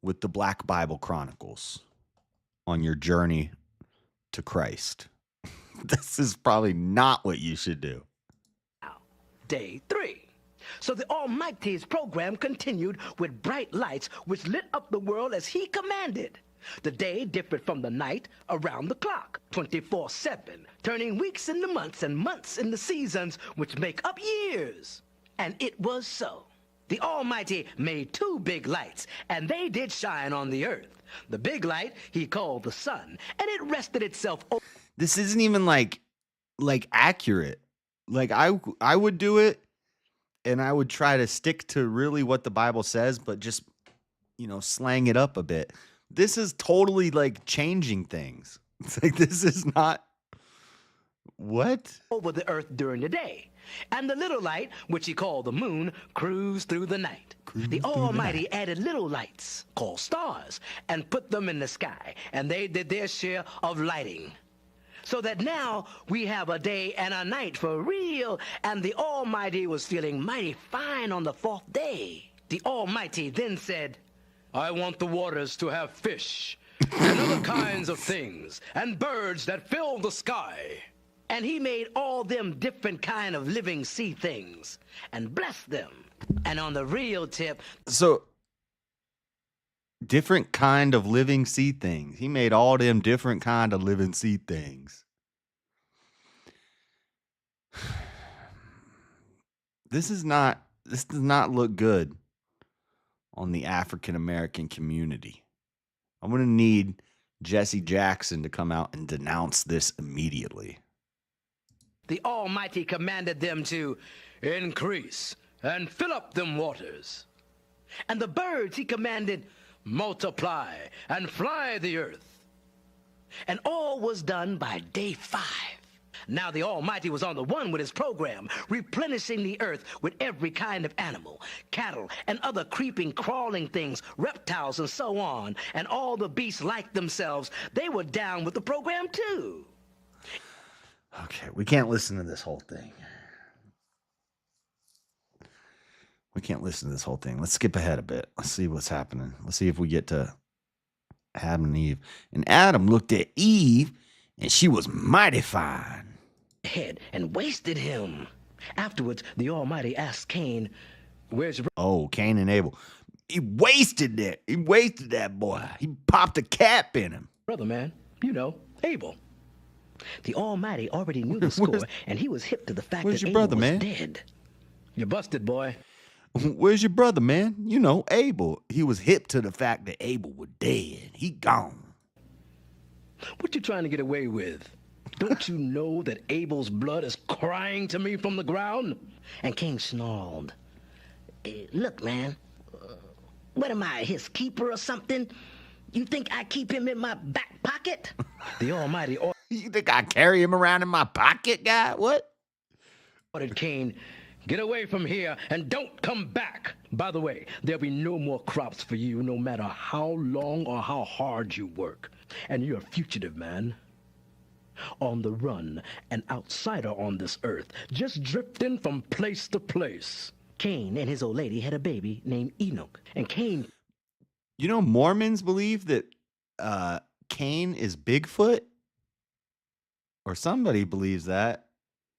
with the Black Bible Chronicles on your journey to Christ. This is probably not what you should do. Day 3. So the Almighty's program continued with bright lights which lit up the world as he commanded. The day differed from the night around the clock, 24/7, turning weeks into months and months into seasons which make up years. And it was so. The Almighty made 2 big lights, and they did shine on the earth. The big light he called the sun, and it rested itself over. This isn't even like accurate. Like I would do it, and I would try to stick to really what the Bible says, but just, slang it up a bit. This is totally like changing things. It's like, this is not what? Over the earth during the day. And the little light, which he called the moon, cruised through the night. The Almighty added little lights, called stars, and put them in the sky, and they did their share of lighting. So that now we have a day and a night for real, and the Almighty was feeling mighty fine on the 4th day. The Almighty then said, I want the waters to have fish, and other kinds of things, and birds that fill the sky. And he made all them different kind of living sea things, and blessed them. And on the real tip... So, different kind of living sea things. He made all them different kind of living sea things. This does not look good on the African American community. I'm going to need Jesse Jackson to come out and denounce this immediately. The Almighty commanded them to increase and fill up them waters. And the birds he commanded, multiply and fly the earth. And all was done by day 5. Now the Almighty was on the one with his program, replenishing the earth with every kind of animal, cattle, and other creeping, crawling things, reptiles, and so on. And all the beasts like themselves, they were down with the program too. Okay, we can't listen to this whole thing. Let's skip ahead a bit. Let's see what's happening. Let's see if we get to Adam and Eve. And Adam looked at Eve, and she was mighty fine. Head and wasted him. Afterwards, the Almighty asked Cain, where's your... Oh, Cain and Abel. He wasted that. He wasted that boy. He popped a cap in him. brother, man? Abel. The Almighty already knew the score, and he was hip to the fact that Abel was dead. You're busted, boy. Where's your brother, man? Abel. He was hip to the fact that Abel was dead. He gone. What you trying to get away with? Don't you know that Abel's blood is crying to me from the ground? And Cain snarled. Look, man, what am I, his keeper or something? You think I keep him in my back pocket? The Almighty You think I carry him around in my pocket, guy? What? ordered Cain, get away from here and don't come back. By the way, there'll be no more crops for you no matter how long or how hard you work. And you're a fugitive, man. On the run, an outsider on this earth, just drifting from place to place. Cain and his old lady had a baby named Enoch. And Cain... Mormons believe that Cain is Bigfoot? Or somebody believes that.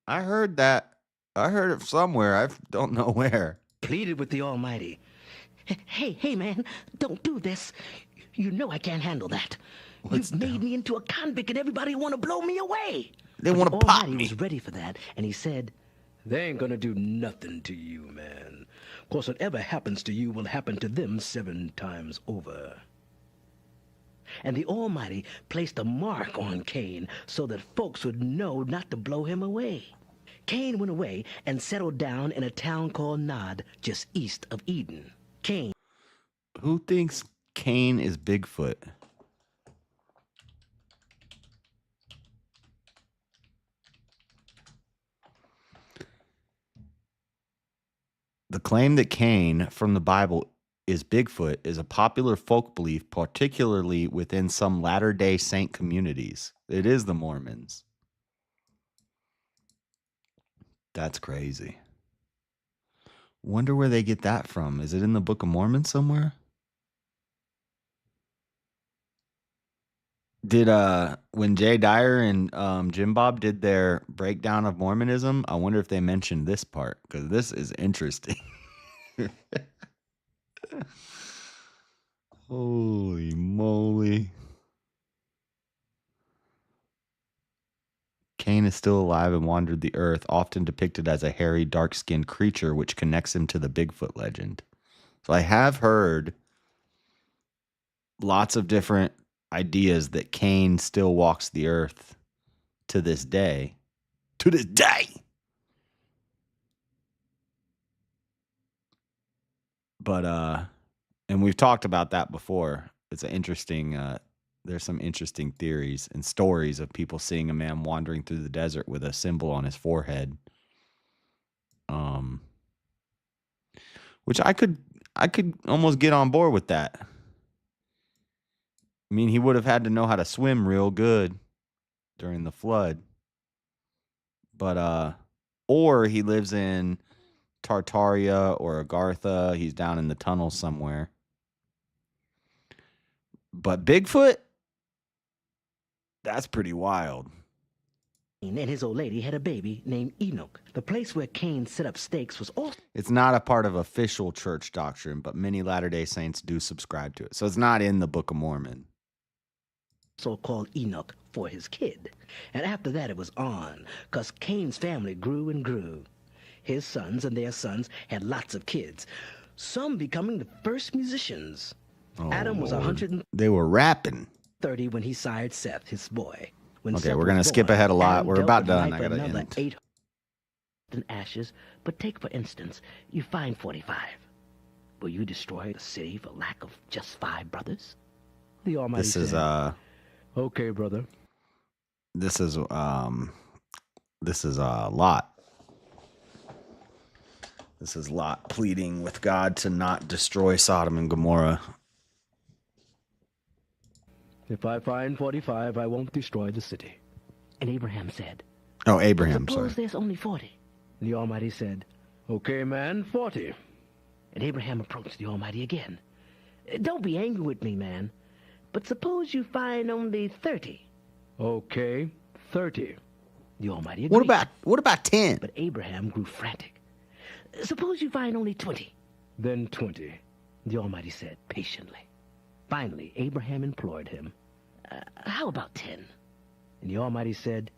I heard that. I heard it somewhere. I don't know where. Pleaded with the Almighty. Hey, man, don't do this. You know I can't handle that. You've made me into a convict and everybody want to blow me away. They want to pop me. Almighty was ready for that, and he said, they ain't gonna do nothing to you, man. Of course, whatever happens to you will happen to them 7 times over. And the Almighty placed a mark on Cain so that folks would know not to blow him away. Cain went away and settled down in a town called Nod, just east of Eden. Cain. Who thinks Cain is Bigfoot? The claim that Cain from the Bible is Bigfoot is a popular folk belief, particularly within some Latter-day Saint communities. It is the Mormons. That's crazy. Wonder where they get that from. Is it in the Book of Mormon somewhere? Did when Jay Dyer and Jim Bob did their breakdown of Mormonism, I wonder if they mentioned this part, because this is interesting. Holy moly. Cain is still alive and wandered the earth, often depicted as a hairy, dark-skinned creature, which connects him to the Bigfoot legend. So I have heard lots of different ideas that Cain still walks the earth to this day. To this day! But, and we've talked about that before. It's an interesting, there's some interesting theories and stories of people seeing a man wandering through the desert with a symbol on his forehead. Which I could almost get on board with that. I mean, he would have had to know how to swim real good during the flood. But, or he lives in Tartaria or Agartha. He's down in the tunnels somewhere. But Bigfoot, that's pretty wild. And his old lady had a baby named Enoch. The place where Cain set up stakes was also It's not a part of official church doctrine, but many Latter-day Saints do subscribe to it. So it's not in the Book of Mormon. called Enoch for his kid. And after that it was on, because Cain's family grew and grew. His sons and their sons had lots of kids, some becoming the first musicians. Adam was 130 They were rapping. when he sired Seth, his boy. When Okay, Seth we're was going to skip born, ahead a lot. Adam We're dealt about with done. life I got to another end. 800 in ashes, but take for instance, you find 45. Will you destroy the city for lack of just 5 brothers? The Almighty This said, is okay, brother. this is Lot. This is Lot pleading with God to not destroy Sodom and Gomorrah. If I find 45, I won't destroy the city. And Abraham said, Oh, Abraham, suppose sorry. there's only 40. And the Almighty said, okay, man, 40. And Abraham approached the Almighty again. Don't be angry with me, man, but suppose you find only 30. Okay, 30. The Almighty agreed. What about 10? But Abraham grew frantic. Suppose you find only 20. Then 20. The Almighty said patiently. Finally, Abraham implored him, how about 10? And the Almighty said,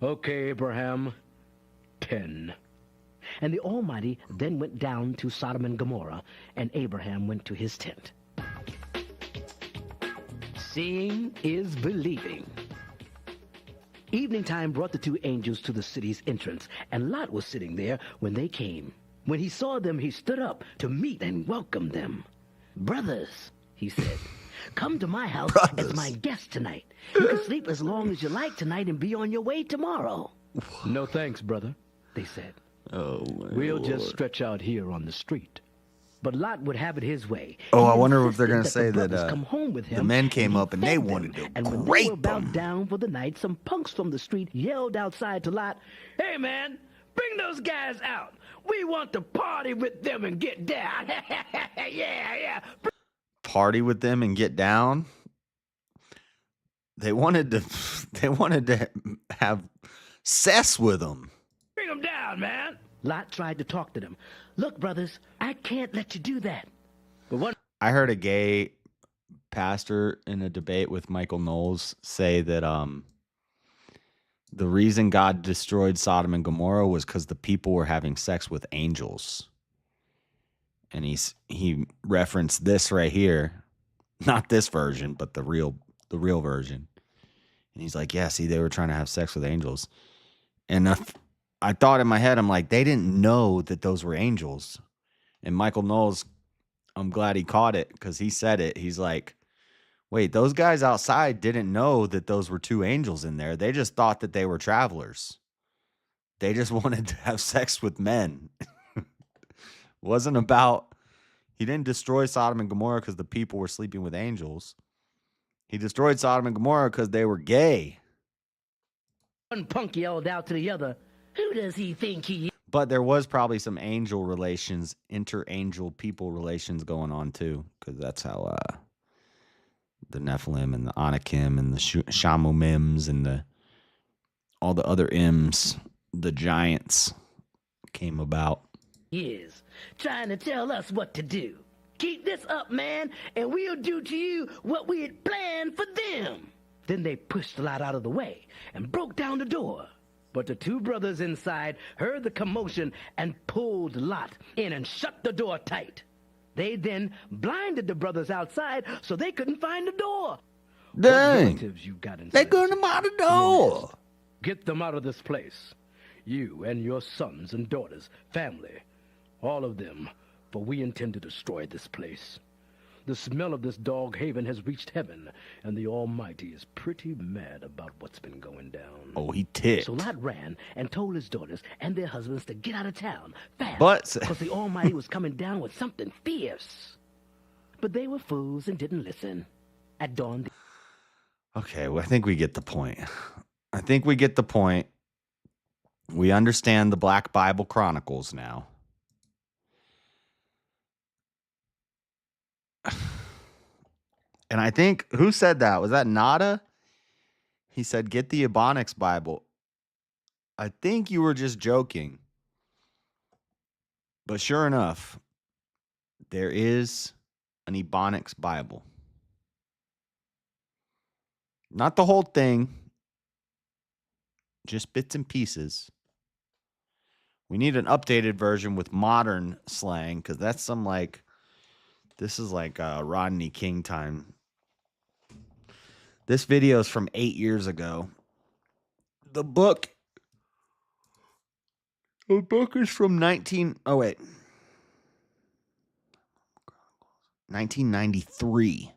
okay, Abraham, 10. And the Almighty then went down to Sodom and Gomorrah, and Abraham went to his tent. Seeing is believing. Evening time brought the 2 angels to the city's entrance, and Lot was sitting there when they came. When he saw them, he stood up to meet and welcome them. Brothers, he said, come to my house as my guest tonight. You can sleep as long as you like tonight and be on your way tomorrow. No thanks, brother, they said. Oh, my We'll just stretch out here on the street. But Lot would have it his way. Oh, He I wonder if they're insisted gonna say the that, brothers come home with him, the men came he up and they fed them. wanted to And when they rape were about them. down for the night, some punks from the street yelled outside to Lot, hey, man, bring those guys out. We want to party with them and get down. Yeah. Party with them and get down. They wanted to have sex with them. Bring them down, man. Lot tried to talk to them. Look, brothers, I can't let you do that. But one I heard a gay pastor in a debate with Michael Knowles say that the reason God destroyed Sodom and Gomorrah was because the people were having sex with angels. And he referenced this right here. Not this version, but the real version. And he's like, yeah, see, they were trying to have sex with angels. And I thought in my head, I'm like, they didn't know that those were angels. And Michael Knowles, I'm glad he caught it because he said it. He's like, wait, those guys outside didn't know that those were 2 angels in there. They just thought that they were travelers. They just wanted to have sex with men. Wasn't about, he didn't destroy Sodom and Gomorrah because the people were sleeping with angels. He destroyed Sodom and Gomorrah because they were gay. One punk yelled out to the other, who does he think he is? But there was probably some angel relations, inter-angel people relations going on too, because that's how the Nephilim and the Anakim and the Shamumims and all the other M's, the giants, came about. Years trying to tell us what to do. Keep this up, man, and we'll do to you what we had planned for them. Then they pushed Lot out of the way and broke down the door. But the two brothers inside heard the commotion and pulled Lot in and shut the door tight. They then blinded the brothers outside so they couldn't find the door. Dang. What relatives you got inside? They couldn't come out the door. Get them out of this place. You and your sons and daughters, family, all of them, for we intend to destroy this place. The smell of this dog haven has reached heaven, and the Almighty is pretty mad about what's been going down. Oh, he ticked. So Lot ran and told his daughters and their husbands to get out of town fast, But because the Almighty was coming down with something fierce. But they were fools and didn't listen. At dawn, okay, well, I think we get the point. We understand the Black Bible Chronicles now. And I think, who said that? Was that Nada? He said, get the Ebonics Bible. I think you were just joking. But sure enough, there is an Ebonics Bible. Not the whole thing, just bits and pieces. We need an updated version with modern slang, because that's this is like Rodney King time. This video is from 8 years ago. The book is from 1993.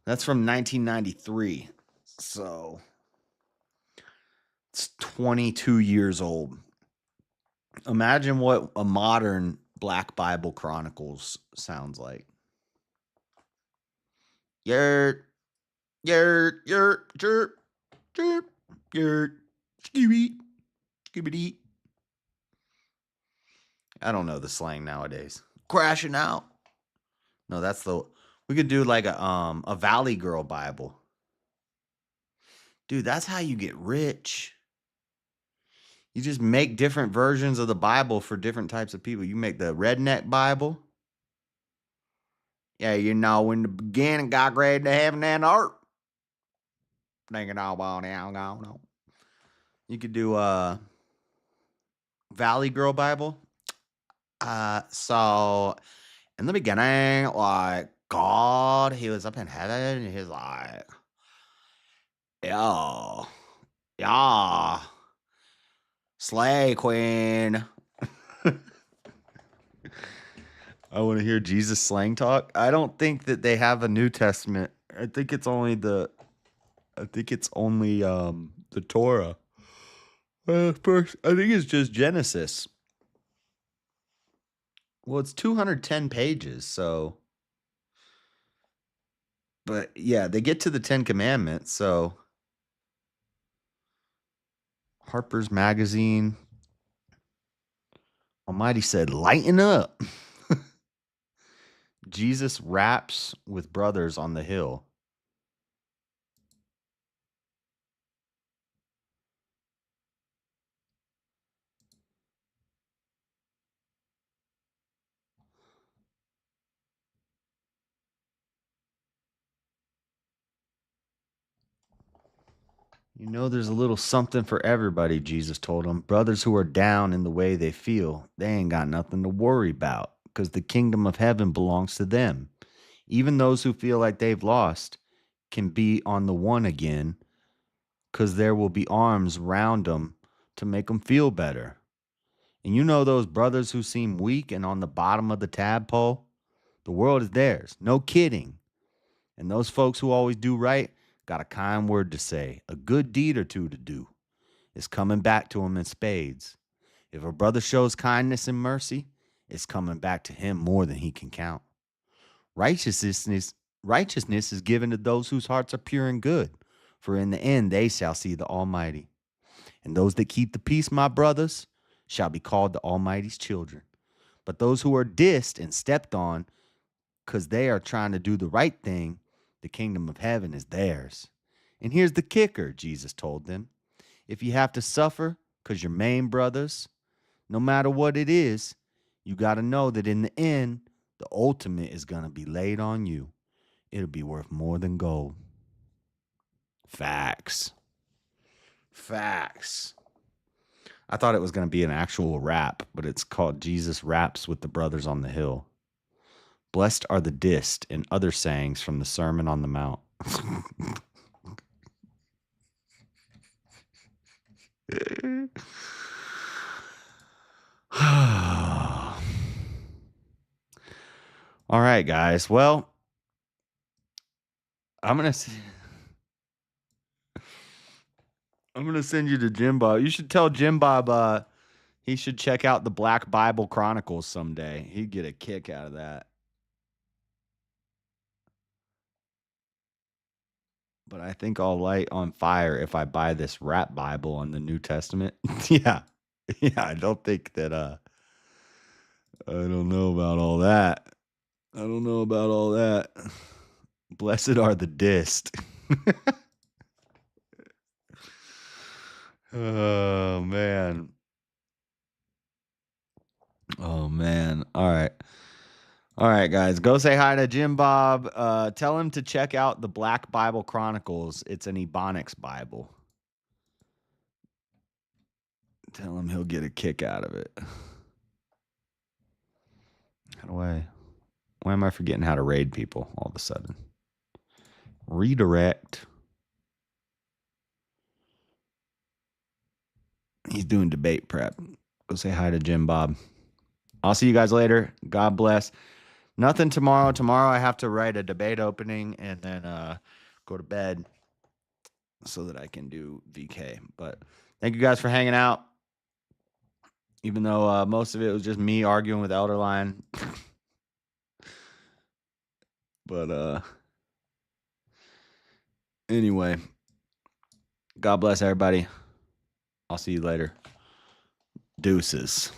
That's from 1993. So it's 22 years old. Imagine what a modern Black Bible Chronicles sounds like. Yurt, yurt, yurt, chirp, chirp, yurt, skibby, skibbity. I don't know the slang nowadays. Crashing out. No, we could do like a Valley Girl Bible. Dude, that's how you get rich. You just make different versions of the Bible for different types of people. You make the redneck Bible. Yeah, in the beginning, God created the heaven and earth. Thinking all about now. You could do Valley Girl Bible. So in the beginning, like God, he was up in heaven, and he's like, yeah, slay queen. I want to hear Jesus slang talk. I don't think that they have a New Testament. I think it's only the Torah. First, I think it's just Genesis. Well, it's 210 pages, so. But yeah, they get to the 10 Commandments, so. Harper's Magazine. Almighty said, lighten up. Jesus raps with brothers on the hill. You know, there's a little something for everybody, Jesus told them. Brothers who are down in the way they feel, they ain't got nothing to worry about, because the kingdom of heaven belongs to them. Even those who feel like they've lost can be on the one again, because there will be arms round them to make them feel better. And you know those brothers who seem weak and on the bottom of the tadpole? The world is theirs. No kidding. And those folks who always do right got a kind word to say, a good deed or two to do. It's coming back to him in spades. If a brother shows kindness and mercy, it's coming back to him more than he can count. Righteousness is given to those whose hearts are pure and good, for in the end they shall see the Almighty. And those that keep the peace, my brothers, shall be called the Almighty's children. But those who are dissed and stepped on because they are trying to do the right thing, the kingdom of heaven is theirs. And here's the kicker, Jesus told them. If you have to suffer because you're main brothers, no matter what it is, you got to know that in the end, the ultimate is going to be laid on you. It'll be worth more than gold. Facts. Facts. I thought it was going to be an actual rap, but it's called Jesus Raps with the Brothers on the Hill. Blessed are the dist and other sayings from the Sermon on the Mount. All right, guys. Well, I'm gonna send you to Jim Bob. You should tell Jim Bob he should check out the Black Bible Chronicles someday. He'd get a kick out of that. But I think I'll light on fire if I buy this rap Bible on the New Testament. Yeah. Yeah, I don't think that I don't know about all that. I don't know about all that. Blessed are the dist. Oh man. Oh man. All right. All right, guys. Go say hi to Jim Bob. Tell him to check out the Black Bible Chronicles. It's an Ebonics Bible. Tell him he'll get a kick out of it. Why am I forgetting how to raid people all of a sudden? Redirect. He's doing debate prep. Go say hi to Jim Bob. I'll see you guys later. God bless. Nothing tomorrow. Tomorrow I have to write a debate opening and then go to bed so that I can do VK. But thank you guys for hanging out. Even though most of it was just me arguing with Elderline. But anyway, God bless everybody. I'll see you later. Deuces.